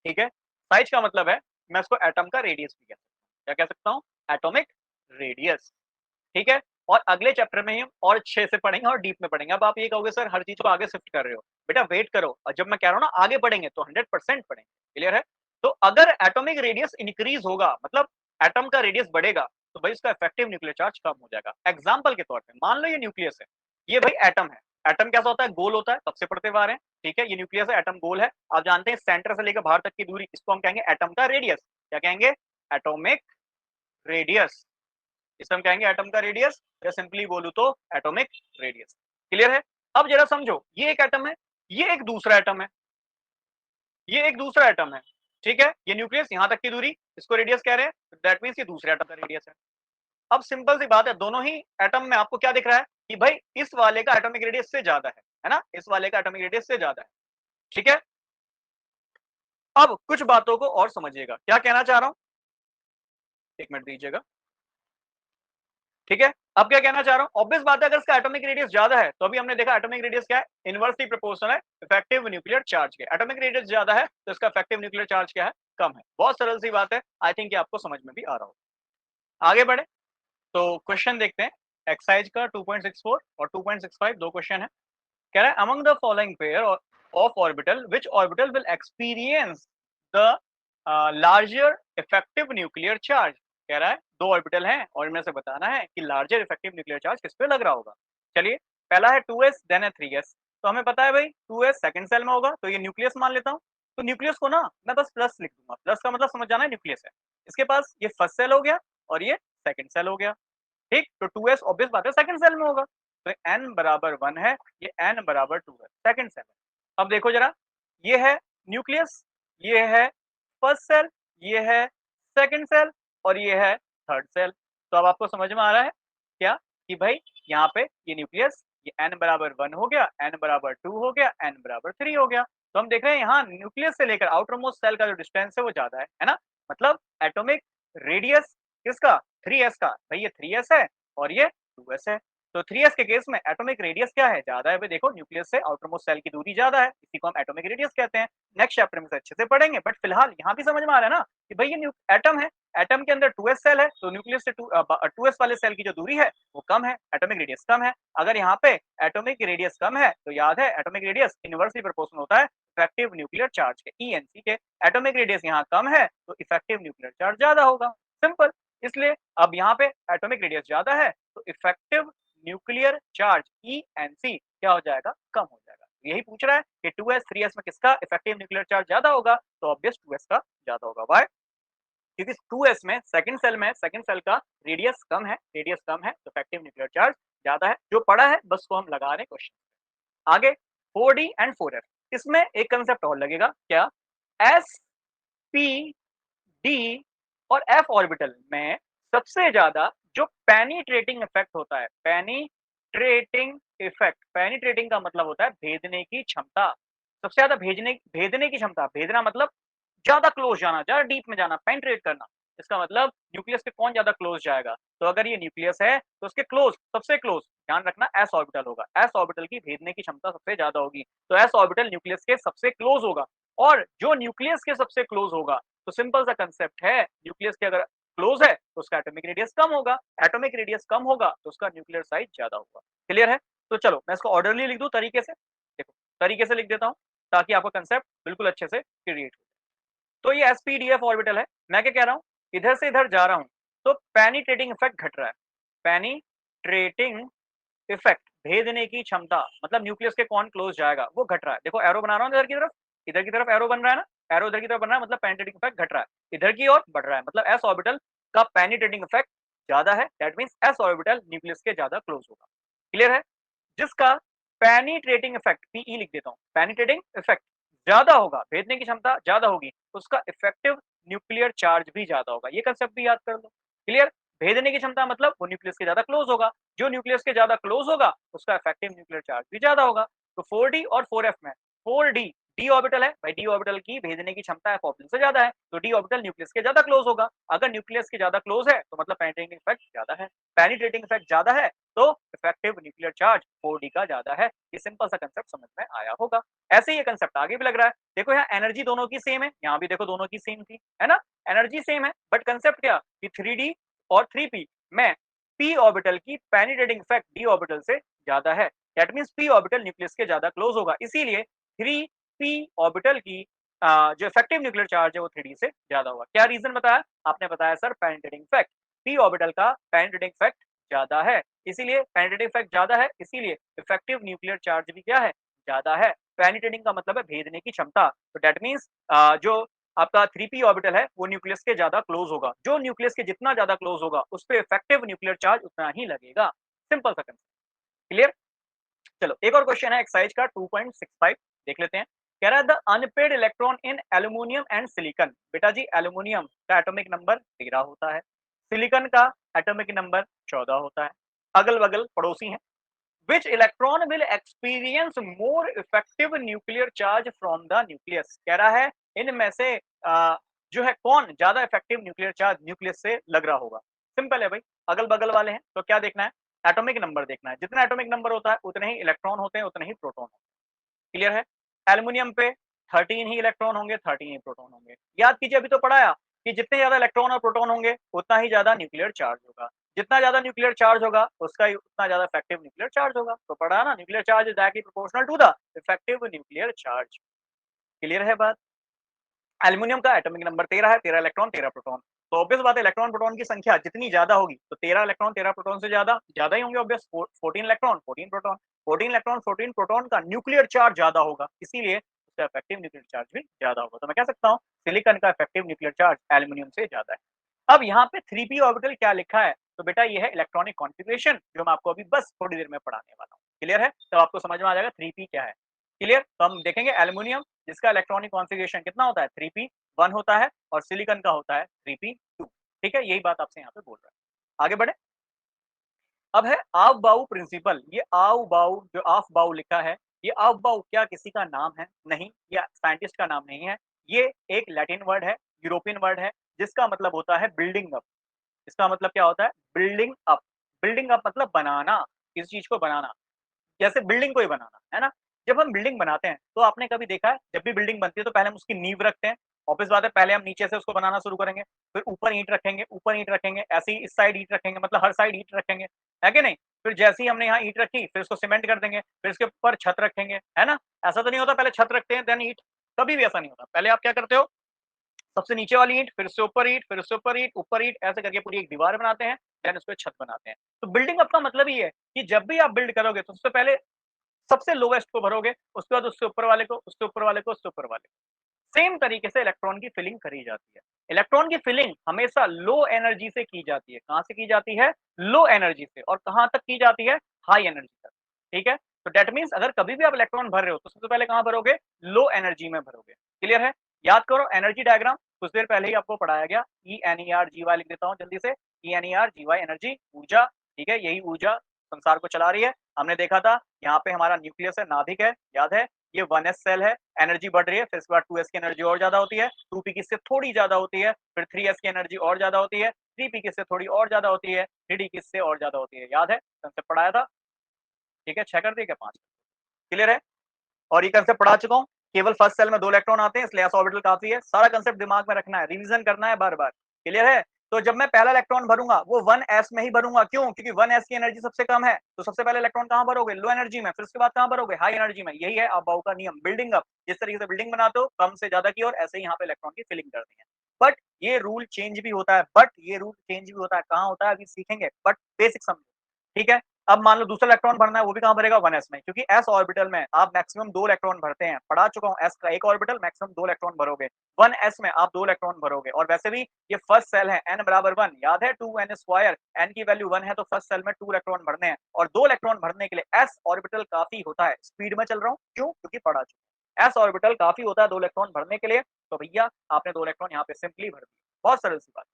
Speaker 1: ठीक है। साइज का मतलब है, मैं इसको एटम का रेडियस भी कह सकता हूँ, क्या कह सकता हूँ, एटॉमिक रेडियस, ठीक है। और अगले चैप्टर में हम और अच्छे से पढ़ेंगे और डीप में पढ़ेंगे। अब आप ये कहोगे सर हर चीज को आगे शिफ्ट कर रहे हो, बेटा वेट करो, और जब मैं कह रहा हूँ ना आगे पढ़ेंगे तो 100% पढ़ेंगे। क्लियर है, तो अगर एटॉमिक रेडियस इंक्रीज होगा, मतलब एटम का रेडियस बढ़ेगा, तो भाई उसका इफेक्टिव न्यूक्लियर चार्ज कम हो जाएगा। एग्जाम्पल के तौर पर मान लो ये न्यूक्लियस है, ये भाई एटम है, एटम कैसा होता है, गोल होता है, सबसे पढ़ते हुए आ रहे हैं, ठीक है। ये न्यूक्लियस है, एटम गोल है, आप जानते हैं सेंटर से लेकर बाहर तक की दूरी, इसको हम कहेंगे एटम का रेडियस, क्या कहेंगे, एटॉमिक रेडियस, इसे हम कहेंगे एटम का रेडियस, या सिंपली बोलूं तो एटॉमिक रेडियस। क्लियर है, अब जरा समझो, ये एक एटम है, ये एक दूसरा एटम है, ये एक दूसरा एटम है, ठीक है। ये न्यूक्लियस यहां तक की दूरी, इसको रेडियस कह रहे हैं, दैट मींस ये दूसरे एटम का रेडियस है। अब सिंपल सी बात है, दोनों ही एटम में आपको क्या दिख रहा है कि भाई इस वाले का एटॉमिक रेडियस से ज्यादा है ना, इस वाले का एटॉमिक रेडियस से ज्यादा है, ठीक है। अब कुछ बातों को और समझिएगा, क्या कहना चाह रहा हूं, एक मिनट दीजिएगा, ठीक है। अब क्या कहना चाह रहा हूं, ऑब्वियस बात है, अगर इसका एटॉमिक रेडियस ज्यादा है, तो अभी हमने देखा एटॉमिक रेडियस क्या है, इनवर्सली प्रोपोर्शनल है इफेक्टिव न्यूक्लियर चार्ज के, एटॉमिक रेडियस ज्यादा है तो इसका इफेक्टिव न्यूक्लियर चार्ज क्या है, कम है। बहुत सरल सी बात है, आई थिंक ये आपको समझ में भी आ रहा हो। आगे बढ़े, तो क्वेश्चन देखते हैं, एक्सरसाइज का 2.64 और 2.65 दो क्वेश्चन है। कह रहा है among the following pair of orbital which orbital will experience the larger effective nuclear charge. कह रहा है दो ऑर्बिटल हैं और इनमें से बताना है कि लार्जर इफेक्टिव न्यूक्लियर चार्ज किस पे लग रहा होगा। चलिए, पहला है 2s, देन है 3s। तो हमें पता है भाई 2s सेकंड सेल में होगा, तो ये न्यूक्लियस मान लेता हूँ। तो न्यूक्लियस को ना मैं बस प्लस लिख दूंगा, प्लस का मतलब समझ जाना है, न्यूक्लियस है। इसके पास ये फर्स्ट सेल हो गया और ये सेकंड सेल हो गया, ठीक। तो 2s ऑब्वियस बात है सेकंड सेल में होगा, तो n बराबर 1 है, ये n बराबर 2 है, सेकंड सेल है। अब देखो जरा, ये है न्यूक्लियस, ये है फर्स्ट सेल, ये है सेकंड सेल और ये है थर्ड सेल। तो अब आपको समझ में आ रहा है क्या, कि भाई यहाँ पे ये न्यूक्लियस ये n बराबर 1 हो गया, n बराबर 2 हो गया, n बराबर 3 हो गया। तो हम देख रहे हैं यहाँ न्यूक्लियस से लेकर आउटर मोस्ट सेल का जो डिस्टेंस है वो ज्यादा है ना? मतलब एटॉमिक रेडियस किसका? 3s का। भाई ये 3s है और ये 2s है। तो 3s के केस में एटॉमिक रेडियस क्या है? ज्यादा है। भाई देखो न्यूक्लियस से आउटर मोस्ट सेल की दूरी ज्यादा है, इसी को हम एटॉमिक रेडियस कहते हैं। नेक्स्ट चैप्टर में से अच्छे से पढ़ेंगे, बट फिलहाल यहाँ भी समझ में आ रहा है ना कि भाई ये एटम है, एटम के अंदर 2s सेल है, तो न्यूक्लियस से 2s वाले सेल की जो दूरी है वो कम है, एटॉमिक रेडियस कम है। अगर यहाँ पे एटॉमिक रेडियस कम है तो याद है एटॉमिक रेडियस इनवर्सली प्रोपोर्शनल होता है इफेक्टिव न्यूक्लियर चार्ज के, ENC के। एटॉमिक रेडियस यहाँ कम है तो इफेक्टिव न्यूक्लियर चार्ज ज्यादा होगा, सिंपल। इसलिए अब यहाँ पे एटॉमिक रेडियस ज्यादा है तो इफेक्टिव न्यूक्लियर चार्ज ENC क्या हो जाएगा? कम हो जाएगा। यही पूछ रहा है कि 2s 3s में किसका इफेक्टिव न्यूक्लियर चार्ज ज्यादा होगा? तो ऑब्वियस 2s का ज्यादा होगा। वाई? क्योंकि 2s में सेकंड सेल का रेडियस कम है, तो इफेक्टिव न्यूक्लियर चार्ज ज्यादा है। जो पढ़ा है बस को हम लगा रहे हैं क्वेश्चन। आगे 4d एंड 4f, इसमें एक कंसेप्ट और लगेगा, क्या? s p d और f ऑर्बिटल में सबसे ज्यादा जो पेनिट्रेटिंग इफेक्ट होता है, पेनिट्रेटिंग इफेक्ट, पेनिट्रेटिंग का मतलब होता है भेदने की क्षमता। सबसे ज्यादा भेदने की क्षमता, भेदना मतलब ज्यादा क्लोज जाना, ज्यादा डीप में जाना, पेनिट्रेट करना। इसका मतलब न्यूक्लियस के कौन ज्यादा क्लोज जाएगा? तो अगर ये न्यूक्लियस है तो उसके क्लोज, सबसे क्लोज, ध्यान रखना s ऑर्बिटल होगा। s ऑर्बिटल की भेदने की क्षमता सबसे ज्यादा होगी, तो s ऑर्बिटल न्यूक्लियस के सबसे क्लोज होगा। और जो न्यूक्लियस के सबसे क्लोज होगा, तो सिंपल सा कंसेप्ट है, न्यूक्लियस के अगर क्लोज है तो उसका एटॉमिक रेडियस कम होगा, एटॉमिक रेडियस कम होगा तो उसका न्यूक्लियर साइज ज्यादा होगा। क्लियर है? तो चलो मैं इसको ऑर्डरली लिख दूं तरीके से, देखो तरीके से लिख देता हूं ताकि आपको कंसेप्ट बिल्कुल अच्छे से क्रिएट हो। तो ये sp-df ऑर्बिटल है, मैं क्या कह रहा हूँ, इधर से इधर जा रहा हूँ तो पेनिट्रेटिंग इफेक्ट घट रहा है, पेनिट्रेटिंग इफेक्ट, भेदने की क्षमता, मतलब न्यूक्लियस के कौन क्लोज जाएगा वो घट रहा है। देखो एरो बना रहा हूँ इधर की तरफ, इधर की तरफ एरो बन रहा है ना, एरो इधर की तरफ बन रहा है मतलब पेनिट्रेटिंग इफेक्ट घट रहा है, इधर की ओर बढ़ रहा है मतलब s ऑर्बिटल का पेनिट्रेटिंग इफेक्ट ज्यादा है, that means s orbital nucleus के ज्यादा क्लोज होगा। क्लियर है? जिसका पेनिट्रेटिंग इफेक्ट, पीई लिख देता हूं, पेनिट्रेटिंग इफेक्ट ज्यादा होगा, भेदने की क्षमता ज्यादा होगी, उसका इफेक्टिव न्यूक्लियर चार्ज भी ज्यादा होगा। ये कंसेप्ट भी याद कर लो। क्लियर? भेदने की क्षमता मतलब वो न्यूक्लियस के ज्यादा क्लोज होगा, जो न्यूक्लियस के ज्यादा क्लोज होगा उसका इफेक्टिव न्यूक्लियर चार्ज भी ज्यादा होगा। तो 4d और 4f में 4d, डी ऑर्बिटल है भाई, डी ऑर्बिटल की भेदने की क्षमता f ऑर्बिटल से ज्यादा है, तो डी ऑर्बिटल न्यूक्लियस के ज्यादा क्लोज होगा। अगर न्यूक्लियस के ज्यादा क्लोज है तो मतलब पेनिट्रेटिंग इफेक्ट ज्यादा है, पेनिट्रेटिंग इफेक्ट ज्यादा है तो इफेक्टिव न्यूक्लियर चार्ज 4d का ज्यादा है। ये सिंपल सा कंसेप्ट समझ में आया होगा। ऐसे ही ये कंसेप्ट आगे भी लग रहा है, देखो यहाँ एनर्जी दोनों की सेम है, यहाँ भी देखो दोनों की सेम थी, है ना, एनर्जी सेम है, बट कंसेप्ट क्या कि 3d और 3p में p ऑर्बिटल की पेनिट्रेटिंग इफेक्ट d ऑर्बिटल से ज्यादा है, that means p orbital nucleus के ज्यादा क्लोज होगा, इसीलिए 3p ऑर्बिटल की जो इफेक्टिव न्यूक्लियर चार्ज है वो 3d से ज्यादा होगा। क्या रीजन बताया आपने? बताया sir penetrating effect, p orbital का पेनिट्रेटिंग इफेक्ट ज्यादा है, इसीलिए पेनिट्रेटिंग इफेक्ट ज्यादा है, इसीलिए इफेक्टिव न्यूक्लियर चार्ज भी क्या है? ज्यादा है। पेनिट्रेटिंग का मतलब है भेदने की क्षमता, तो दैट मींस जो आपका 3p ऑर्बिटल है वो न्यूक्लियस के ज्यादा क्लोज होगा, जो न्यूक्लियस के जितना ज्यादा क्लोज होगा उस पर इफेक्टिव न्यूक्लियर चार्ज उतना ही लगेगा। सिंपल सा कंसेप्ट। क्लियर? चलो एक और क्वेश्चन है एक्सरसाइज का 2.65, देख लेते हैं। कह रहा है the unpaired electron in aluminium and silicon. बेटा जी एल्यूमिनियम का एटॉमिक नंबर 13 होता है, सिलिकॉन का एटॉमिक नंबर 14 होता है, अगल बगल पड़ोसी हैं। Which electron will experience more effective nuclear charge from the nucleus? कह रहा है इनमें से जो है कौन ज्यादा इफेक्टिव न्यूक्लियर चार्ज न्यूक्लियस से लग रहा होगा। सिंपल है भाई, अगल बगल वाले हैं तो क्या देखना है? एटॉमिक नंबर देखना है, जितना एटॉमिक नंबर होता है उतने ही इलेक्ट्रॉन होते हैं, उतने ही प्रोटॉन होते हैं। क्लियर है? एल्यूमिनियम पे 13 ही इलेक्ट्रॉन होंगे, 13 ही प्रोटॉन होंगे। याद कीजिए अभी तो पढ़ाया कि जितने ज्यादा इलेक्ट्रॉन और प्रोटॉन होंगे उतना ही ज्यादा न्यूक्लियर चार्ज होगा, जितना ज्यादा न्यूक्लियर चार्ज होगा उसका ही उतना ज्यादा इफेक्टिव न्यूक्लियर चार्ज होगा। तो पढ़ा ना, nuclear charge is directly proportional to the effective nuclear charge. Clear है बात? एल्यूमिनियम का एटॉमिक नंबर 13 है, 13 इलेक्ट्रॉन 13 प्रोटॉन, तो ऑब्वियस बात है इलेक्ट्रॉन प्रोटॉन की संख्या जितनी ज्यादा होगी तो 13 इलेक्ट्रॉन 13 प्रोटॉन से ज्यादा ज्यादा ही होंगे obvious. 14 electron 14 proton, 14 electron 14 proton का न्यूक्लियर चार्ज ज्यादा होगा, इसीलिए उसका इफेक्टिव न्यूक्लियर चार्ज भी ज्यादा होगा। तो मैं कह सकता हूँ सिलिकॉन का इफेक्टिव न्यूक्लियर चार्ज एल्यूमिनियम से ज्यादा है। अब यहाँ पे 3p ऑर्बिटल क्या लिखा है? तो बेटा ये है इलेक्ट्रॉनिक कॉन्फ़िगरेशन जो मैं आपको अभी बस थोड़ी देर में पढ़ाने वाला हूँ। क्लियर है? तो आपको समझ में आ जाएगा 3p क्या है। क्लियर? तो हम देखेंगे एल्यूमिनियम जिसका इलेक्ट्रॉनिक कॉन्फ़िगरेशन कितना होता है? 3p 1 होता है, और सिलिकॉन का होता है 3p 2। ठीक है, यही बात आपसे यहाँ पे बोल रहा है। आगे बढ़े। अब है आव बाउ प्रिंसिपल। ये आव बाउ जो आफ बाउ लिखा है, ये आव बाउ क्या किसी का नाम है? नहीं, ये साइंटिस्ट का नाम नहीं है। ये एक लैटिन वर्ड है, यूरोपियन वर्ड है, जिसका मतलब होता है बिल्डिंग अप। इसका मतलब क्या होता है? Building up. बिल्डिंग अप मतलब बनाना, किसी चीज को बनाना, जैसे बिल्डिंग को ही बनाना, है ना? जब हम बिल्डिंग बनाते हैं, तो आपने कभी देखा है, जब भी बिल्डिंग बनती है तो पहले हम उसकी नींव रखते हैं। ऑब्वियस बात है, पहले हम नीचे से उसको बनाना शुरू करेंगे, फिर ऊपर ईंट रखेंगे, ऐसे ही इस साइड ईंट रखेंगे, मतलब हर साइड ईंट रखेंगे, है कि नहीं? फिर जैसे ही हमने यहाँ ईंट रखी, फिर उसको सीमेंट कर देंगे, फिर इसके ऊपर छत रखेंगे, है ना? ऐसा तो नहीं होता पहले छत रखते हैं देन ईंट, कभी भी ऐसा नहीं होता। पहले आप क्या करते हो, सबसे नीचे वाली ईंट, फिर उससे ऊपर ईंट, फिर उससे ऊपर ईंट, ऊपर ईंट, ऐसे करके पूरी एक दीवार बनाते हैं, देन उसपे छत बनाते हैं। तो बिल्डिंग अप का मतलब ये है कि जब भी आप बिल्ड करोगे, तो सबसे पहले सबसे लोवेस्ट को भरोगे, उसके बाद उससे ऊपर वाले को, उससे ऊपर वाले को, उससे ऊपर वाले को। सेम तरीके से इलेक्ट्रॉन की फिलिंग करी जाती है। इलेक्ट्रॉन की फिलिंग हमेशा लो एनर्जी से की जाती है। कहाँ से की जाती है? लो एनर्जी से। और कहाँ तक की जाती है? हाई एनर्जी तक। ठीक है? तो दैट मीन्स अगर कभी भी आप इलेक्ट्रॉन भर रहे हो, तो सबसे पहले कहाँ भरोगे? लो एनर्जी में भरोगे। क्लियर है? याद करो एनर्जी डायग्राम, कुछ देर पहले ही आपको पढ़ाया गया। ENERGY लिख देता हूँ जल्दी से। ENERGY एनर्जी, ऊर्जा। ठीक है? यही ऊर्जा संसार को चला रही है। हमने देखा था यहाँ पे हमारा न्यूक्लियस है, नाभिक है, याद है? ये 1s सेल है, एनर्जी बढ़ रही है, फिर इसके बाद 2s की एनर्जी और ज्यादा होती है, 2p की इससे थोड़ी ज्यादा होती है, फिर 3s की एनर्जी और ज्यादा होती है, 3p की इससे थोड़ी और ज्यादा होती है, 3d की इससे और ज्यादा होती है। याद है? कंसेप्ट पढ़ाया था। ठीक है? 6 कर दिए क्या? 5? क्लियर है? और ये कंसेप्ट पढ़ा चुका हूँ। केवल फर्स्ट सेल में 2 इलेक्ट्रॉन आते हैं, इसलिए s ऑर्बिटल काफी है। सारा कंसेप्ट दिमाग में रखना है, रिवीजन करना है बार-बार। क्लियर है? तो जब मैं पहला इलेक्ट्रॉन भरूंगा, वो 1s में ही भरूंगा। क्यों? क्योंकि 1s की एनर्जी सबसे कम है। तो सबसे पहले इलेक्ट्रॉन कहां भरोगे? लो एनर्जी में। फिर उसके बाद कहां भरोगे? हाई एनर्जी में। यही है अबाउ का नियम, बिल्डिंग अप। जिस तरीके से बिल्डिंग बनाते हो, कम से ज्यादा की ओर, ऐसे ही यहाँ पे इलेक्ट्रॉन की फिलिंग करनी है। बट ये रूल चेंज भी होता है, कहाँ होता है अभी सीखेंगे, बट बेसिक समझो। ठीक है? अब मान लो दूसरा इलेक्ट्रॉन भरना है, वो भी कहां भरेगा? 1s में, क्योंकि s ऑर्बिटल में आप मैक्सिमम 2 इलेक्ट्रॉन भरते हैं। पढ़ा चुका हूं, s का एक ऑर्बिटल मैक्सिमम 2 इलेक्ट्रॉन भरोगे। 1s में आप 2 इलेक्ट्रॉन भरोगे। और वैसे भी ये फर्स्ट सेल है, n बराबर 1, याद है? 2n स्क्वायर, n की वैल्यू 1 है, तो फर्स्ट सेल में 2 इलेक्ट्रॉन भरने हैं। और 2 इलेक्ट्रॉन भरने के लिए s ऑर्बिटल काफी होता है। स्पीड में चल रहा हूं, क्यों? क्योंकि पढ़ा चुका हूं। s ऑर्बिटल काफी होता है 2 इलेक्ट्रॉन भरने के लिए। तो भैया आपने 2 इलेक्ट्रॉन यहाँ पे सिंपली भर दिए। बहुत सरल सी बात।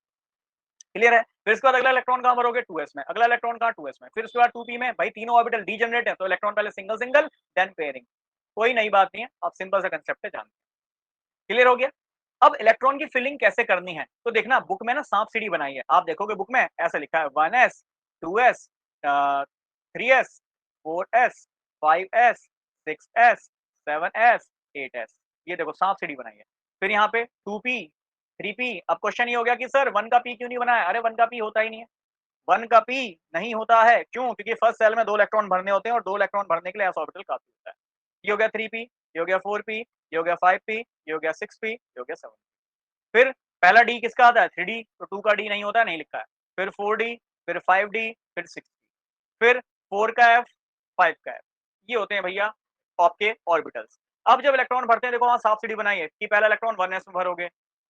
Speaker 1: क्लियर है? फिर इसके बाद अगला इलेक्ट्रॉन कहां भरोगे? 2s में। अगला इलेक्ट्रॉन कहां? 2s में। फिर उसके बाद 2p में। भाई तीनों ऑर्बिटल डीजेनरेट है, तो इलेक्ट्रॉन पहले सिंगल सिंगल, देन पेयरिंग। कोई नई बात नहीं है, आप सिंपल सा कंसेप्ट है, जानते हैं। क्लियर हो गया? अब इलेक्ट्रॉन की फिलिंग कैसे करनी है, तो देखना बुक में ना सांप सीढ़ी बनाई है। आप देखोगे बुक में ऐसे लिखा है 1s, 2s, 3s, 4s, 5s, 6s, 7s, 8s। ये देखो सांप सीढ़ी बनाई है। फिर यहाँ पे 2p, 3p। अब क्वेश्चन ये हो गया कि सर 1 का p क्यों नहीं बनाया? अरे 1 का p होता ही नहीं है। 1 का p नहीं होता है, क्यों? क्योंकि फर्स्ट सेल में 2 इलेक्ट्रॉन भरने होते हैं, और 2 इलेक्ट्रॉन भरने के लिए s ऑर्बिटल काफी होता है। ये हो गया 3p, ये हो गया 4p, ये हो गया 5p, ये हो गया 6p, ये हो गया 7p। फिर पहला डी किसका आता है? 3d, तो 2 का डी नहीं होता है, नहीं लिखा है। फिर 4d, फिर 5d, फिर 6d, फिर 4 का f, 5 का f। ये होते हैं भैया आपके ऑर्बिटल्स। अब जब इलेक्ट्रॉन भरते हैं, देखो वहां साफ सीढ़ी बनाई है कि पहला इलेक्ट्रॉन 1s में भरोगे,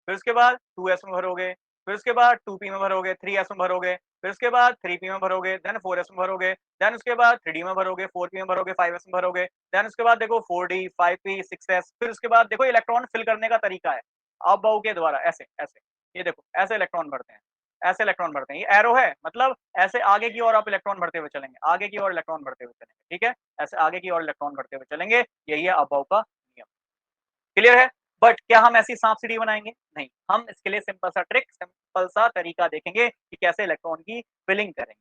Speaker 1: फिर उसके बाद 2s में भरोगे, फिर उसके बाद 2p में भरोगे, 3s में भरोगे, फिर उसके बाद 3p में भरोगे, देन 4s में भरोगे, देन उसके बाद 3d में भरोगे, 4p में भरोगे, 5s में भरोगे, देन उसके बाद देखो 4d, 5p, 6s। फिर उसके बाद देखो इलेक्ट्रॉन फिल करने का तरीका है अब बाउ के द्वारा, ऐसे ऐसे। ये देखो ऐसे इलेक्ट्रॉन भरते हैं, ऐसे इलेक्ट्रॉन भरते हैं। ये एरो है, मतलब ऐसे आगे की ओर आप इलेक्ट्रॉन भरते हुए चलेंगे, आगे की ओर इलेक्ट्रॉन भरते हुए चलेंगे। ठीक है? ऐसे आगे की ओर इलेक्ट्रॉन भरते हुए चलेंगे। यही है अबाउ का नियम। क्लियर है? बट क्या हम ऐसी सांप सीढ़ी बनाएंगे? नहीं, हम इसके लिए सिंपल सा ट्रिक, सिंपल सा तरीका देखेंगे कि कैसे इलेक्ट्रॉन की फिलिंग करेंगे।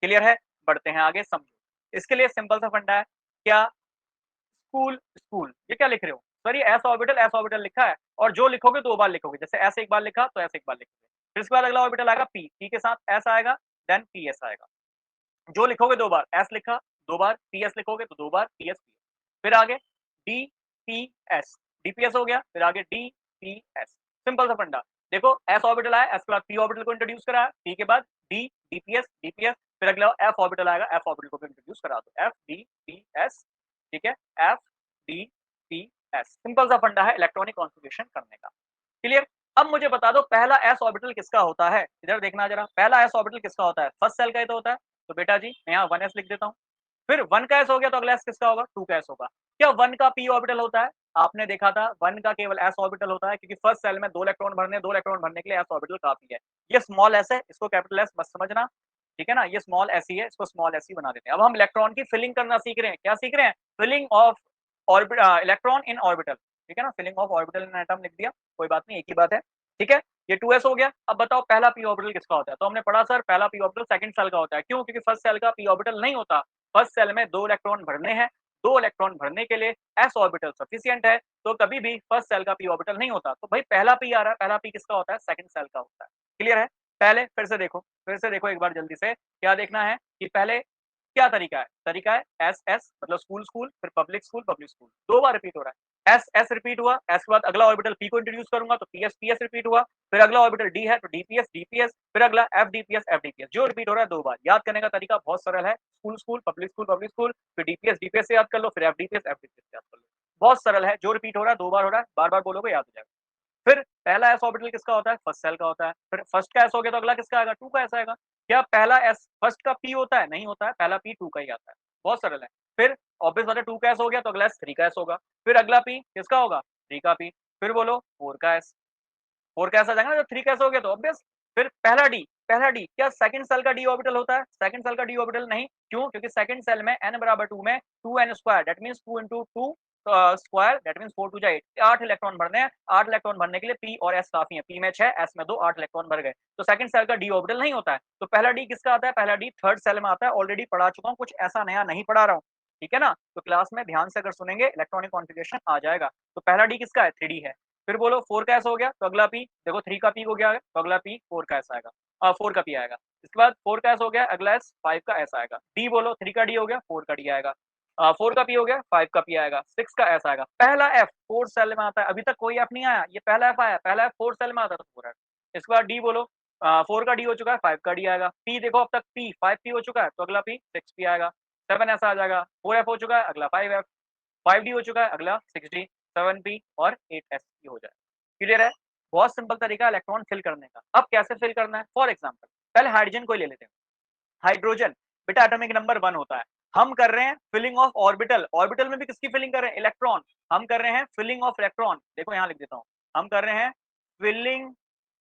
Speaker 1: क्लियर है? बढ़ते हैं आगे, समझो। इसके लिए सिंपल सा फंडा है। क्या? स्कूल, स्कूल, ये क्या लिख रहे हो? सर ये एस ऑर्बिटल लिखा है, और जो लिखोगे 2 बार लिखोगे। जैसे एस एक बार लिखा, तो एस एक बार लिखोगे। फिर इसके बाद अगला ऑर्बिटल आएगा पी, पी के साथ एस आएगा, देन पी एस आएगा। जो लिखोगे 2 बार, एस लिखा 2 बार, पी एस लिखोगे तो 2 बार पी एस, पी एस। फिर आगे D P S, D P S हो गया, फिर आगे डी पी एस। सिंपल सा फंडा। देखो एस ऑर्बिटल आया, एस के बाद पी ऑर्बिटल को इंट्रोड्यूस करा, पी के बाद डी, डीपीएस, डीपीएस। फिर अगला एफ ऑर्बिटल आएगा, एफ ऑर्बिटल को भी इंट्रोड्यूस करा दो, एफ डी पी एस। ठीक है? F D P S. Simple सा फंडा है इलेक्ट्रॉनिक कॉन्फ़िगरेशन करने का। क्लियर? अब मुझे बता दो पहला एस ऑर्बिटल किसका होता है? इधर देखना जरा, पहला एस ऑर्बिटल किसका होता है? फर्स्ट सेल का ही तो होता है। तो बेटा जी मैं यहाँ 1s लिख देता हूँ। फिर 1 का s हो गया, तो अगला s किसका होगा? 2 का s होगा। क्या 1 का p ऑर्बिटल होता है? आपने देखा था 1 का केवल s ऑर्बिटल होता है, क्योंकि फर्स्ट सेल में 2 इलेक्ट्रॉन भरने, 2 इलेक्ट्रॉन भरने के लिए s ऑर्बिटल काफी है। ये स्मॉल s है, इसको कैपिटल S मत समझना। ठीक है ना, ये स्मॉल एस ही है, इसको स्मॉल एस ही बना देते हैं। अब हम इलेक्ट्रॉन की फिलिंग करना सीख रहे हैं, क्या सीख रहे हैं? Filling of electron in orbital, ठीक है ना, filling of orbital in atom लिख दिया, कोई बात नहीं, एक ही बात है, ठीक है। ये 2s हो गया। अब बताओ पहला p ऑर्बिटल किसका होता है? तो हमने पढ़ा सर पहला p ऑर्बिटल सेकंड सेल का होता है, क्यों? क्योंकि फर्स्ट सेल का p ऑर्बिटल नहीं होता, फर्स्ट सेल में 2 इलेक्ट्रॉन भरने हैं, 2 इलेक्ट्रॉन भरने के लिए s ऑर्बिटल सफिशिएंट है, तो कभी भी फर्स्ट सेल का p ऑर्बिटल नहीं होता। तो भाई पहला p आ रहा है, पहला p किसका होता है? सेकंड सेल का होता है। क्लियर है? पहले फिर से देखो एक बार जल्दी से, क्या देखना है कि पहले क्या तरीका है? तरीका है एस एस मतलब स्कूल स्कूल, फिर पब्लिक स्कूल पब्लिक स्कूल, 2 बार रिपीट हो रहा है। एस एस रिपीट हुआ, एस के बाद अगला ऑर्बिटल पी को इंट्रोड्यूस करूंगा तो पीएस पीएस रिपीट हुआ, फिर अगला ऑर्बिटल डी है तो डीपीएस डीपीएस, फिर अगला एफ डीपीएस एफ डीपीएस, जो रिपीट हो रहा है 2 बार। याद करने का तरीका बहुत सरल है, school school public school public school, फिर डीपीएस डीपीएस से याद कर लो, फिर एफ डीपीएस से याद कर लो। बहुत सरल है, जो रिपीट हो रहा है 2 बार हो रहा है, बार-बार बोलोगे याद हो जाएगा। फिर पहला एस ऑर्बिटल किसका होता है? फर्स्ट सेल का होता है। फिर फर्स्ट का एस हो गया तो अगला किसका आएगा? 2 का एस आएगा। क्या पहला एस फर्स्ट का पी होता है? नहीं होता है, पहला पी 2 का ही आता है। बहुत सरल है। फिर ऑब्वियस बात है 2 का एस हो गया तो अगला एस 3 का एस होगा। फिर अगला पी किसका होगा? 3 का पी। फिर बोलो 4 का एस। 4 का एस आ जाएगा ना, जब 3 का एस हो गया तो ऑब्वियस। फिर पहला डी क्या सेकंड सेल का डी ऑर्बिटल होता है? सेकंड सेल का डी ऑर्बिटल नहीं, क्यों? क्योंकि सेकंड सेल में n बराबर 2 में 2n square that means 2 into 2 square that means 4 2 जा 8, 8 इलेक्ट्रॉन भरने हैं। 8 इलेक्ट्रॉन भरने के लिए p और s काफी है, p में 6 s में 2, 8 इलेक्ट्रॉन भर गए। तो सेकंड सेल का डी ऑर्बिटल नहीं होता है। तो पहला डी किसका आता है? पहला डी थर्ड सेल में आता है, ऑलरेडी पढ़ा चुका हूं, कुछ ऐसा नया नहीं पढ़ा रहा हूं, ठीक है ना। तो क्लास में ध्यान से अगर सुनेंगे इलेक्ट्रॉनिक कॉन्फ़िगरेशन आ जाएगा। तो पहला डी किसका है? 3d है। फिर बोलो 4 का एस हो गया तो अगला पी, देखो 3 का पी हो गया तो अगला पी 4 का एस आएगा, 4 का पी आएगा। इसके बाद 4 का एस हो गया, अगला एस 5 का एस आएगा। डी बोलो 3 का डी हो गया, 4 का डी आएगा। 4 का पी हो गया, 5 का पी आएगा, 6 का एस आएगा। पहला एफ 4 सेल में आता है, अभी तक कोई एफ नहीं आया, ये पहला एफ आया, पहला एफ 4 सेल में आता है तो पूरा। इसके बाद डी बोलो 4 का डी हो चुका है, 5 का डी आएगा। पी देखो अब तक पी 5 पी हो चुका है तो अगला पी 6 पी आएगा। 7 एस आ जाएगा, 4 एफ हो चुका है, अगला 5 एफ, 5 डी हो चुका है, अगला 6 डी, 7 पी और 8 एस पी हो जाएगा। क्लियर है? बहुत सिंपल तरीका है इलेक्ट्रॉन फिल करने का। अब कैसे फिल करना है? फॉर एग्जांपल पहले हाइड्रोजन को ही ले लेते हैं। हाइड्रोजन बेटा एटॉमिक नंबर 1 होता है। हम कर रहे हैं फिलिंग ऑफ ऑर्बिटल, ऑर्बिटल में भी किसकी फिलिंग कर रहे हैं? इलेक्ट्रॉन। हम कर रहे हैं फिलिंग ऑफ इलेक्ट्रॉन, देखो यहां लिख देता हूं, हम कर रहे हैं फिलिंग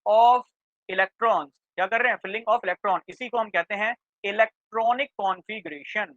Speaker 1: ऑफ इलेक्ट्रॉन्स। क्या कर रहे हैं? फिलिंग ऑफ इलेक्ट्रॉन, इसी को हम कहते हैं electronic configuration.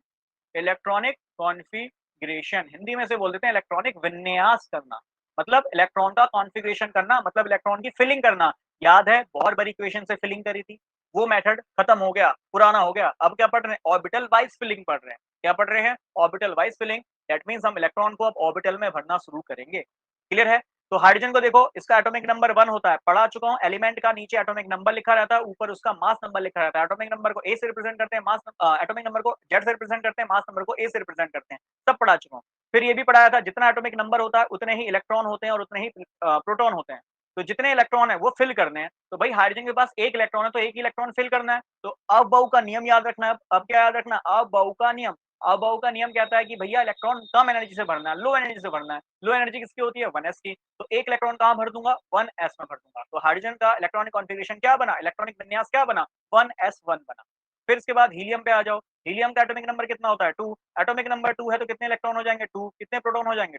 Speaker 1: Electronic configuration Hindi में से बोल देते हैं इलेक्ट्रॉनिक विन्यास करना, मतलब इलेक्ट्रॉन का कॉन्फ़िगरेशन करना, मतलब इलेक्ट्रॉन की फिलिंग करना। याद है बहुत बड़ी इक्वेशन से फिलिंग करी थी, वो मेथड खत्म हो गया, पुराना हो गया। अब क्या पढ़ रहे हैं? ऑर्बिटल वाइज फिलिंग पढ़ रहे हैं। क्या पढ़ रहे हैं? Orbital wise filling, that means हम इलेक्ट्रॉन को अब ऑर्बिटल में भरना शुरू करेंगे। क्लियर है? तो हाइड्रोजन को देखो, इसका एटॉमिक नंबर 1 होता है, पढ़ा चुका हूं। एलिमेंट का नीचे एटॉमिक नंबर लिखा रहता है, ऊपर उसका मास नंबर लिखा रहता है। एटॉमिक नंबर को ए से रिप्रेजेंट करते हैं, मास एटॉमिक नंबर को जेड से रिप्रेजेंट करते हैं, मास नंबर को ए से रिप्रेजेंट करते हैं। सब पढ़ा चुका हूं। फिर ये भी पढ़ाया था जितना एटॉमिक नंबर होता है उतने ही इलेक्ट्रॉन होते हैं और उतने ही प्रोटॉन होते हैं। तो जितने इलेक्ट्रॉन है वो फिल करने हैं। तो भाई हाइड्रोजन के पास एक इलेक्ट्रॉन है तो एक इलेक्ट्रॉन फिल करना है। तो अब बाउ का नियम याद रखना है। अब क्या याद रखना? अब बाउ का नियम। अब बाउ का नियम कहता है कि भैया इलेक्ट्रॉन कम एनर्जी से भरना है, लो एनर्जी से भरना है। लो एनर्जी किसकी होती है? 1s की। तो एक इलेक्ट्रॉन कहां भर दूंगा? 1s में भर दूंगा। तो हाइड्रोजन का इलेक्ट्रॉनिक कॉन्फ़िगरेशन क्या बना? इलेक्ट्रॉनिक विन्यास क्या बना? 1s1 बना। फिर इसके बाद हीलियम पे आ जाओ। हीलियम का एटॉमिक नंबर कितना होता है? 2। एटॉमिक नंबर 2 है तो कितने इलेक्ट्रॉन हो जाएंगे? 2। कितने प्रोटॉन हो जाएंगे?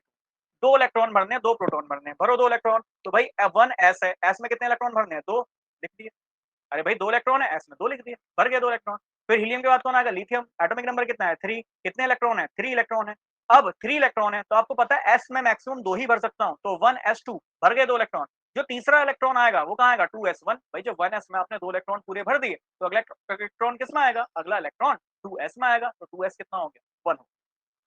Speaker 1: 2 इलेक्ट्रॉन भरने हैं, 2 प्रोटॉन भरने हैं, भरो 2 इलेक्ट्रॉन। तो भाई 1s है, s में कितने इलेक्ट्रॉन भरने हैं? 2, लिख दिए। अरे भाई 2 इलेक्ट्रॉन है, s में 2 लिख दिए, भर गए 2 इलेक्ट्रॉन। फिर हीलियम के बाद कौन आएगा? लिथियम। एटॉमिक नंबर कितना है? 3। कितने इलेक्ट्रॉन है? 3 इलेक्ट्रॉन है। अब 3 इलेक्ट्रॉन है तो आपको पता है s में मैक्सिमम 2 ही भर सकता हूं, तो 1s2 भर गए 2 इलेक्ट्रॉन। जो तीसरा इलेक्ट्रॉन आएगा वो कहां आएगा? 2s1। भाई जो 1s में आपने 2 इलेक्ट्रॉन पूरे भर दिए तो अगला इलेक्ट्रॉन किस में आएगा? अगला इलेक्ट्रॉन 2s में आएगा। तो 2s कितना हो गया? 1 हो।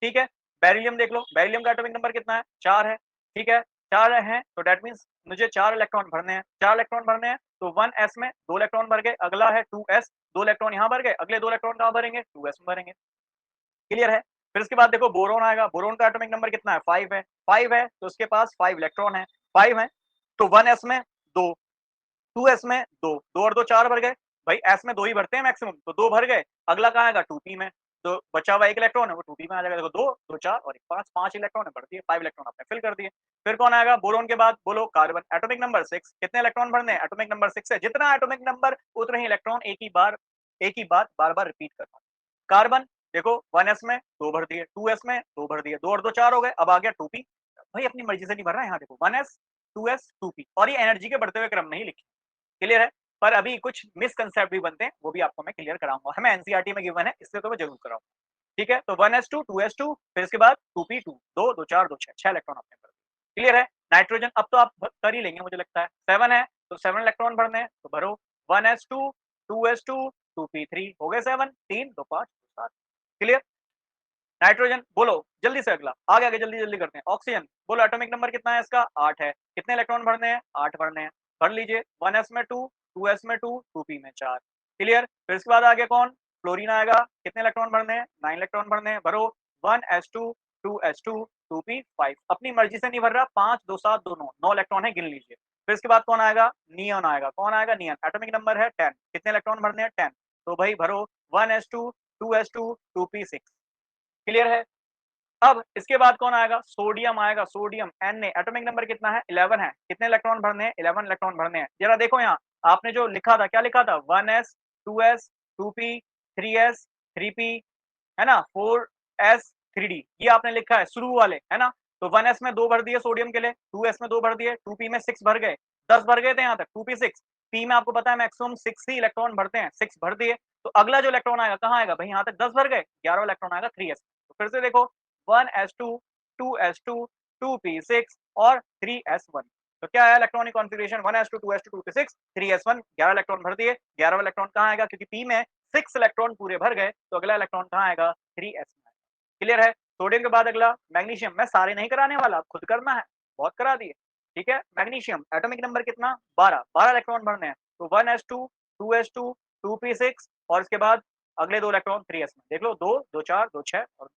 Speaker 1: ठीक है। बेरिलियम देख लो, बेरिलियम का एटॉमिक नंबर कितना है? 4 है। ठीक है, 4 हैं तो दैट मींस मुझे 4 इलेक्ट्रॉन भरने हैं। 4 इलेक्ट्रॉन भरने हैं तो 1s में 2 इलेक्ट्रॉन भर गए, अगला है 2s, 2 इलेक्ट्रॉन यहां भर गए, अगले 2 इलेक्ट्रॉन कहां भरेंगे? 2s में भरेंगे। क्लियर है? फिर इसके बाद देखो बोरोन आएगा। बोरोन का एटॉमिक नंबर कितना है? 5 है। 5 है तो उसके पास 5 इलेक्ट्रॉन है। 5 है तो 1s में 2, 2s में 2, 2 और 2 4 भर गए। भाई s में 2 ही भरते हैं मैक्सिमम, तो 2 भर गए। अगला कहाँ आएगा? 2p में। तो बचा हुआ 1 इलेक्ट्रॉन है वो 2p में आ जाएगा। देखो 2, 2 4 और 1 5, 5 इलेक्ट्रॉन है, भर दिए। 5 इलेक्ट्रॉन आपने फिल कर दिए। फिर कौन आएगा? बोरोन के बाद बोलो कार्बन। Atomic number 6। कितने इलेक्ट्रॉन भरने हैं? एटॉमिक नंबर 6 है। जितना एटॉमिक नंबर उतने ही इलेक्ट्रॉन एक ही बात बार-बार रिपीट करना। कार्बन देखो 1s में 2 भर दिए, 2s में 2 भर दिए, 2 और 2 4 हो गए। अब आ गया 2p। भाई अपनी मर्जी से नहीं भर रहा है, यहाँ देखो 1s 2s 2p और ये एनर्जी के बढ़ते हुए क्रम में ही लिखे। क्लियर है? पर अभी कुछ मिसकंसेप्ट भी बनते हैं, वो भी आपको मैं क्लियर कराऊंगा। हमें एनसीईआरटी में गिवन है, इसलिए तो मैं जरूर कराऊंगा। ठीक है, तो 1s2 2s2 फिर इसके बाद 2p2 2 2 4 2 6 6 इलेक्ट्रॉन आपने भर दिए। क्लियर है। नाइट्रोजन अब तो आप कर ही लेंगे मुझे लगता है, 7 है तो 7 इलेक्ट्रॉन भरने हैं, तो भरो 1s2 2s2 2p3 हो गए 7 3 2 5 2 7। क्लियर। नाइट्रोजन बोलो जल्दी से, अगला आगे आगे जल्दी जल्दी करते हैं। ऑक्सीजन बोलो एटॉमिक नंबर कितना है इसका, 8 है। कितने इलेक्ट्रॉन भरने हैं, 8 भरने हैं। भर लीजिए, 1s में 2 2s में 2 2p में 4। क्लियर। फिर इसके बाद आगे कौन, फ्लोरीन आएगा। कितने इलेक्ट्रॉन भरने हैं, 9 इलेक्ट्रॉन भरने हैं। भरो 1s2 2s2 2p5। अपनी मर्जी से नहीं भर रहा, 5 2 7 2 9 9 इलेक्ट्रॉन है, गिन लीजिए। फिर इसके बाद कौन आएगा, नियॉन आएगा। कौन आएगा, नियॉन। एटॉमिक नंबर है 10। कितने इलेक्ट्रॉन भरने हैं, 10। तो भाई भरो 1s2 2s2 2p6। क्लियर है। अब इसके बाद कौन आएगा, सोडियम आएगा। सोडियम Na एटॉमिक नंबर कितना है, 11 है। कितने इलेक्ट्रॉन भरने हैं, 11 इलेक्ट्रॉन भरने हैं। जरा देखो यहाँ आपने जो लिखा था, क्या लिखा था, 1s 2s 2p 3s 3p है ना, 4s 3d, ये आपने लिखा है शुरू वाले, है ना। तो 1s में 2 भर दिए सोडियम के लिए, 2s में 2 भर दिए, 2p में 6 भर गए, 10 भर गए थे यहाँ तक, 2p6। p में आपको पता है मैक्सिमम 6 ही इलेक्ट्रॉन भरते हैं, 6 भर दिए। तो अगला जो इलेक्ट्रॉन आएगा कहाँ आएगा भाई, यहाँ तक 10 भर गए, 11 इलेक्ट्रॉन आएगा 3s। तो फिर से देखो 1s2 2s2 2p6 और 3s1। तो क्या है electronic configuration, 1s2 2s2 2p6 3s1, 11 electron भर दिए। 11वां इलेक्ट्रॉन कहाँ आएगा, क्योंकि p में 6 इलेक्ट्रॉन पूरे भर गए, तो अगला इलेक्ट्रॉन कहाँ आएगा, 3s में आएगा। क्लियर है। सोडियम के बाद अगला मैग्नीशियम, मैं सारे नहीं कराने वाला, खुद करना है, बहुत करा दिए। ठीक है, मैग्नीशियम एटॉमिक नंबर कितना, 12 12 इलेक्ट्रॉन भरने हैं। तो 1s2 2s2 2p6 और इसके बाद अगले 2 इलेक्ट्रॉन 3s में, देख लो 2 2 4 2 6 और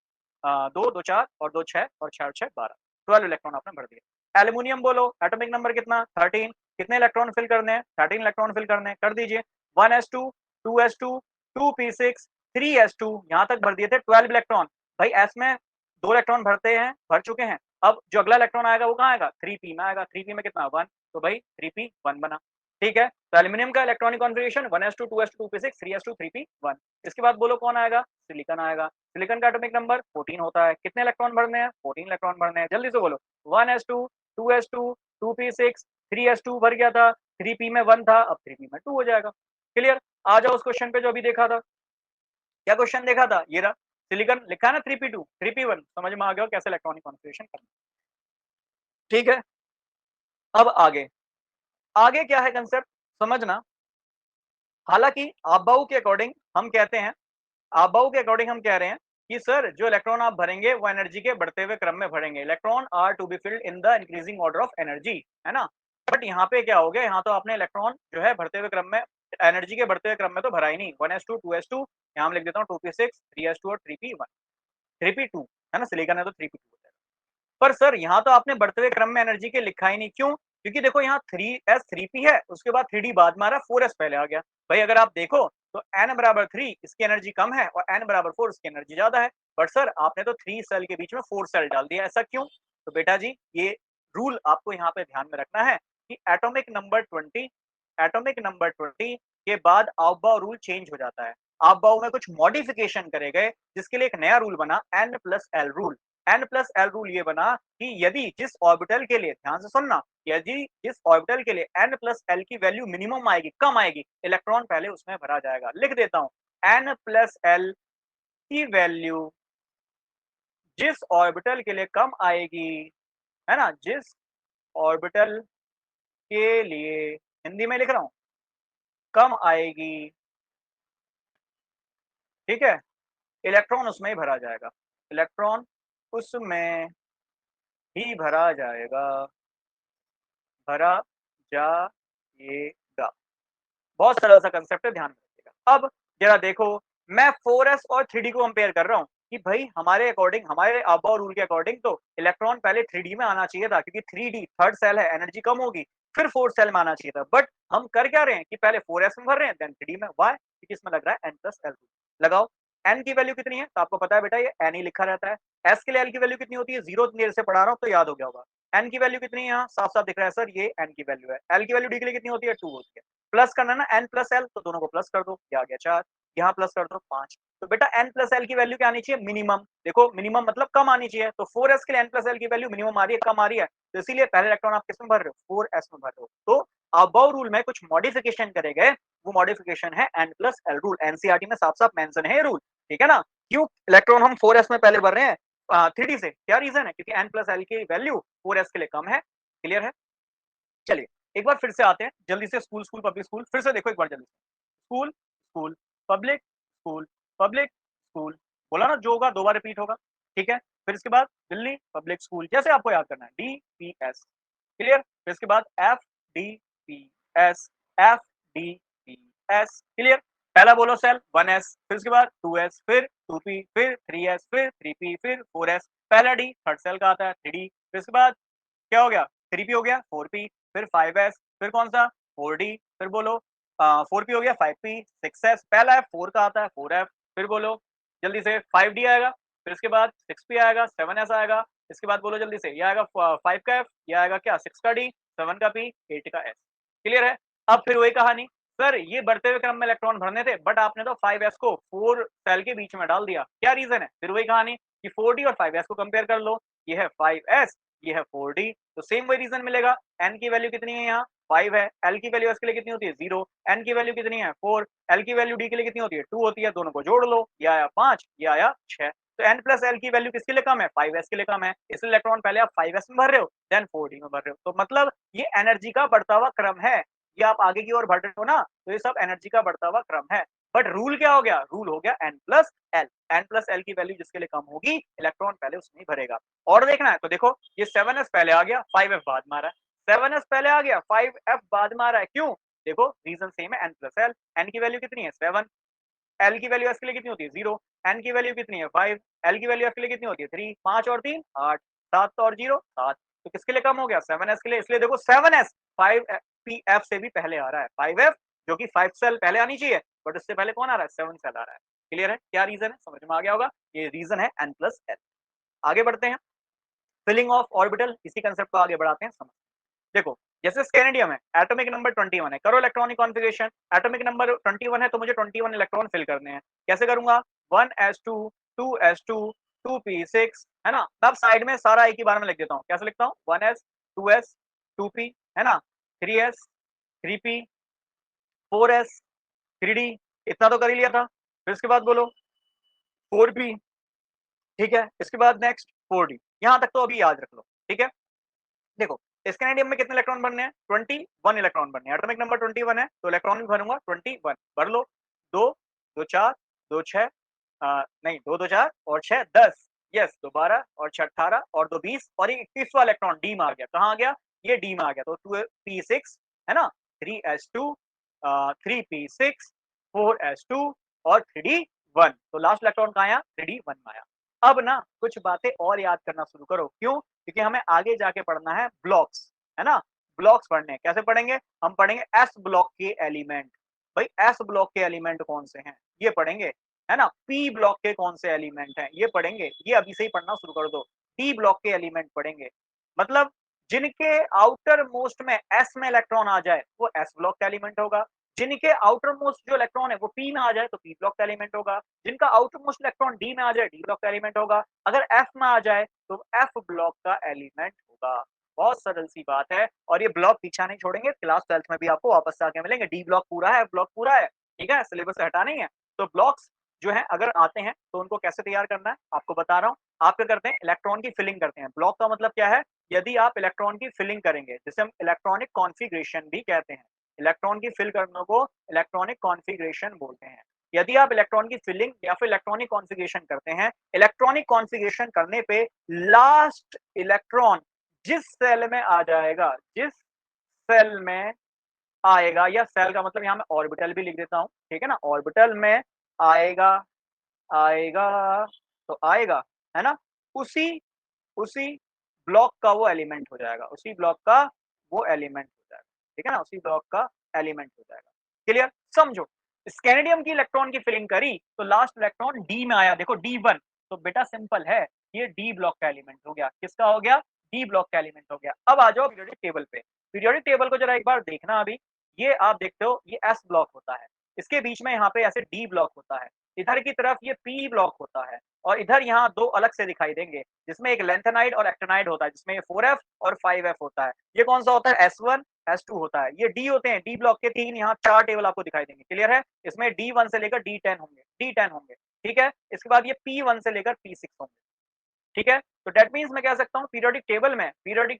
Speaker 1: 2 2 4 और 2 6 और 6 6 12, 12 इलेक्ट्रॉन आपने भर दिए। एल्यूमिनियम बोलो एटॉमिक नंबर कितना, 13। कितने इलेक्ट्रॉन फिल करने हैं, 13 इलेक्ट्रॉन फिल करने हैं, कर दीजिए। 1s2 2s2 2p6 3s2, यहाँ तक भर दिए थे 12 इलेक्ट्रॉन। भाई एस में 2 इलेक्ट्रॉन भरते हैं, भर चुके हैं। अब जो अगला इलेक्ट्रॉन आएगा वो कहाँ आएगा, 3p में आएगा। 3p में कितना, 1, तो भाई 3p 1 बना। ठीक है, तो एल्यूमिनियम का electronic configuration 1s2 2s2 2p6 3s2 3p 1। इसके बाद बोलो कौन आएगा, सिलिकॉन आएगा। सिलिकॉन का एटॉमिक नंबर 14 होता है। कितने इलेक्ट्रॉन भरने हैं, 14 इलेक्ट्रॉन भरने हैं। जल्दी से बोलो 1s2 2s2 2p6 3s2 भर गया था, 3p में 1 था, अब 3p में 2 हो जाएगा। क्लियर। आ जाओ उस क्वेश्चन पे जो अभी देखा था। क्या क्वेश्चन देखा था, ये रहा। सिलिकॉन लिखा है ना 3p2 3p1, समझ में आ गया कैसे इलेक्ट्रॉनिक कॉन्फ़िगरेशन करना। ठीक है, अब आगे आगे क्या है कंसेप्ट समझना। हालांकि आबाऊ के अकॉर्डिंग हम कहते हैं, आबाऊ के अकॉर्डिंग हम कह रहे हैं कि सर जो इलेक्ट्रॉन आप भरेंगे वो एनर्जी के बढ़ते हुए क्रम में भरेंगे। Electron are to be filled in the increasing order of energy, है ना। बट यहाँ पे क्या हो गया, यहाँ तो आपने इलेक्ट्रॉन जो है बढ़ते हुए क्रम में, एनर्जी के बढ़ते हुए क्रम में तो भरा ही नहीं। 1s2 2s2, यहाँ हम लिख देता हूँ 2p6 3s2 और 3p1 3p2, है ना, सिलिकॉन है तो 3p2 हो जाएगा। पर सर यहाँ तो आपने बढ़ते हुए क्रम में एनर्जी के लिखा ही नहीं, क्यों, क्योंकि देखो यहाँ 3s 3p है, उसके बाद 3d बाद में आ रहा, 4s पहले आ गया। भाई अगर आप देखो तो n बराबर 3 इसकी एनर्जी कम है और n बराबर 4 इसकी एनर्जी ज्यादा है। बट सर आपने तो 3 सेल के बीच में 4 सेल डाल दिया, ऐसा क्यों। तो बेटा जी ये रूल आपको यहाँ पे ध्यान में रखना है कि एटॉमिक नंबर 20 के बाद आउबाउ रूल चेंज हो जाता है। आउबाउ में कुछ मॉडिफिकेशन करे गए, जिसके लिए एक नया रूल बना n+l रूल। n+l रूल ये बना कि यदि जिस ऑर्बिटल के लिए, ध्यान से सुनना, यदि जिस ऑर्बिटल के लिए n+l की वैल्यू मिनिमम आएगी, कम आएगी, इलेक्ट्रॉन पहले उसमें भरा जाएगा। लिख देता हूं, n+l की वैल्यू जिस ऑर्बिटल के लिए कम आएगी, है ना, जिस ऑर्बिटल के लिए, हिंदी में लिख रहा हूं, कम आएगी, ठीक है, इलेक्ट्रॉन उसमें ही भरा जाएगा। इलेक्ट्रॉन उसमें ही भरा जाएगा, भरा जाएगा। बहुत सरल सा कंसेप्ट है, ध्यान में रखिएगा। अब जरा देखो, मैं 4s और 3d को कंपेयर कर रहा हूँ कि भाई हमारे अकॉर्डिंग, हमारे आबाउ रूल के अकॉर्डिंग तो इलेक्ट्रॉन पहले 3d में आना चाहिए था, क्योंकि 3d थर्ड सेल है, एनर्जी कम होगी, फिर फोर्थ सेल में आना चाहिए था। बट हम कर क्या रहे हैं कि पहले 4s में भर रहे हैं देन 3d में। वाई, क्योंकि इसमें लग रहा है n+l। लगाओ, n की वैल्यू कितनी है, तो आपको पता है बेटा ये n ही लिखा रहता है। s के लिए l की वैल्यू कितनी होती है, 0 देर से पढ़ा रहा हूँ तो याद हो गया होगा। n की वैल्यू कितनी है, यहाँ साफ साफ दिख रहा है सर, ये n की वैल्यू है। l की वैल्यू d के लिए कितनी होती है, 2 होती है। प्लस करना ना n+l, तो दोनों को प्लस कर दो, ये आ गया 4, यहाँ प्लस कर दो 5। तो बेटा n+l की वैल्यू क्या आनी चाहिए, मिनिमम। देखो मिनिमम मतलब कम आनी चाहिए, तो 4s के लिए n+l की वैल्यू मिनिमम आ रही है, कम आ रही है, तो इसीलिए पहले इलेक्ट्रॉन आप किसमें भर रहे हो, 4s में भर रहे हो। तो अबव रूल में कुछ मॉडिफिकेशन करे गए, वो मॉडिफिकेशन है n+l रूल। एनसीईआरटी में साफ-साफ मेंशन है ये रूल, ठीक है ना? क्यों इलेक्ट्रॉन हम 4s में पहले भर रहे हैं 3d से, क्या रीजन है? क्योंकि n+l की वैल्यू 4s के लिए कम है। क्लियर है? चलिए, एक बार फिर से आते हैं जल्दी से स्कूल, स्कूल, पब्लिक स्कूल, फिर से देखो एक बार जल्दी से। School, school, public, school, public, school, बोला ना जो होगा 2 बार रिपीट होगा, ठीक है? फिर इसके बाद दिल्ली पब्लिक स्कूल, जैसे आपको याद करना है DPS, क्लियर? फिर इसके बाद FDPS, FDPS, क्लियर? पहला बोलो सेल 1s, फिर उसके बाद 2s, फिर 2p, फिर 3s, फिर 3p, फिर 4s, पहला D थर्ड सेल का आता है 3d, फिर उसके बाद क्या हो गया 3p हो गया 4p, फिर 5s, फिर कौन सा 4d, फिर बोलो 4p हो गया 5p, 6s, पहला है 4 का आता है 4f, फिर बोलो जल्दी से 5d आएगा, फिर इसके बाद 6p आएगा, 7s आएगा, इसके बाद बोलो जल्दी से ये आएगा 5 का f, ये आएगा क्या 6 का d, 7 का p, 8 का s। क्लियर है? अब फिर वही कहानी, सर ये बढ़ते हुए क्रम में इलेक्ट्रॉन भरने थे बट आपने तो 5s को 4 सेल के बीच में डाल दिया, क्या रीजन है? फिर वही कहानी कि 4d और 5s को कंपेयर कर लो, ये है 5s, ये है 4d, तो सेम वही रीजन मिलेगा। n की वैल्यू कितनी है यहाँ 5 है, l की वैल्यू s के लिए कितनी होती है 0, n की वैल्यू कितनी है 4, l की वैल्यू d के लिए कितनी होती है 2 होती है, दोनों को जोड़ लो, ये आया 5, ये आया 6, तो n प्लस l की वैल्यू किसके लिए कम है 5s के लिए कम है, इसलिए इलेक्ट्रॉन पहले आप 5s में भर रहे हो देन 4d में भर रहे हो, तो मतलब ये एनर्जी का बढ़ता हुआ क्रम है, ये आप आगे की ओर बढ़ रहे हो ना, तो ये सब एनर्जी का बढ़ता हुआ क्रम है। बट रूल क्या हो गया, रूल हो गया n plus L, n plus L की वैल्यू जिसके लिए कम होगी इलेक्ट्रॉन पहले उसमें ही भरेगा। और देखना है तो देखो ये 7s पहले आ गया 5f बाद में आ रहा है, 7s पहले आ गया 5f बाद में आ रहा है, क्यों? देखो रीजन सेम है n प्लस एल, n की वैल्यू कितनी है 7, एल की वैल्यू एस के लिए कितनी होती है 0, एन की वैल्यू कितनी है 5, एल की वैल्यू एफ के लिए कितनी होती है 3, 5 और 3 8, 7 और 0 7, तो किसके लिए कम हो गया 7s के लिए, इसलिए देखो 7s 5pf से भी पहले आ रहा है, 5f जो कि 5 सेल पहले आनी चाहिए बट उससे पहले कौन आ रहा है 7 सेल आ रहा है। क्लियर है? क्या रीजन है, समझ में आ गया होगा, ये रीजन है n प्लस एल। आगे बढ़ते हैं, फिलिंग ऑफ ऑर्बिटल, इसी कंसेप्ट को आगे बढ़ाते हैं समझ। देखो जैसे स्केनेडियम है, एटॉमिक नंबर 21 है, करो इलेक्ट्रॉनिक कॉन्फ़िगरेशन, एटॉमिक नंबर 21 है तो मुझे 21 इलेक्ट्रॉन फिल करने हैं, कैसे करूंगा 1s2 2s2 2p6, है ना? तब साइड में सारा एक ही बार में लिख देता हूँ, कैसे लिखता हूँ 1s 2s 2p, है ना, 3s 3p 4s 3d, इतना तो कर ही लिया था, फिर इसके बाद बोलो 4p, ठीक है, इसके बाद नेक्स्ट 4d, यहां तक तो अभी याद रख लो, ठीक है। देखो स्केनेडियम में कितने इलेक्ट्रॉन बनने हैं 21 इलेक्ट्रॉन बनने हैं, एटॉमिक नंबर 21 है तो इलेक्ट्रॉन भी भरूंगा 21, भर लो 2 2 4 2 6 नहीं 2 2 4 और 6 10, यस 2 12 और 6 18 और 2 20 और ये 21वां इलेक्ट्रॉन डी में आ गया, कहाँ आ गया ये डी में आ गया, तो 2p6 है ना, 3s2 3p6 4s2 और 3d1, तो लास्ट इलेक्ट्रॉन कहाँ आया 3d1 में आया। अब ना कुछ बातें और याद करना शुरू करो, क्यों? क्योंकि हमें आगे जाके पढ़ना है ब्लॉक्स, है ना? ब्लॉक्स पढ़ने हैं, कैसे पढ़ेंगे? हम पढ़ेंगे एस ब्लॉक के एलिमेंट। भाई एस ब्लॉक के एलिमेंट कौन से हैं? ये पढ़ेंगे, है ना? पी ब्लॉक के कौन से एलिमेंट हैं? ये पढ़ेंगे। ये अभी से ही पढ़ना शुरू कर दो। डी ब्लॉक के एलिमेंट पढ़ेंगे। मतलब जिनके आउटर मोस्ट में एस में इलेक्ट्रॉन आ जाए, वो एस ब्लॉक का एलिमेंट होगा। जिनके आउटर मोस्ट जो इलेक्ट्रॉन है वो पी में आ जाए तो पी ब्लॉक का एलिमेंट होगा। जिनका आउटर मोस्ट इलेक्ट्रॉन डी में आ जाए डी ब्लॉक का एलिमेंट होगा। अगर एफ में आ जाए तो एफ ब्लॉक का एलिमेंट होगा। बहुत सरल सी बात है और ये ब्लॉक पीछा नहीं छोड़ेंगे, क्लास 12th में भी आपको वापस से आके मिलेंगे। डी ब्लॉक पूरा है, एफ ब्लॉक पूरा है, ठीक है, सिलेबस से हटा नहीं है। तो ब्लॉक्स जो है अगर आते हैं तो उनको कैसे तैयार करना है आपको बता रहा हूँ। आप क्या करते हैं, इलेक्ट्रॉन की फिलिंग करते हैं। ब्लॉक का मतलब क्या है, यदि आप इलेक्ट्रॉन की फिलिंग करेंगे जिसे हम इलेक्ट्रॉनिक कॉन्फ़िगरेशन भी कहते हैं। इलेक्ट्रॉन की फिल करने को इलेक्ट्रॉनिक कॉन्फ़िगरेशन बोलते हैं। यदि आप इलेक्ट्रॉन की फिलिंग या फिर इलेक्ट्रॉनिक कॉन्फ़िगरेशन करते हैं, इलेक्ट्रॉनिक कॉन्फ़िगरेशन करने पे लास्ट इलेक्ट्रॉन जिस सेल में आ जाएगा, जिस सेल में आएगा, या सेल का मतलब यहाँ मैं ऑर्बिटल भी लिख देता हूँ, ठीक है ना? ऑर्बिटल में आएगा, आएगा तो आएगा, है ना? उसी उसी ब्लॉक का वो एलिमेंट हो जाएगा, उसी ब्लॉक का वो एलिमेंट हो जाएगा, ठीक है ना? उसी ब्लॉक का एलिमेंट हो जाएगा। क्लियर? समझो, स्केनेडियम की इलेक्ट्रॉन की फिलिंग करी तो लास्ट इलेक्ट्रॉन डी में आया, देखो D1, तो बेटा सिंपल है, ये डी ब्लॉक का एलिमेंट हो गया। किसका हो गया? डी ब्लॉक का एलिमेंट हो गया। अब आ जाओ पीरियोडिक टेबल पे। पीरियोडिक टेबल को जरा एक बार देखना अभी, ये आप देखते हो ये एस ब्लॉक होता है, इसके बीच में यहाँ पे ऐसे डी ब्लॉक होता है, इधर की तरफ ये पी ब्लॉक होता है और इधर यहाँ दो अलग से दिखाई देंगे जिसमें एक लेंथेनाइड और एक्टिनाइड होता है, जिसमें ये 4f और 5f होता है। ये कौन सा होता है? S1 S2 होता है। ये D होते हैं, D ब्लॉक के 3 यहाँ 4 टेबल आपको दिखाई देंगे, क्लियर है? इसमें D1 से लेकर D10 होंगे, D10 होंगे, ठीक है? इसके बाद ये P1 से लेकर P6 होंगे, ठीक है? तो दैट मीन्स मैं कह सकता हूँ पीरियोडिक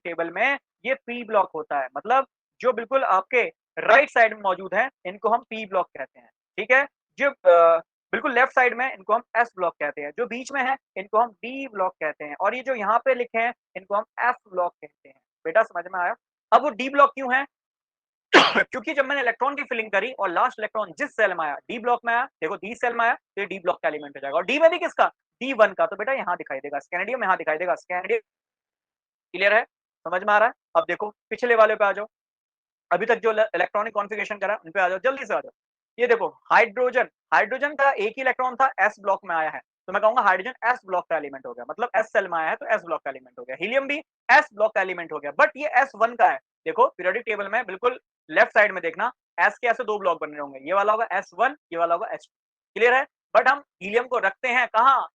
Speaker 1: टेबल में ये P ब्लॉक होता है, मतलब जो बिल्कुल आपके राइट साइड में मौजूद है, इनको हम P ब्लॉक कहते हैं, ठीक है? जो बिल्कुल लेफ्ट साइड में इनको हम S ब्लॉक कहते हैं, जो बीच में है इनको हम D ब्लॉक कहते हैं और ये जो यहाँ पे लिखे हैं इनको हम F ब्लॉक कहते हैं। बेटा समझ में आया? अब वो D ब्लॉक क्यों है? क्योंकि जब मैंने इलेक्ट्रॉन की फिलिंग करी और लास्ट इलेक्ट्रॉन जिस सेल में आया, डी ब्लॉक में आया, देखो डी सेल में आया तो ये डी ब्लॉक का एलिमेंट हो जाएगा और डी में भी किसका? D1 का, तो बेटा यहाँ दिखाई देगा स्कैनेडियम, यहाँ दिखाई देगा स्कैनेडियम, क्लियर है? समझ में आ रहा है? अब देखो पिछले वाले पे आ जाओ, अभी तक जो इलेक्ट्रॉनिक कॉन्फ़िगरेशन करा उन पे आ जाओ, जल्दी से आ जाओ। ये देखो हाइड्रोजन, हाइड्रोजन का एक ही इलेक्ट्रॉन था, एस ब्लॉक में आया है, तो मैं कहूंगा हाइड्रोजन एस ब्लॉक का एलिमेंट हो गया, मतलब एस सेल में आया है तो एस ब्लॉक का एलिमेंट हो गया। हीलियम भी एस ब्लॉक का एलिमेंट हो गया, बट ये S1 का है। देखो पीरियोडिक टेबल में बिल्कुल लेफ्ट साइड में देखना, एस के ऐसे दो ब्लॉक बन रहे होंगे, ये वाला होगा S1, ये वाला होगा S2, क्लियर है? बट हम हीलियम को रखते हैं कहाँ?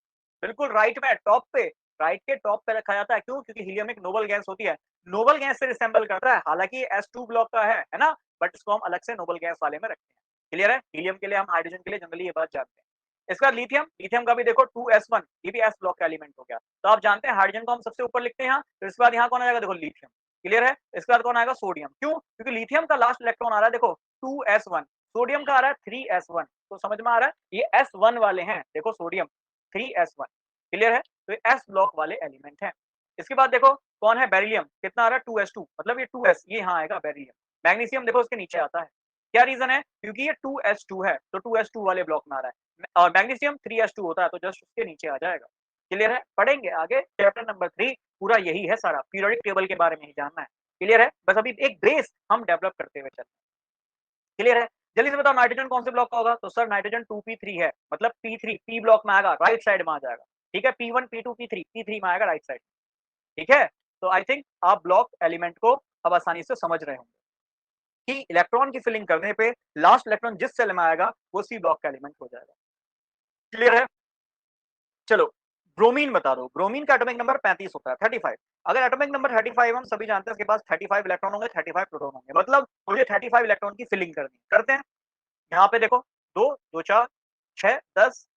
Speaker 1: बिल्कुल राइट में, टॉप पे, राइट के टॉप पे रखा जाता है। क्यों? क्योंकि हीलियम एक नोबल गैस होती है, नोबल गैस से रिसेंबल करता है, हालांकि S2 ब्लॉक का है ना, बट इसको हम अलग से नोबल गैस वाले में रखते हैं, क्लियर है? हीलियम के लिए हम हाइड्रोजन के लिए जनरली ये बात जानते हैं। इसका लिथियम, लिथियम का भी देखो 2s1, ये भी s ब्लॉक का एलिमेंट हो गया, तो आप जानते हैं हाइड्रोजन को हम सबसे ऊपर लिखते हैं यहाँ, तो इसके बाद यहाँ कौन आ जाएगा? देखो लिथियम, क्लियर है? इसके बाद कौन आएगा? सोडियम। क्यों? क्योंकि लिथियम का लास्ट इलेक्ट्रॉन आ रहा है देखो 2s1, सोडियम का आ रहा है 3s1, तो समझ में आ रहा है ये s1 वाले हैं, देखो सोडियम 3s1, क्लियर है? तो ये s ब्लॉक वाले एलिमेंट हैं। इसके बाद देखो कौन है? बेरिलियम, कितना आ रहा है? 2s2, मतलब ये 2s, ये यहाँ आएगा बेरिलियम। मैग्नीशियम देखो इसके नीचे आता है, क्या रीजन है? क्योंकि ये 2s2 है, तो 2s2 वाले ब्लॉक में आ रहा है, और मैग्नीशियम 3s2 होता है, तो जस्ट उसके नीचे आ जाएगा, क्लियर है? पढ़ेंगे आगे चैप्टर नंबर 3, पूरा यही है सारा, पीरियोडिक टेबल के बारे में ही जानना है, क्लियर है? बस अभी एक बेस हम डेवलप करते हुए चलते हैं, क्लियर है? जल्दी से बताओ नाइट्रोजन कौन से ब्लॉक का होगा? तो सर नाइट्रोजन 2p3 है, मतलब p3 p ब्लॉक में आएगा, राइट साइड में आ जाएगा, ठीक है? p1 p2 p3 p3 में आएगा राइट साइड, ठीक है? तो आई थिंक आप ब्लॉक एलिमेंट को अब आसानी से समझ रहे होंगे कि इलेक्ट्रॉन की फिलिंग करने पे लास्ट इलेक्ट्रॉन जिस सेल में आएगा वो सी ब्लॉक का एलिमेंट हो जाएगा, क्लियर है? चलो ब्रोमीन बता दो, ब्रोमीन का एटॉमिक नंबर 35 होता है, 35। अगर एटॉमिक नंबर 35 हम सभी जानते हैं, उसके पास 35 इलेक्ट्रॉन होंगे, 35 प्रोटॉन होंगे, मतलब मुझे 35 इलेक्ट्रॉन की फिलिंग करनी करते हैं। यहाँ पे देखो 2 2 4 6 10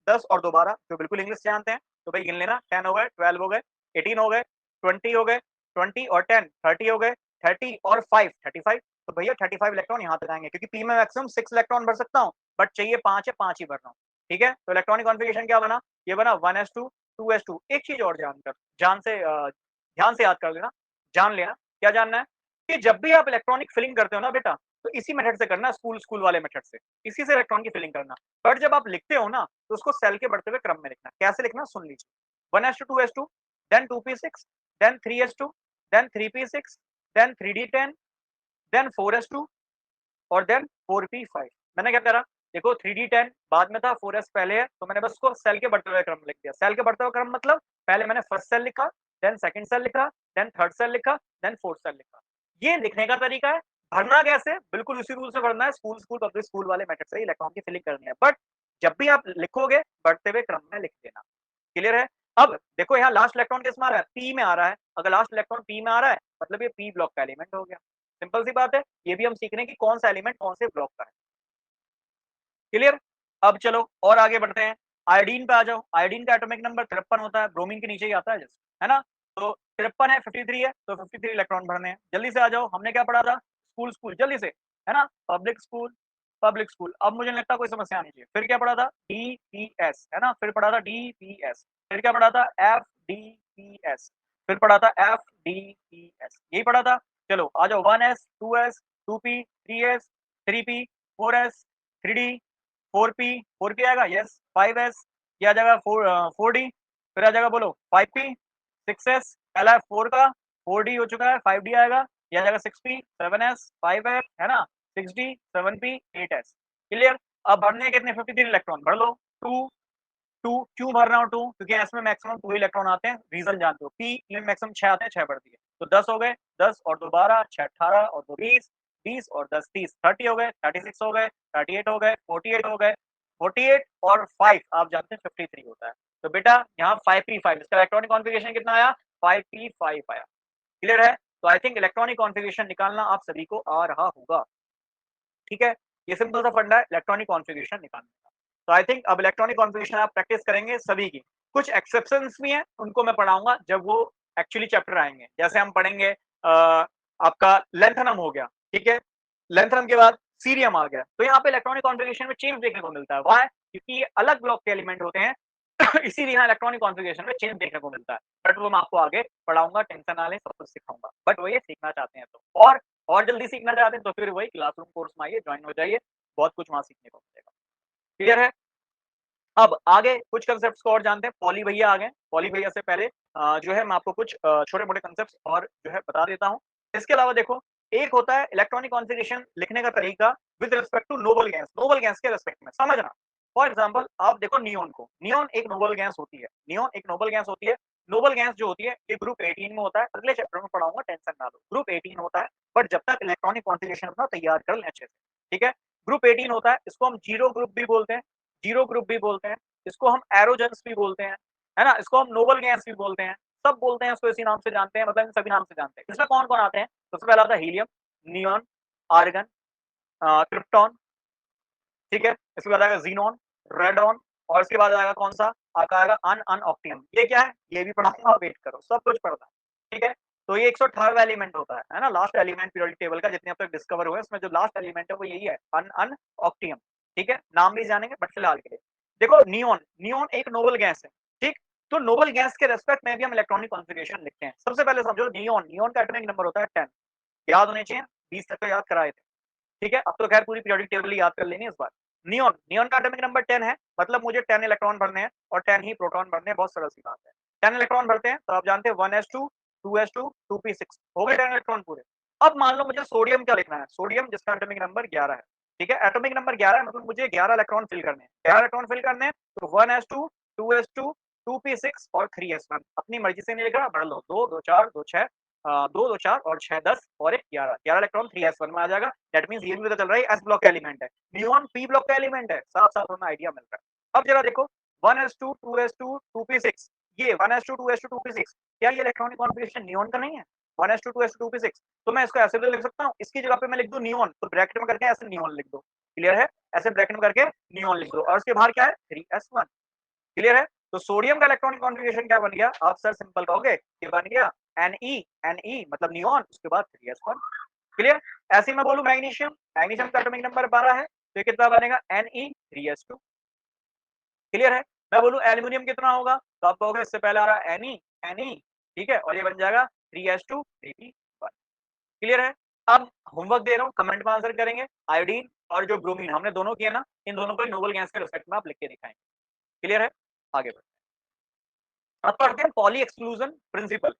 Speaker 1: 10 और 2 12, जो बिल्कुल इंग्लिश जानते हैं तो भाई गिन लेना, 10 हो गए, 12 हो गए, 18 हो गए, 20 हो गए, 20 और 10 30 हो गए, 30 और 5 35, तो भैया 35 इलेक्ट्रॉन यहाँ तक आएंगे, क्योंकि पी में मैक्सिमम 6 इलेक्ट्रॉन भर सकता हूँ, बट चाहिए 5 है, 5 ही भर रहा हूँ, ठीक है? तो इलेक्ट्रॉनिक कॉन्फ़िगरेशन क्या बना? ये बना 1s2 2s2। एक चीज और जानकर ध्यान से याद कर लेना, जान लेना, क्या जानना है? कि जब भी आप इलेक्ट्रॉनिक फिलिंग करते हो ना बेटा, तो इसी मेथड से करना, स्कूल वाले मेथड से, इसी से इलेक्ट्रॉन की फिलिंग करना। बट जब आप लिखते हो ना, तो उसको सेल के बढ़ते हुए क्रम में लिखना। कैसे लिखना? सुन लीजिए, 1s2 2s2, then 2p6, then 3s2, then 3p6, then 3d10, then 4s2 और देन 4p5। मैंने क्या करा? देखो 3d10 बाद में था, 4s पहले है, तो मैंने बस उसको सेल के बढ़ते हुए क्रम में लिख दिया। सेल के बढ़ते हुए क्रम मतलब पहले मैंने फर्स्ट सेल लिखा, देन सेकंड सेल लिखा, देन थर्ड सेल लिखा, देन फोर्थ सेल लिखा। ये लिखने का तरीका है। भरना कैसे? बिल्कुल उसी रूल से भरना है, पब्लिक स्कूल वाले मेथड से इलेक्ट्रॉन की फिलिंग करनी है। बट जब भी आप लिखोगे बढ़ते हुए क्रम में लिख देना, क्लियर है? अब देखो यहाँ लास्ट इलेक्ट्रॉन किस में आ रहा है? पी में आ रहा है। अगर लास्ट इलेक्ट्रॉन पी में आ रहा है मतलब ये पी ब्लॉक का एलिमेंट हो गया। सिंपल सी बात है, ये भी हम सीख रहे हैं कि कौन सा एलिमेंट कौन से ब्लॉक का है, क्लियर? अब चलो और आगे बढ़ते हैं, आयोडीन पे आ जाओ। आयोडीन का एटॉमिक नंबर 53 होता है, ब्रोमीन के नीचे ही आता है जैसे, है ना? तो 53 है, 53 है, तो 53 इलेक्ट्रॉन भरने हैं। जल्दी से आ जाओ, हमने क्या पढ़ा था? स्कूल जल्दी से, है ना? Public school. अब मुझे नहीं लगता कोई समस्या आनी चाहिए। फिर क्या पढ़ा था? डीपीएस, है ना? फिर पढ़ा था डीपीएस, फिर क्या पढ़ा था? एफडीपीएस, फिर पढ़ा था एफडीपीएस, यही पढ़ा था। चलो आ जाओ, 1s 2s 2p 3s 3p 4s 3d 4p आएगा, यस। 5s, ये आ जाएगा 4d, फिर आ जाएगा बोलो 5p 6s, पहला है 4 का, 4d हो चुका है, 5d आएगा, ये आ जाएगा 6p 7s 5s, है ना? 6d 7p 8s, clear? अब भरने हैं कितने? 53 इलेक्ट्रॉन भर लो। 2 2 क्यों भर रहा हूँ 2? क्योंकि इसमें मैक्सिमम 2 इलेक्ट्रॉन आते हैं, रीजन जानते हो, पी में मैक्सिमम 6 आते हैं, 6 भर दिए, तो 10 हो गए, 10 और 2 12, 6 18 और 2 20, 20 और 10 30, 30 हो गए, 36 हो गए, 38 हो गए, 48 हो गए, 48 और 5 आप जानते हैं 53 होता है। तो बेटा यहाँ 5p5, इसका इलेक्ट्रॉनिक कॉन्फ़िगरेशन कितना आया? 5p5 आया, क्लियर है? तो आई थिंक इलेक्ट्रॉनिक कॉन्फ़िगरेशन निकालना आप सभी को आ रहा होगा, ठीक है? ये सिंपल सा फंडा है इलेक्ट्रॉनिक कॉन्फ़िगरेशन निकालने का। तो आई थिंक अब इलेक्ट्रॉनिक कॉन्फ़िगरेशन आप प्रैक्टिस करेंगे सभी की। कुछ एक्सेप्शंस भी हैं, उनको मैं पढ़ाऊँगा जब वो एक्चुअली चैप्टर आएँगे। जैसे हम पढ़ेंगे आपका लेंथेनम हो गया, ठीक है? लेंथेनम के बाद सीरियम आ गया। तो यहाँ पे इलेक्ट्रॉनिक कॉन्फ़िगरेशन में चेंज देखने को मिलता है। व्हाई? क्योंकि ये अलग ब्लॉक के एलिमेंट होते हैं इसीलिए यहाँ इलेक्ट्रॉनिक कॉन्फ़िगरेशन में चेंज देखने को मिलता है। बट वो मैं आपको आगे पढ़ाऊँगा, टेंशन ना लें, सब कुछ सिखाऊँगा। बट वो ये सीखना चाहते हैं तो। और जल्दी सीखना चाहते हैं तो फिर वही क्लासरूम कोर्स में आइए, जॉइन हो जाइए, बहुत कुछ वहाँ सीखने को मिलेगा। क्लियर है? अब आगे कुछ कांसेप्ट्स को और जानते हैं। पॉली भैया आ गए। पॉली भैया से पहले जो है मैं आपको कुछ छोटे-मोटे कांसेप्ट्स और जो है बता देता हूँ। इसके अलावा देखो, एक होता है इलेक्ट्रॉनिक कॉन्फ़िगरेशन लिखने का तरीका with respect to noble gas. Noble gas के रिस्पेक्ट में समझना। फॉर एग्जांपल आप देखो नियॉन को। नियॉन एक नोबल गैस होती है। नियॉन एक नोबल गैस होती है। नोबल गैस जो होती है ये ग्रुप 18 में होता है। अगले चैप्टर में पढ़ाऊँगा, टेंशन ना लो। ग्रुप 18 होता है, बट जब तक इलेक्ट्रॉनिक कॉन्फ़िगरेशन अपना तैयार कर लें अच्छे से। ठीक है? ग्रुप 18 होता है, इसको हम जीरो ग्रुप भी बोलते हैं। जीरो ग्रुप भी बोलते हैं। इसको हम एरोजेंस भी बोलते हैं, है ना? इसको हम नोबल गैस भी बोलते हैं, सब बोलते हैं, इसको इसी नाम से जानते हैं, मतलब इन सभी नाम से जानते हैं। इसमें कौन-कौन आते हैं? सबसे पहला आता है हीलियम, नियॉन, आर्गन, क्रिप्टॉन, ठीक है? इसके बाद आएगा ज़ीनॉन, रेडॉन और इसके बाद आएगा कौन-सा? आपका आएगा अनऑक्टियम। ये क्या है? ये भी पढ़ाऊँगा, वेट करो, सब कुछ पढ़ना है, ठीक है? तो ये 118वाँ एलिमेंट होता है ना? लास्ट एलिमेंट पीरियोडिक टेबल का जितने अब तक डिस्कवर हुए, उसमें जो लास्ट एलिमेंट है वो यही है, अनऑक्टियम, ठीक है? नाम भी जानेंगे बट फिलहाल के लिए। देखो नियॉन, नियॉन एक नोबल गैस है, ठीक? तो नोबल गैस के रिस्पेक्ट में भी हम इलेक्ट्रॉनिक कॉन्फ़िगरेशन लिखते हैं। सबसे पहले समझो नियॉन, नियॉन का एटॉमिक नंबर होता है 10, याद होने चाहिए, 20 तक तो याद कराए थे। ठीक है? अब तो खैर पूरी पीरियोडिक टेबल ही याद कर लेनी है इस बार। नियॉन, नियॉन का एटॉमिक नंबर 10 है, मतलब मुझे 10 इलेक्ट्रॉन भरने हैं और 10 ही प्रोटॉन भरने हैं, बहुत सरल सी बात है। 10 इलेक्ट्रॉन भरते हैं तो आप जानते हैं 1s2, 2s2, 2p6 हो गए 10 इलेक्ट्रॉन पूरे। अब मान लो मुझे सोडियम क्या लिखना है? सोडियम जिसका एटॉमिक नंबर 11 है, ठीक है? एटॉमिक नंबर 11 है मतलब मुझे 11 इलेक्ट्रॉन फिल करने हैं। 11 इलेक्ट्रॉन फिल करने हैं तो 1s2, 2s2, 2p6 और 3s1 अपनी मर्ज़ी से नहीं लिख रहा, पढ़ लो। 2, 2 4, 2 6 2, 2 4 और 6 10 और 1 11, 11 इलेक्ट्रॉन 3s1 में आ जाएगा। दैट मीन्स ये भी पता चल रहा है एस ब्लॉक का एलिमेंट है। नियॉन पी ब्लॉक का एलिमेंट है। साफ-साफ हमें आइडिया मिल रहा है। अब जरा देखो 1s2, 2s2, 2p6 ये 1s2, 2s2, 2p6 क्या ये इलेक्ट्रॉनिक कॉन्फ़िगरेशन नियॉन का नहीं है? 1s2, 2s2, 2p6 तो मैं इसको ऐसे भी लिख सकता हूँ। इसकी जगह पे मैं लिख दूँ नियॉन तो ब्रैकेट में करके ऐसे नियॉन लिख दो। क्लियर है? ऐसे ब्रैकेट में करके नियॉन लिख दो और उसके बाहर क्या है? 3s1 क्लियर है? तो सोडियम का इलेक्ट्रॉनिक कॉन्फ़िगरेशन क्या बन गया? आप सर सिंपल कहोगे, ये बन गया Ne मतलब नियॉन उसके बाद 3s1 क्लियर? ऐसे ही मैं बोलूँ मैग्नीशियम, मैग्नीशियम का एटॉमिक नंबर 12 है, तो ये कितना बनेगा Ne3s2 क्लियर है? मैं बोलूँ एल्यूमीनियम कितना होगा? तो आप कहोगे इससे पहले आ रहा है Ne, ठीक है? और ये बन जाएगा 3s2 3p1 क्लियर है? अब होमवर्क दे रहा हूँ, कमेंट में आंसर करेंगे। आयोडीन और जो ब्रोमीन हमने दोनों किए ना, इन दोनों को नोबल गैस के रिस्पेक्ट में आप लिख के दिखाएँगे। क्लियर है? आगे बढ़ते हैं। अब पढ़ते हैं poly exclusion principle.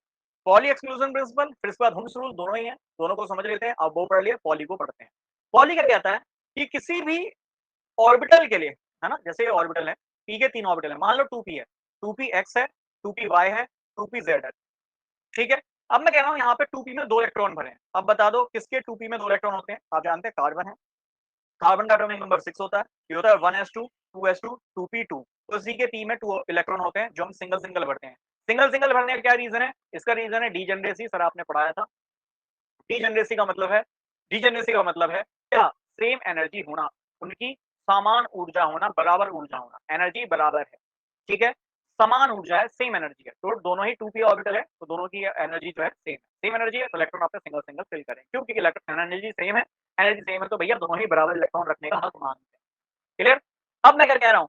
Speaker 1: Poly exclusion principle फिर इसके बाद हुम्स रूल दोनों ही हैं, दोनों को समझ लेते हैं। अब वो पढ़ लिया, पॉली को पढ़ते हैं। पॉली क्या कहता है कि किसी भी ऑर्बिटल के लिए, है ना? जैसे ये ऑर्बिटल है, p के 3 ऑर्बिटल है, मान लो 2p है, 2p x है, 2p y है, 2p z है, ठीक है? अब मैं कह रहा हूँ यहाँ पे 2p में 2 इलेक्ट्रॉन भरे हैं। अब बता दो किसके 2p में 2 इलेक्ट्रॉन होते हैं? आप जानते हैं कार्बन है। कार्बन का एटॉमिक नंबर 6 होता है। ये होता है 1s2, 2s2, 2p2 तो इसी के p में 2 इलेक्ट्रॉन होते हैं जो हम सिंगल-सिंगल भरते हैं। सिंगल-सिंगल भरने का क्या रीज़न है? इसका रीज़न है डीजेनरेसी, सर आपने पढ़ाया था। डीजेनरेसी का मतलब है डीजेनरेसी का मतलब है क्या? सेम एनर्जी होना, उनकी समान ऊर्जा होना, बराबर ऊर्जा होना, एनर्जी बराबर है, ठीक है? समान ऊर्जा है, सेम एनर्जी है, तो दोनों ही 2p ऑर्बिटल है, तो दोनों की एनर्जी जो है सेम है। सेम एनर्जी है तो इलेक्ट्रॉन आपका सिंगल-सिंगल फिल करें। क्यों? क्योंकि इलेक्ट्रॉन एनर्जी सेम है, एनर्जी सेम है तो भैया दोनों ही बराबर इलेक्ट्रॉन रखने का हक मानते हैं। क्लियर? अब मैं क्या कह रहा हूँ,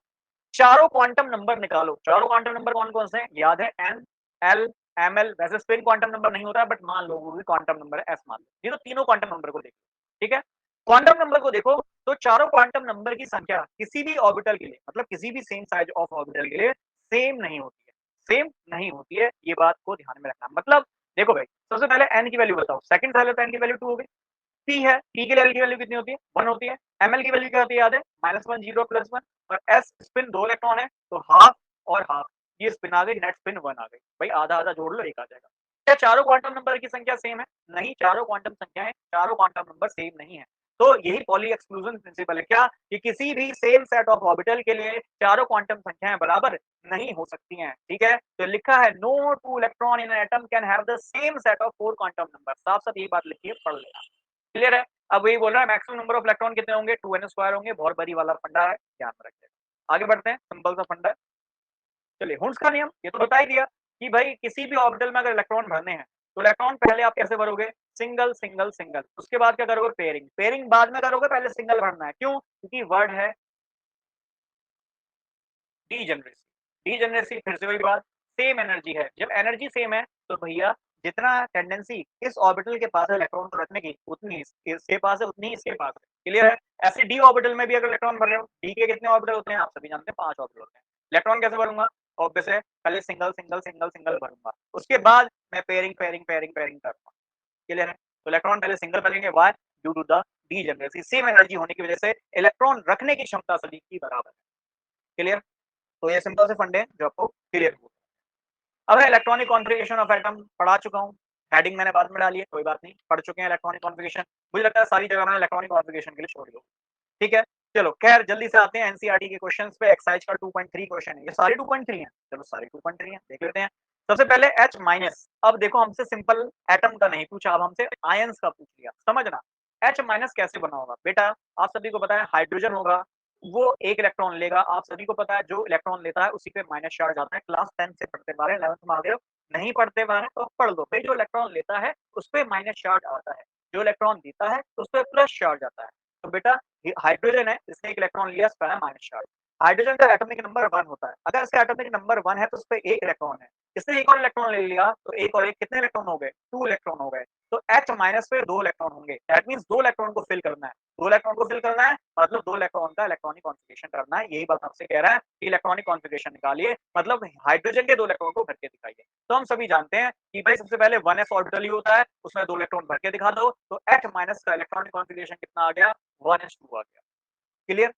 Speaker 1: चारों क्वांटम नंबर निकालो। चारों क्वांटम नंबर कौन-कौन से हैं? याद है n, l, ml वैसे स्पिन क्वांटम नंबर नहीं होता है बट मान लो वो भी क्वांटम नंबर है, s मान लो। ये तो तीनों क्वांटम नंबर को देखो, ठीक है? क्वांटम नंबर को देखो तो चारों क्वांटम नंबर की संख्या किसी भी ऑर्बिटल के लिए मतलब किसी भी सेम साइज ऑफ ऑर्बिटल के लिए सेम नहीं होती है। सेम नहीं होती है, ये बात को ध्यान में रखना। मतलब देखो भाई, सबसे पहले n की वैल्यू बताओ। सेकंड पहले तो n की वैल्यू 2 हो गई। P है, P के लिए L की वैल्यू कितनी होती है? 1 होती है। ml की वैल्यू क्या होती है याद है? -1 0 +1 और s स्पिन 2 इलेक्ट्रॉन है तो हाफ और हाफ। ये स्पिन आ गई, नेट स्पिन 1 आ गई। भाई आधा-आधा जोड़ लो 1 आ जाएगा। क्या चारों क्वांटम नंबर की संख्या सेम है? नहीं, चारों क्वांटम संख्याएँ चारों क्वांटम नंबर सेम नहीं है। तो यही पॉली एक्सक्लूजन प्रिंसिपल है क्या कि किसी भी सेम सेट ऑफ ऑर्बिटल के लिए चारों क्वांटम संख्याएं बराबर नहीं हो सकती हैं। ठीक है, तो लिखा है no two electron in an atom can have the same set of 4 quantum number. साफ साफ यही बात लिखी है, पढ़ लेना। क्लियर है। अब वही बोल रहा है मैक्सिमम नंबर ऑफ इलेक्ट्रॉन कितने होंगे, 2n² होंगे। बहुत बड़ी वाला फंडा है, ध्यान में रखिएगा। आगे बढ़ते हैं, सिंपल सा फंडा है। चलिए हुंस का नियम ये तो बता ही दिया कि भाई किसी भी ऑर्बिटल में अगर इलेक्ट्रॉन भरने हैं तो इलेक्ट्रॉन पहले आप कैसे भरोगे, सिंगल सिंगल सिंगल। उसके बाद क्या करोगे, पेयरिंग। पेयरिंग बाद में करोगे, पहले सिंगल भरना है। क्यों, क्योंकि वर्ड है डीजेनरेसी। डीजेनरेसी फिर से वही बात, सेम एनर्जी है। जब एनर्जी सेम है तो भैया जितना टेंडेंसी इस ऑर्बिटल के पास है इलेक्ट्रॉन को रखने की, उतनी इसके पास है, उतनी इसके पास है। क्लियर है। ऐसे डी ऑर्बिटल में भी अगर इलेक्ट्रॉन भर रहे हो, डी के कितने ऑर्बिटल होते हैं आप सभी जानते हैं, 5 ऑर्बिटल होते हैं। इलेक्ट्रॉन कैसे भरूंगा, ऑब्वियस है, पहले सिंगल सिंगल सिंगल सिंगल भरूंगा, उसके बाद मैं पेयरिंग पेयरिंग पेयरिंग पेयरिंग करूंगा। क्लियर है। तो इलेक्ट्रॉन पहले सिंगल भरेंगे, why due to the degeneracy. Same energy होने की वजह से इलेक्ट्रॉन रखने की क्षमता सभी की बराबर है। क्लियर। तो ये सिंपल से फंडे हैं जो आपको क्लियर हो। अब है इलेक्ट्रॉनिक कॉन्फ़िगरेशन ऑफ एटम, पढ़ा चुका हूँ। हेडिंग मैंने बाद में डाली है, कोई बात नहीं, पढ़ चुके हैं इलेक्ट्रॉनिक कॉन्फ़िगरेशन। मुझे लगता है सारी जगह मैंने इलेक्ट्रॉनिक कॉन्फ़िगरेशन के लिए छोड़ दिया। ठीक है, चलो खैर जल्दी से आते हैं एनसीईआरटी के क्वेश्चंस पे। एक्सरसाइज का 2.3 क्वेश्चन है, ये सारे 2.3 हैं। चलो सारे 2.3 हैं, देख लेते हैं। सबसे पहले H माइनस। अब देखो हमसे सिंपल एटम का नहीं पूछा, अब हमसे आयंस का पूछ लिया। समझना H माइनस कैसे बना होगा बेटा, आप सभी को पता है हाइड्रोजन होगा, वो एक इलेक्ट्रॉन लेगा। आप सभी को पता है जो इलेक्ट्रॉन लेता है उसी पे माइनस चार्ज आता है। क्लास 10 से पढ़ते बारे 11th में आ गए हो, नहीं पढ़ते बारे तो पढ़ लो भाई। जो इलेक्ट्रॉन लेता है उस पे माइनस चार्ज आता है, जो इलेक्ट्रॉन देता है उस पे प्लस चार्ज आता है। तो बेटा हाइड्रोजन है, इसने एक इलेक्ट्रॉन लिया, इसका है माइनस चार्ज। हाइड्रोजन का एटॉमिक नंबर 1 होता है। अगर इसका एटॉमिक नंबर 1 है तो उस पे एक इलेक्ट्रॉन है। इसने एक और इलेक्ट्रॉन ले लिया तो एक और एक कितने इलेक्ट्रॉन हो गए, 2 इलेक्ट्रॉन हो गए। तो H माइनस पे 2 इलेक्ट्रॉन होंगे। दैट मींस 2 इलेक्ट्रॉन को फिल करना है। 2 इलेक्ट्रॉन को फिल करना है मतलब 2 इलेक्ट्रॉन का इलेक्ट्रॉनिक कॉन्फ़िगरेशन करना है। यही बात आपसे कह रहा है कि इलेक्ट्रॉनिक कॉन्फ़िगरेशन निकालिए, मतलब हाइड्रोजन के 2 इलेक्ट्रॉन को भर के दिखाइए। तो हम सभी जानते हैं कि भाई सबसे पहले 1s ऑर्बिटल ही होता है, उसमें 2 इलेक्ट्रॉन भर के दिखा दो। तो H माइनस का इलेक्ट्रॉनिक कॉन्फ़िगरेशन कितना आ गया, 1s2 आ गया। क्लियर।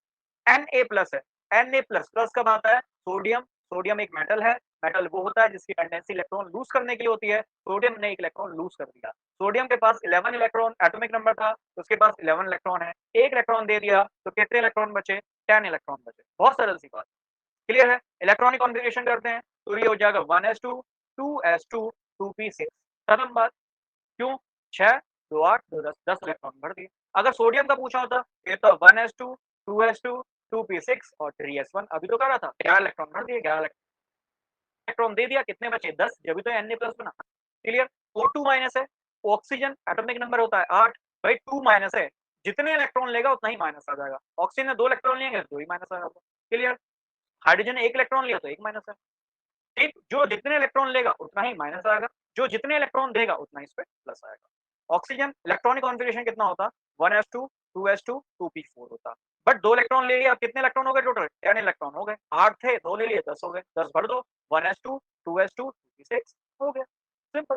Speaker 1: Na प्लस है, Na प्लस प्लस कब आता है, सोडियम। सोडियम एक मेटल है, मेटल वो होता है जिसकी टेंडेंसी इलेक्ट्रॉन लूज करने की होती है। सोडियम ने एक इलेक्ट्रॉन लूज कर दिया। सोडियम के पास 11 इलेक्ट्रॉन एटॉमिक नंबर था, तो उसके पास 11 इलेक्ट्रॉन है। एक इलेक्ट्रॉन दे दिया तो कितने इलेक्ट्रॉन बचे, 10 इलेक्ट्रॉन बचे। बहुत सरल सी बात। क्लियर है। इलेक्ट्रॉनिक कॉन्फ़िगरेशन करते हैं तो ये हो जाएगा 1s2 2s2 2p6। खत्म बात। क्यों, 6 2 8 2 10, 10 इलेक्ट्रॉन भर दिए। अगर सोडियम का पूछा होता ये तो 1s2 2s2 2p6 और 3s1, अभी तो कर रहा था 11 इलेक्ट्रॉन भर दिए। 11 इलेक्ट्रॉन दे दिया, कितने बचे 10, जब भी तो Na प्लस बना। क्लियर। O2 माइनस है, ऑक्सीजन एटॉमिक नंबर होता है 8, भाई 2 माइनस है, जितने इलेक्ट्रॉन लेगा उतना ही माइनस आ जाएगा। ऑक्सीजन ने 2 इलेक्ट्रॉन लेंगे तो ही माइनस आएगा। क्लियर। हाइड्रोजन ने 1 इलेक्ट्रॉन लिया तो 1 माइनस है। ठीक, जो जितने इलेक्ट्रॉन लेगा उतना ही माइनस आएगा, जो जितने इलेक्ट्रॉन देगा उतना ही इस पे प्लस आएगा। ऑक्सीजन इलेक्ट्रॉनिक कॉन्फ़िगरेशन कितना होता, 1s2 2s2 2p4 होता। बट 2 इलेक्ट्रॉन ले लिया, अब कितने इलेक्ट्रॉन हो गए टोटल, 10 इलेक्ट्रॉन हो गए। 8 थे, 2 ले लिए, 10 हो गए। 10 भर दो, 1s2 2s2 2p6 हो गया। सिंपल।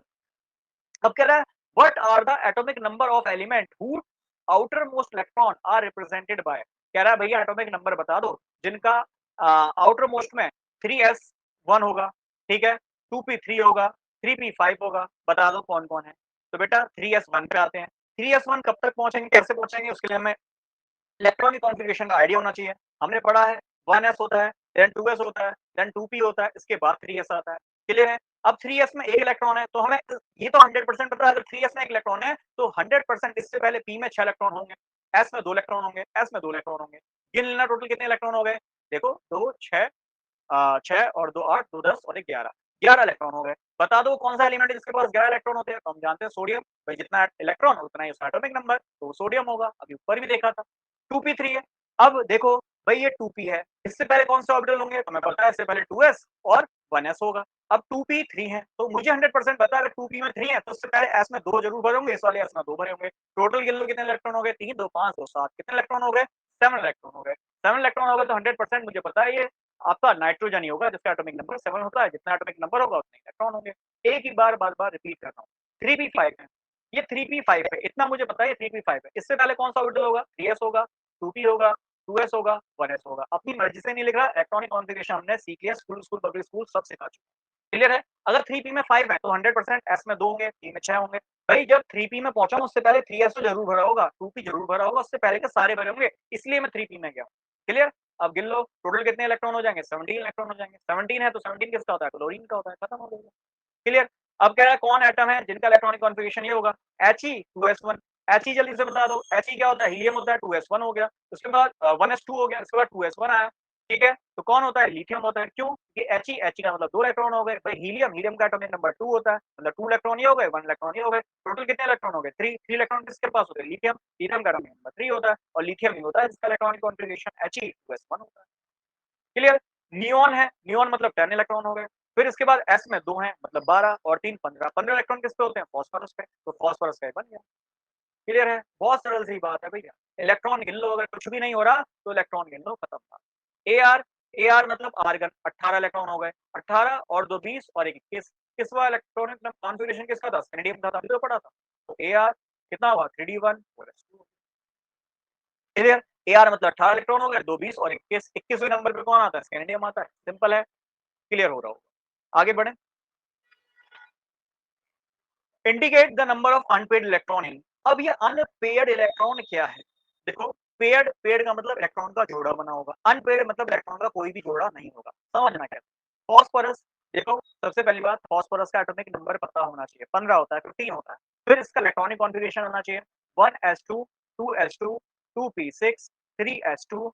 Speaker 1: अब कह रहा है what are the atomic number of element who outermost electron are represented by. कह रहा है भैया एटॉमिक नंबर बता दो जिनका आउटर मोस्ट में 3s1 होगा, ठीक है, 2p3 होगा, 3p5 होगा, बता दो कौन कौन है। तो बेटा 3s1 पे आते हैं। 3s1 कब तक पहुंचेंगे, कैसे पहुंचेंगे, उसके लिए हमें इलेक्ट्रॉनिक कॉन्फ़िगरेशन का आइडिया होना चाहिए। हमने पढ़ा है 1s होता है, देन 2s होता है, देन 2p होता है, इसके बाद 3s आता है। क्लियर है। अब 3s में एक इलेक्ट्रॉन है तो हमें ये तो 100% पता है अगर 3s में एक इलेक्ट्रॉन है तो 100% इससे पहले p में 6 इलेक्ट्रॉन होंगे, s में 2 इलेक्ट्रॉन होंगे, s में 2 इलेक्ट्रॉन होंगे। गिन लेना टोटल कितने इलेक्ट्रॉन हो गए, देखो 2 6 6 और 2 8 2 10 और 1 11, 11 इलेक्ट्रॉन हो गए। बता दो कौन सा एलिमेंट है जिसके पास 11 इलेक्ट्रॉन होते हैं, तो हम जानते हैं सोडियम। भाई जितना इलेक्ट्रॉन उतना ही उसका एटॉमिक नंबर, तो सोडियम होगा। अभी ऊपर भी देखा था 2p3 है। अब देखो भाई ये 2p है, इससे पहले कौन से ऑर्बिटल होंगे, तो मैं पता है इससे पहले 2s और 1s होगा। अब 2p3 है तो मुझे 100% पता है अगर 2p में 3 है तो उससे पहले s में 2 जरूर भरे होंगे, इस वाले s में 2 भरे होंगे। टोटल गिन लो कितने इलेक्ट्रॉन हो गए, 3 2 5 2 7, कितने इलेक्ट्रॉन हो गए, 7 इलेक्ट्रॉन हो गए। 7 इलेक्ट्रॉन हो गए तो 100% मुझे पता है ये आपका नाइट्रोजन ही होगा जिसका एटॉमिक नंबर 7 होता है। जितना एटॉमिक नंबर होगा उतने इलेक्ट्रॉन होंगे। एक ही बार रिपीट कर रहा हूँ। 3p5 है, ये 3p5 है, इतना मुझे पता है ये 3p5 है। इससे पहले कौन सा ऑर्बिटल होगा, 3s होगा, 2p होगा, 2s होगा, 1s होगा। अपनी मर्जी से नहीं लिख रहा, इलेक्ट्रॉनिक कॉन्फ़िगरेशन हमने सीख लिया, स्कूल पब्लिक स्कूल सब सिखा चुके हैं। क्लियर है। अगर 3p में 5 है तो 100% s में 2 होंगे, p में 6 होंगे। भाई जब 3p में पहुंचा हूं उससे पहले 3s तो जरूर भरा होगा, 2p जरूर भरा होगा, उससे पहले के सारे भरे होंगे, इसलिए मैं 3p में गया। क्लियर? अब गिन लो टोटल कितने इलेक्ट्रॉन हो जाएंगे, 17 इलेक्ट्रॉन हो जाएंगे। 17 है तो 17 किसका होता है, क्लोरीन का होता है, खत्म हो गया। क्लियर? अब कह रहा है कौन एटम है जिनका इलेक्ट्रॉनिक कॉन्फ़िगरेशन ये होगा, He 2s1। He जल्दी से बता दो, He क्या होता है, हीलियम होता है, 2s1 हो गया। उसके बाद 1s2 हो गया, उसके बाद 2s1 आया। ठीक है, तो कौन होता है, लिथियम होता है। क्यों? ये He का मतलब 2 इलेक्ट्रॉन हो गए। भाई हीलियम का एटॉमिक नंबर 2 होता है, मतलब 2 इलेक्ट्रॉन ये हो गए, 1 इलेक्ट्रॉन ये हो गए। टोटल कितने इलेक्ट्रॉन हो गए, 3 इलेक्ट्रॉन किसके पास होते हैं, लिथियम का एटॉमिक नंबर 3 होता है, और लिथियम ही होता है जिसका इलेक्ट्रॉनिक कॉन्फ़िगरेशन He 2s1 होता है। क्लियर? नियॉन है, नियॉन मतलब 10 इलेक्ट्रॉन हो गए। फिर इसके बाद एस में 2 हैं मतलब 12 और 3 15। 15 इलेक्ट्रॉन किस पे होते हैं, फास्फोरस पे, तो फास्फोरस का ये बन गया। क्लियर है? बहुत सरल सी बात है भैया। इलेक्ट्रॉन गिन लो, अगर कुछ भी नहीं हो रहा तो इलेक्ट्रॉन गिन लो, खत्म था। एआर, एआर मतलब आर्गन, 18 इलेक्ट्रॉन हो गए। 18 और 2 20 और 1 21। किसवा इलेक्ट्रॉनिक कॉन्फ़िगरेशन किसका था, स्कैंडियम था, तभी तो पढ़ा था। तो एआर कितना हुआ, 3d1 4s2। क्लियर? एआर मतलब 18 इलेक्ट्रॉन हो गए, 2 20 और 21। 21वें नंबर पे कौन आता है, स्कैंडियम आता है। सिंपल है, क्लियर हो रहा होगा। आगे बढ़े। Indicate the number of unpaired electron in. अब ये अनपेड इलेक्ट्रॉन क्या है, देखो पेड, पेड का मतलब इलेक्ट्रॉन का जोड़ा बना होगा, अनपेड मतलब इलेक्ट्रॉन का कोई भी जोड़ा नहीं होगा। समझना क्या, फॉस्फोरस, देखो सबसे पहली बात फॉस्फोरस का एटॉमिक नंबर पता होना चाहिए, 15 होता है, 15 होता है। फिर इसका इलेक्ट्रॉनिक कॉन्फ़िगरेशन होना चाहिए 1s2 2s2 2p6 3s2,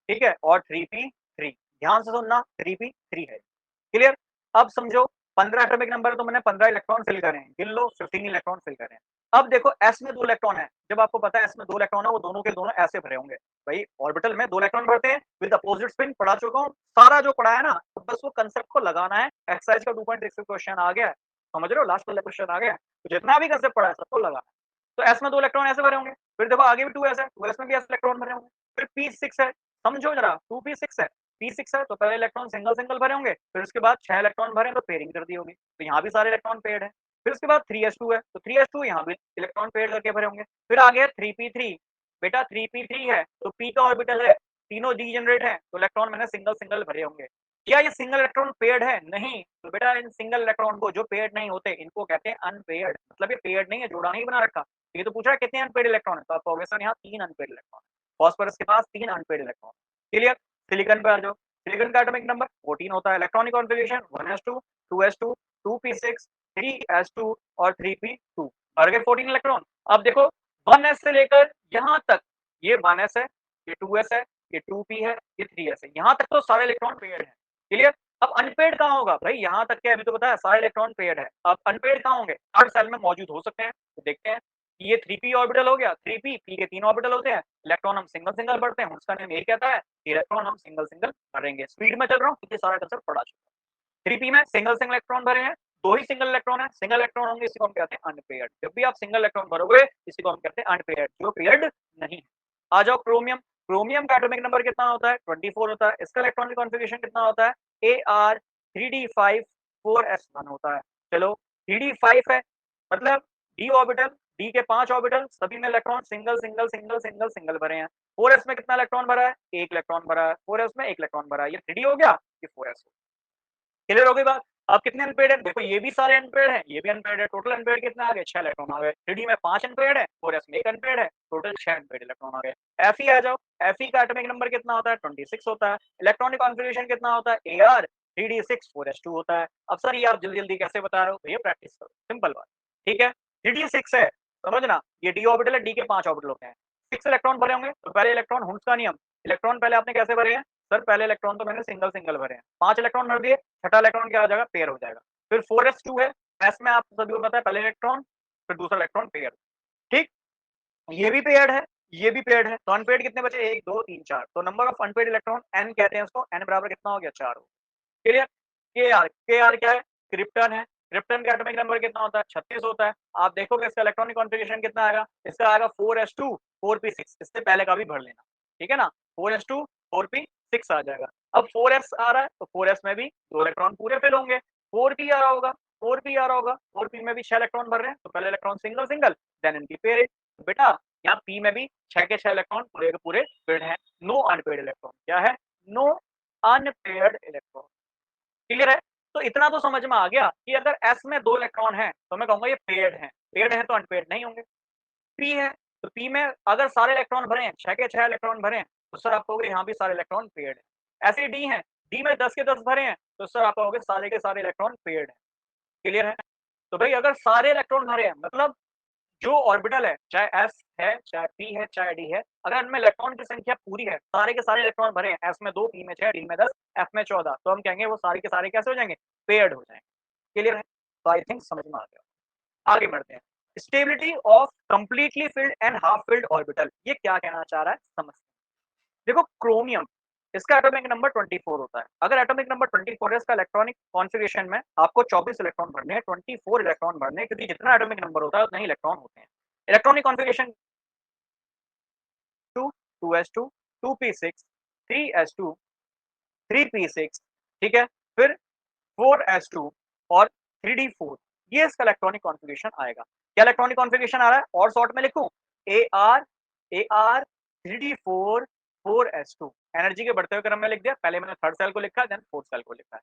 Speaker 1: ठीक है, और 3p3। ध्यान से सुनना, 3p3 है। क्लियर? अब समझो 15 एटॉमिक नंबर है तो मैंने 15 इलेक्ट्रॉन फिल करे हैं, गिन लो 15 इलेक्ट्रॉन फिल करे हैं। अब देखो s में 2 इलेक्ट्रॉन है, जब आपको पता है s में 2 इलेक्ट्रॉन है, वो दोनों के दोनों ऐसे भरे होंगे। भाई ऑर्बिटल में 2 इलेक्ट्रॉन भरते हैं विद अपोजिट स्पिन, पढ़ा चुका हूं सारा जो पढ़ा है ना, तो बस वो कांसेप्ट को लगाना है। एक्सरसाइज का 2.6 क्वेश्चन आ गया है, समझ रहे हो, लास्ट वाला क्वेश्चन आ गया है, तो जितना भी कांसेप्ट पढ़ा है सबको लगाना है। तो s में 2 इलेक्ट्रॉन ऐसे भरे होंगे, फिर देखो आगे भी 2s है, 2s में भी ऐसे इलेक्ट्रॉन भरे होंगे, फिर p6 है, समझो जरा 2p6 है, p6 है तो पहले इलेक्ट्रॉन सिंगल सिंगल भरे होंगे, फिर उसके बाद 6 इलेक्ट्रॉन भरे तो पेयरिंग कर दी होगी, तो यहाँ भी सारे इलेक्ट्रॉन पेयर्ड है। फिर उसके बाद 3s2 है तो 3s2 यहाँ भी इलेक्ट्रॉन पेयर्ड करके भरे होंगे। फिर आ गया 3p3, बेटा 3p3 है तो p का ऑर्बिटल है, तीनों डीजेनरेट है तो इलेक्ट्रॉन मैंने सिंगल सिंगल भरे होंगे। क्या ये सिंगल इलेक्ट्रॉन पेयर्ड है, नहीं, तो बेटा इन सिंगल इलेक्ट्रॉन को जो पेयर्ड नहीं होते इनको कहते हैं अनपेयर्ड, मतलब ये पेयर्ड नहीं है, जोड़ा नहीं बना रखा। ये तो पूछ रहा है कितने अनपेड इलेक्ट्रॉन है, तो आपको ऑब्वियसली यहाँ 3 अनपेड इलेक्ट्रॉन है, फॉस्फोरस के पास 3 अनपेड इलेक्ट्रॉन। क्लियर? सिलिकॉन पे आ जाओ, सिलिकॉन का एटॉमिक नंबर 14 होता है, electronic configuration 1s2 2s2 2p6 3s2 और 3p2, भर गए 14 इलेक्ट्रॉन। अब देखो 1s से लेकर यहाँ तक, ये 1s है, ये 2s है, ये 2p है, ये 3s है, यहाँ तक तो सारे इलेक्ट्रॉन पेयर्ड है। क्लियर? अब अनपेड कहाँ होगा, भाई यहाँ तक के अभी तो बताया सारे इलेक्ट्रॉन पेयर्ड है, अब अनपेड कहाँ होंगे, हर सेल में मौजूद हो सकते हैं, तो देखते हैं। ये 3p ऑर्बिटल हो गया, 3p, p के 3 ऑर्बिटल होते हैं, इलेक्ट्रॉन हम सिंगल सिंगल भरते हैं, उसका नेम यही कहता है इलेक्ट्रॉन हम सिंगल सिंगल भरेंगे। स्पीड में चल रहा हूँ क्योंकि सारा कंसेप्ट पढ़ा चुका हूं। 3p में सिंगल सिंगल इलेक्ट्रॉन भरे हैं, 2 ही सिंगल इलेक्ट्रॉन है, सिंगल इलेक्ट्रॉन होंगे इसी को हम कहते हैं अनपेयर्ड। जब भी आप सिंगल इलेक्ट्रॉन भरोगे इसी को हम कहते हैं अनपेयर्ड, जो पेयर्ड नहीं है। आ जाओ क्रोमियम, क्रोमियम का एटॉमिक नंबर कितना होता है, 24 होता है, इसका इलेक्ट्रॉनिक कॉन्फ़िगरेशन कितना होता है, AR 3d5 4s1 होता है। चलो 3d5 है मतलब d ऑर्बिटल, डी के 5 ऑर्बिटल, सभी में electron single single single single single भरे हैं। 4s में कितना इलेक्ट्रॉन भरा है, 1 इलेक्ट्रॉन भरा है, 4s में 1 इलेक्ट्रॉन भरा है, ये 3d हो गया, ये 4s हो गया। क्लियर हो गई बात? अब कितने अनपेड है, देखो ये भी सारे अनपेड है, ये भी अनपेड है, टोटल अनपेड कितने आ गए, 6 इलेक्ट्रॉन आ गए। 3d में 5 अनपेड है, 4s में 1 अनपेड है, टोटल 6 अनपेड इलेक्ट्रॉन आ गए। Fe आ जाओ, Fe का एटॉमिक नंबर कितना होता है, 26 होता है, इलेक्ट्रॉनिक कॉन्फ़िगरेशन कितना होता है, AR 3d6 4s2 होता है। अब सर ये आप जल्दी जल्दी कैसे बता रहे हो, भैया प्रैक्टिस करो, सिंपल बात। ठीक है, 3d6 है, समझना ये d ऑर्बिटल है, d के 5 ऑर्बिटल होते हैं, 6 इलेक्ट्रॉन भरे होंगे, तो पहले इलेक्ट्रॉन हुंस का नियम, इलेक्ट्रॉन पहले आपने कैसे भरे हैं, सर पहले इलेक्ट्रॉन तो मैंने सिंगल सिंगल भरे हैं, 5 इलेक्ट्रॉन भर दिए, छठा इलेक्ट्रॉन क्या हो जाएगा, पेयर हो जाएगा। फिर 4s2 है, s में आप सभी को पता है पहले इलेक्ट्रॉन फिर दूसरा इलेक्ट्रॉन पेयर। ठीक, ये भी पेयर्ड है, ये भी पेयर्ड है, तो अनपेयर्ड कितने बचे, 1 2 3 4, तो number of unpaired electron n कहते हैं उसको, n बराबर कितना हो गया, 4 हो। क्लियर? के आर क्या है, क्रिप्टन है, क्रिप्टन का एटॉमिक नंबर कितना होता है, 36 होता है। आप देखोगे इसका इलेक्ट्रॉनिक कॉन्फ़िगरेशन कितना आएगा, इसका आएगा 4s2 4p6, इससे पहले का भी भर लेना, ठीक है ना, 4s2 4p6 आ जाएगा। अब 4s आ रहा है तो 4s में भी 2 इलेक्ट्रॉन पूरे फिल होंगे, 4p आ रहा होगा, 4p आ रहा होगा, 4p में भी 6 इलेक्ट्रॉन भर रहे हैं, तो पहले इलेक्ट्रॉन सिंगल सिंगल देन इनकी पेयरिंग। बेटा यहाँ p में भी 6 के 6 इलेक्ट्रॉन पूरे के पूरे पेयर्ड हैं, नो अनपेयर्ड इलेक्ट्रॉन, क्या है, नो अनपेयर्ड इलेक्ट्रॉन। क्लियर है? तो इतना तो समझ में आ गया कि अगर s में 2 इलेक्ट्रॉन है तो मैं कहूंगा ये पेयर्ड है, पेड है तो अनपेड नहीं होंगे। पी है तो पी में अगर सारे इलेक्ट्रॉन भरे हैं, 6 के 6 इलेक्ट्रॉन भरे हैं, तो सर आप कहोगे यहाँ भी सारे इलेक्ट्रॉन पेड है। ऐसे ही डी है, डी में 10 के 10 भरे हैं, तो सर आप कहोगे सारे के सारे इलेक्ट्रॉन पेड है। क्लियर है? तो भाई अगर सारे इलेक्ट्रॉन भरे हैं मतलब जो ऑर्बिटल है, चाहे एस है, चाहे पी है, चाहे डी है, अगर इनमें इलेक्ट्रॉन की संख्या पूरी है, सारे के सारे इलेक्ट्रॉन भरे हैं, एस में 2, पी में 6, डी में 10, एफ में 14, तो हम कहेंगे वो सारे के सारे कैसे हो जाएंगे? पेयर्ड हो जाएंगे। क्लियर है? तो आई थिंक समझ में आ गया। आगे बढ़ते हैं। Stability of completely filled and half filled orbital, ये क्या कहना चाह रहा है समझ। देखो क्रोमियम, इसका एटॉमिक नंबर 24 होता है। अगर एटॉमिक नंबर 24 है, इसका इलेक्ट्रॉनिक कॉन्फ़िगरेशन में आपको 24 इलेक्ट्रॉन भरने हैं, 24 इलेक्ट्रॉन भरने हैं, क्योंकि जितना एटॉमिक नंबर होता है उतने ही इलेक्ट्रॉन होते हैं। Electronic configuration 2 2s2 2p6 3s2 3p6, ठीक है, फिर 4s2 और 3d4, ये इसका इलेक्ट्रॉनिक कॉन्फ़िगरेशन आएगा। क्या इलेक्ट्रॉनिक कॉन्फ़िगरेशन आ रहा है और शॉर्ट में लिखूं? AR 3d4 4s2, एनर्जी के बढ़ते हुए क्रम में लिख दिया। पहले मैंने थर्ड सेल को लिखा है, देन फोर्थ सेल को लिखा है।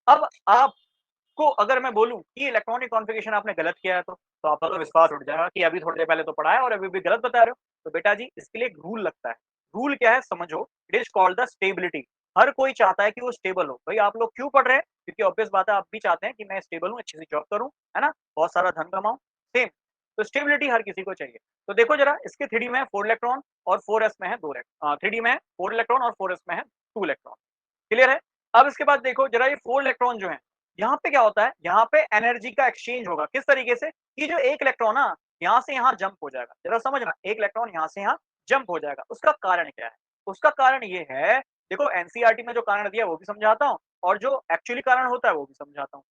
Speaker 1: अब आपको अगर मैं बोलूं कि इलेक्ट्रॉनिक कॉन्फ़िगरेशन आपने गलत किया है, तो आपका तो विश्वास उठ जाएगा कि अभी थोड़ी देर पहले तो पढ़ा है और अभी भी गलत बता रहे हो। तो बेटा जी इसके लिए एक रूल लगता है। रूल क्या है समझो, it is called the stability. हर कोई चाहता है कि वो स्टेबल हो। भाई आप लोग क्यों पढ़ रहे हैं? क्योंकि ऑब्वियस बात है आप भी चाहते हैं कि मैं स्टेबल हूँ, अच्छी सी जॉब करूँ, है ना, बहुत सारा धन कमाऊं। सेम, तो स्टेबिलिटी हर किसी को चाहिए। तो देखो जरा, इसके 3D में है 4 इलेक्ट्रॉन और 4s में है 2 इलेक्ट्रॉन। 3D में है 4 इलेक्ट्रॉन और 4s में है 2 इलेक्ट्रॉन। क्लियर है? अब इसके बाद देखो जरा, ये 4 इलेक्ट्रॉन जो है, यहाँ पे क्या होता है, यहाँ पे एनर्जी का एक्सचेंज होगा। किस तरीके से? कि जो एक इलेक्ट्रॉन ना यहाँ से यहाँ जंप हो जाएगा। जरा समझना, एक इलेक्ट्रॉन यहाँ से यहाँ जंप हो जाएगा। उसका कारण क्या है? उसका कारण ये है, देखो एनसीईआरटी में जो कारण दिया है वो भी समझाता हूँ और जो एक्चुअली कारण होता है वो भी समझाता हूँ।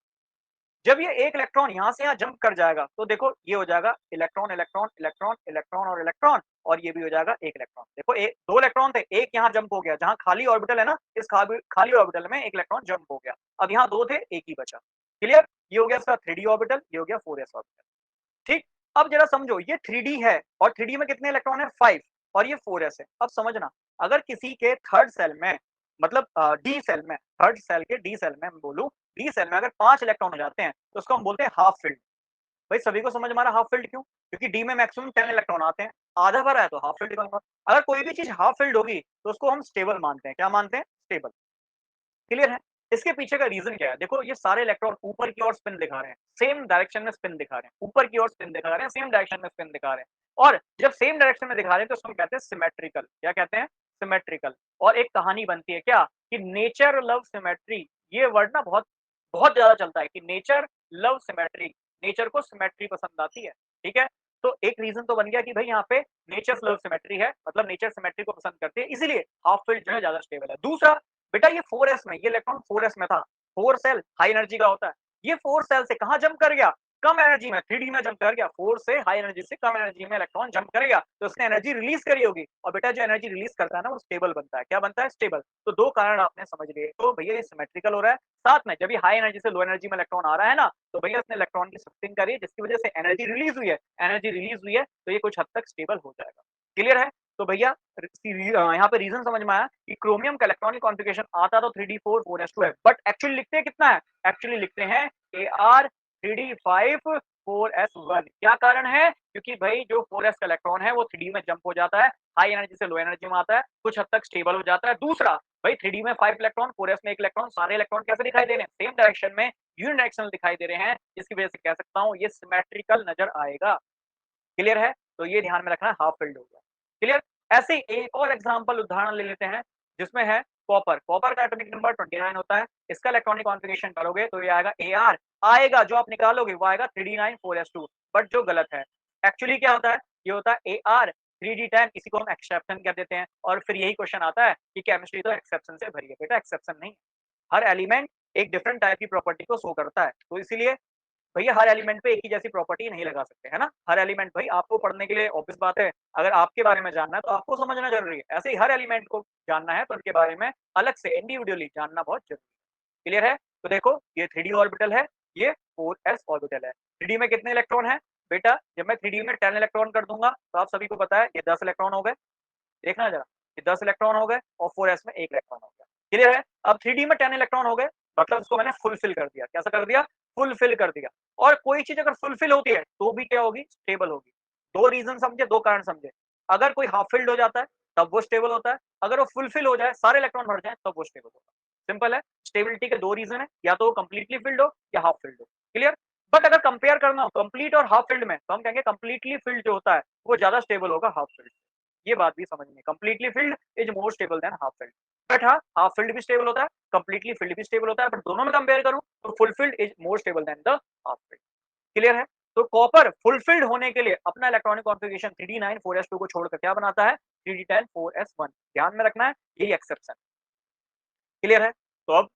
Speaker 1: जब ये एक इलेक्ट्रॉन यहाँ से यहाँ जंप कर जाएगा तो देखो ये हो जाएगा इलेक्ट्रॉन इलेक्ट्रॉन इलेक्ट्रॉन इलेक्ट्रॉन और इलेक्ट्रॉन, और ये भी हो जाएगा एक इलेक्ट्रॉन। देखो एक 2 इलेक्ट्रॉन थे, एक यहाँ जंप हो गया, जहाँ खाली ऑर्बिटल है ना, इस खाली ऑर्बिटल में एक इलेक्ट्रॉन जंप हो गया। अब यहाँ 2 थे, एक ही बचा। क्लियर? ये हो गया इसका 3d ऑर्बिटल, ये हो गया 4s ऑर्बिटल। ठीक। अब जरा समझो, ये 3D है और 3D में कितने इलेक्ट्रॉन है? 5, और ये 4s है। अब समझना, अगर किसी के थर्ड सेल में, मतलब डी सेल में, थर्ड सेल के डी सेल में मैं बोलूं, डी सेल में अगर 5 इलेक्ट्रॉन हो जाते हैं तो उसको हम बोलते हैं हाफ फिल्ड। भाई सभी को समझ में आ रहा हाफ फिल्ड क्यों? क्योंकि डी में मैक्सिमम 10 इलेक्ट्रॉन आते हैं, आधा भरा है तो हाफ फिल्ड कहूंगा। अगर कोई भी चीज हाफ फिल्ड होगी तो उसको हम स्टेबल मानते हैं। क्या मानते हैं? स्टेबल। क्लियर है? इसके पीछे का रीजन क्या है? देखो ये सारे इलेक्ट्रॉन ऊपर की ओर स्पिन दिखा रहे हैं, सेम डायरेक्शन में स्पिन दिखा रहे हैं, ऊपर की ओर स्पिन दिखा रहे हैं, सेम डायरेक्शन में स्पिन दिखा रहे हैं। और जब सेम डायरेक्शन में दिखा रहे हैं तो उसको कहते हैं सिमेट्रिकल। क्या कहते हैं? सिमेट्रिकल। और एक कहानी बनती है क्या, कि नेचर लव सिमेट्री, ये वर्ड ना बहुत बहुत ज्यादा चलता है कि नेचर लव सिमेट्री, नेचर को सिमेट्री पसंद आती है। ठीक है? तो एक रीजन तो बन गया कि भाई यहाँ पे नेचर लव सिमेट्री है, मतलब नेचर सिमेट्री को पसंद करती है, इसीलिए हाफ फील्ड जो है ज्यादा स्टेबल है। दूसरा, बेटा ये 4s में, ये इलेक्ट्रॉन 4s में था, 4 सेल हाई एनर्जी का होता है। ये 4 सेल से कहां जंप कर गया? कम एनर्जी में, 3D में जंप कर गया। 4 से हाई एनर्जी से कम एनर्जी में इलेक्ट्रॉन जंप करेगा तो उसने एनर्जी रिलीज करी होगी, और बेटा जो एनर्जी रिलीज करता है ना वो स्टेबल बनता है। क्या बनता है? स्टेबल। तो 2 कारण आपने समझ लिए। तो भैया ये सिमेट्रिकल हो रहा है। साथ में जब ये हाई एनर्जी से लो एनर्जी में इलेक्ट्रॉन आ रहा है ना, तो भैया उसने इलेक्ट्रॉन की शिफ्टिंग करी जिसकी वजह से एनर्जी रिलीज हुई है। एनर्जी रिलीज हुई है तो ये कुछ हद तक स्टेबल हो जाएगा। क्लियर है? तो भैया यहाँ पे रीजन समझ में आया कि क्रोमियम का इलेक्ट्रॉनिक कॉन्फ़िगरेशन आता तो 3d4 4s2 है, बट एक्चुअली लिखते हैं कितना है? एक्चुअली लिखते हैं Ar 3d5 4s1। क्या कारण है? क्योंकि भाई जो 4s का इलेक्ट्रॉन है वो 3D में जंप हो जाता है, हाई एनर्जी से लो एनर्जी में आता है, कुछ हद तक स्टेबल हो जाता है। दूसरा, भाई 3D में 5 इलेक्ट्रॉन, 4s में 1 इलेक्ट्रॉन, सारे इलेक्ट्रॉन कैसे दिखाई दे रहे हैं? सेम डायरेक्शन में, यूनिडायरेक्शनल दिखाई दे रहे हैं, जिसकी वजह से कह सकता हूँ ये सिमेट्रिकल नजर आएगा। क्लियर है? तो ये ध्यान में रखना है, हाफ फिल्ड हो गया। क्लियर? ऐसे ही एक और एग्जांपल उदाहरण ले लेते हैं जिसमें है कॉपर। कॉपर का एटॉमिक नंबर 29 होता है। इसका इलेक्ट्रॉनिक कॉन्फ़िगरेशन करोगे तो ये आएगा Ar, आएगा जो आप निकालोगे वो आएगा 3d9 4s2, बट जो गलत है। एक्चुअली क्या होता है? ये होता है Ar 3d10, इसी को हम एक्सेप्शन कह देते हैं। और फिर यही क्वेश्चन आता है कि केमिस्ट्री तो एक्सेप्शन से भरी है। बेटा एक्सेप्शन नहीं, हर एलिमेंट एक डिफरेंट टाइप की प्रॉपर्टी को शो करता है। तो इसीलिए भैया हर एलिमेंट पे एक ही जैसी प्रॉपर्टी नहीं लगा सकते, है ना? हर एलिमेंट भाई आपको पढ़ने के लिए ऑब्वियस बात है, अगर आपके बारे में जानना है तो आपको समझना जरूरी है। ऐसे ही हर एलिमेंट को जानना है तो उनके बारे में अलग से इंडिविजुअली जानना बहुत जरूरी है। क्लियर है? तो देखो ये 3D ऑर्बिटल है, ये 4s ऑर्बिटल है। 3D में कितने इलेक्ट्रॉन है? बेटा जब मैं 3D में 10 इलेक्ट्रॉन कर दूंगा तो आप सभी को पता है ये 10 इलेक्ट्रॉन हो गए। देखना जरा, ये 10 इलेक्ट्रॉन हो गए और 4s में 1 इलेक्ट्रॉन हो गया। क्लियर है? अब 3D में 10 इलेक्ट्रॉन हो गए, मतलब इसको मैंने फुलफिल कर दिया। कैसा कर दिया? फुलफिल कर दिया। और कोई चीज़ अगर फुलफिल होती है, तो भी क्या होगी? स्टेबल होगी। 2 रीज़न समझे, 2 कारण समझे। अगर कोई हाफ फिल्ड हो जाता है, तब वो स्टेबल होता है। अगर वो फुलफिल हो जाए, सारे इलेक्ट्रॉन भर जाएँ, तब वो स्टेबल होगा। सिंपल है। स्टेबिलिटी के 2 रीज़न है, या तो वो कंप्लीटली फिल्ड हो या हाफ फिल्ड हो। क्लियर? बट अगर कंपेयर करना हो कंप्लीट और हाफ फिल्ड में, तो हम कहेंगे कंप्लीटली फिल्ड जो होता है, वो ज़्यादा स्टेबल होगा हाफ फिल्ड से। ये बात भी समझनी है। Completely filled is more stable than half filled. But हाँ, हाफ फिल्ड भी स्टेबल होता है, कंप्लीटली फिल्ड भी स्टेबल होता है, बट दोनों में कंपेयर करूँ, तो fulfilled is more stable then the half filled. Clear है? तो कॉपर फुलफिल्ड होने के लिए अपना इलेक्ट्रॉनिक कॉन्फ़िगरेशन 3d9 4s2 को छोड़कर क्या बनाता है? 3d10 4s1। ध्यान में रखना है, यही एक्सेप्शन। क्लियर है? तो अब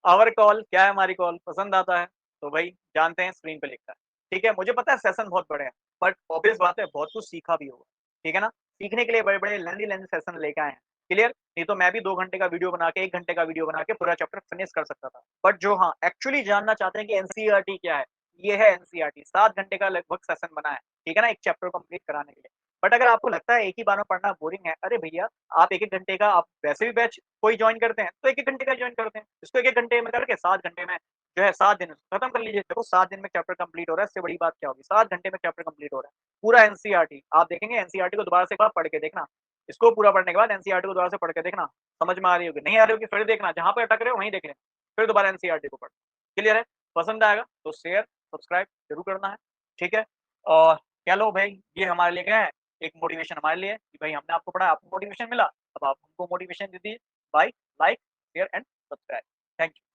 Speaker 1: आवर कॉल क्या है, हमारी कॉल पसंद आता है, तो भाई जानते हैं स्क्रीन पे लिखा है। ठीक है? मुझे पता है सेशन बहुत बड़े हैं, बट ऑब्वियस बात है बहुत कुछ सीखा भी होगा। ठीक है ना? सीखने के लिए बड़े-बड़े लेंथी सेशन लेके आए हैं। क्लियर? नहीं तो मैं भी 2 घंटे का वीडियो बना के 1 घंटे का वीडियो बना के पूरा चैप्टर फिनिश कर सकता था। बट जो हाँ, एक्चुअली जानना चाहते हैं कि एनसीईआरटी क्या है? ये है एनसीईआरटी। 7 घंटे का लगभग सेशन बना है। ठीक है ना? एक चैप्टर कंप्लीट कराने के लिए। बट अगर आपको लगता है एक ही बार में पढ़ना बोरिंग है, अरे भैया आप 1-1 घंटे का आप वैसे भी बैच कोई जॉइन करते हैं, तो 1-1 घंटे का जॉइन करते हैं। इसको 1-1 घंटे में करके 7 घंटे में जो है 7 दिन खत्म कर लीजिए। देखो 7 दिन में चैप्टर कंप्लीट हो रहा है, इससे बड़ी बात क्या होगी? 7 घंटे में चैप्टर कंप्लीट हो रहा है। पूरा एनसीईआरटी आप देखेंगे, एनसीईआरटी को दोबारा से एक बार पढ़ के देखना। इसको पूरा पढ़ने के बाद एनसीईआरटी को दोबारा से पढ़ के देखना, समझ में आ रही होगी। नहीं आ रही होगी फिर देखना, जहाँ पे अटक रहे हो वहीं देख लेना। फिर दोबारा एनसीईआरटी को पढ़ना। क्लियर है? पसंद आएगा तो शेयर, सब्सक्राइब ज़रूर करना है। ठीक है? और कह लो भई ये हमारे लिए क्या है, एक मोटिवेशन हमारे लिए कि भई हमने आपको पढ़ाया, आपको मोटिवेशन मिला, अब आप हमको मोटिवेशन दे दीजिए by like, share and subscribe. Thank you.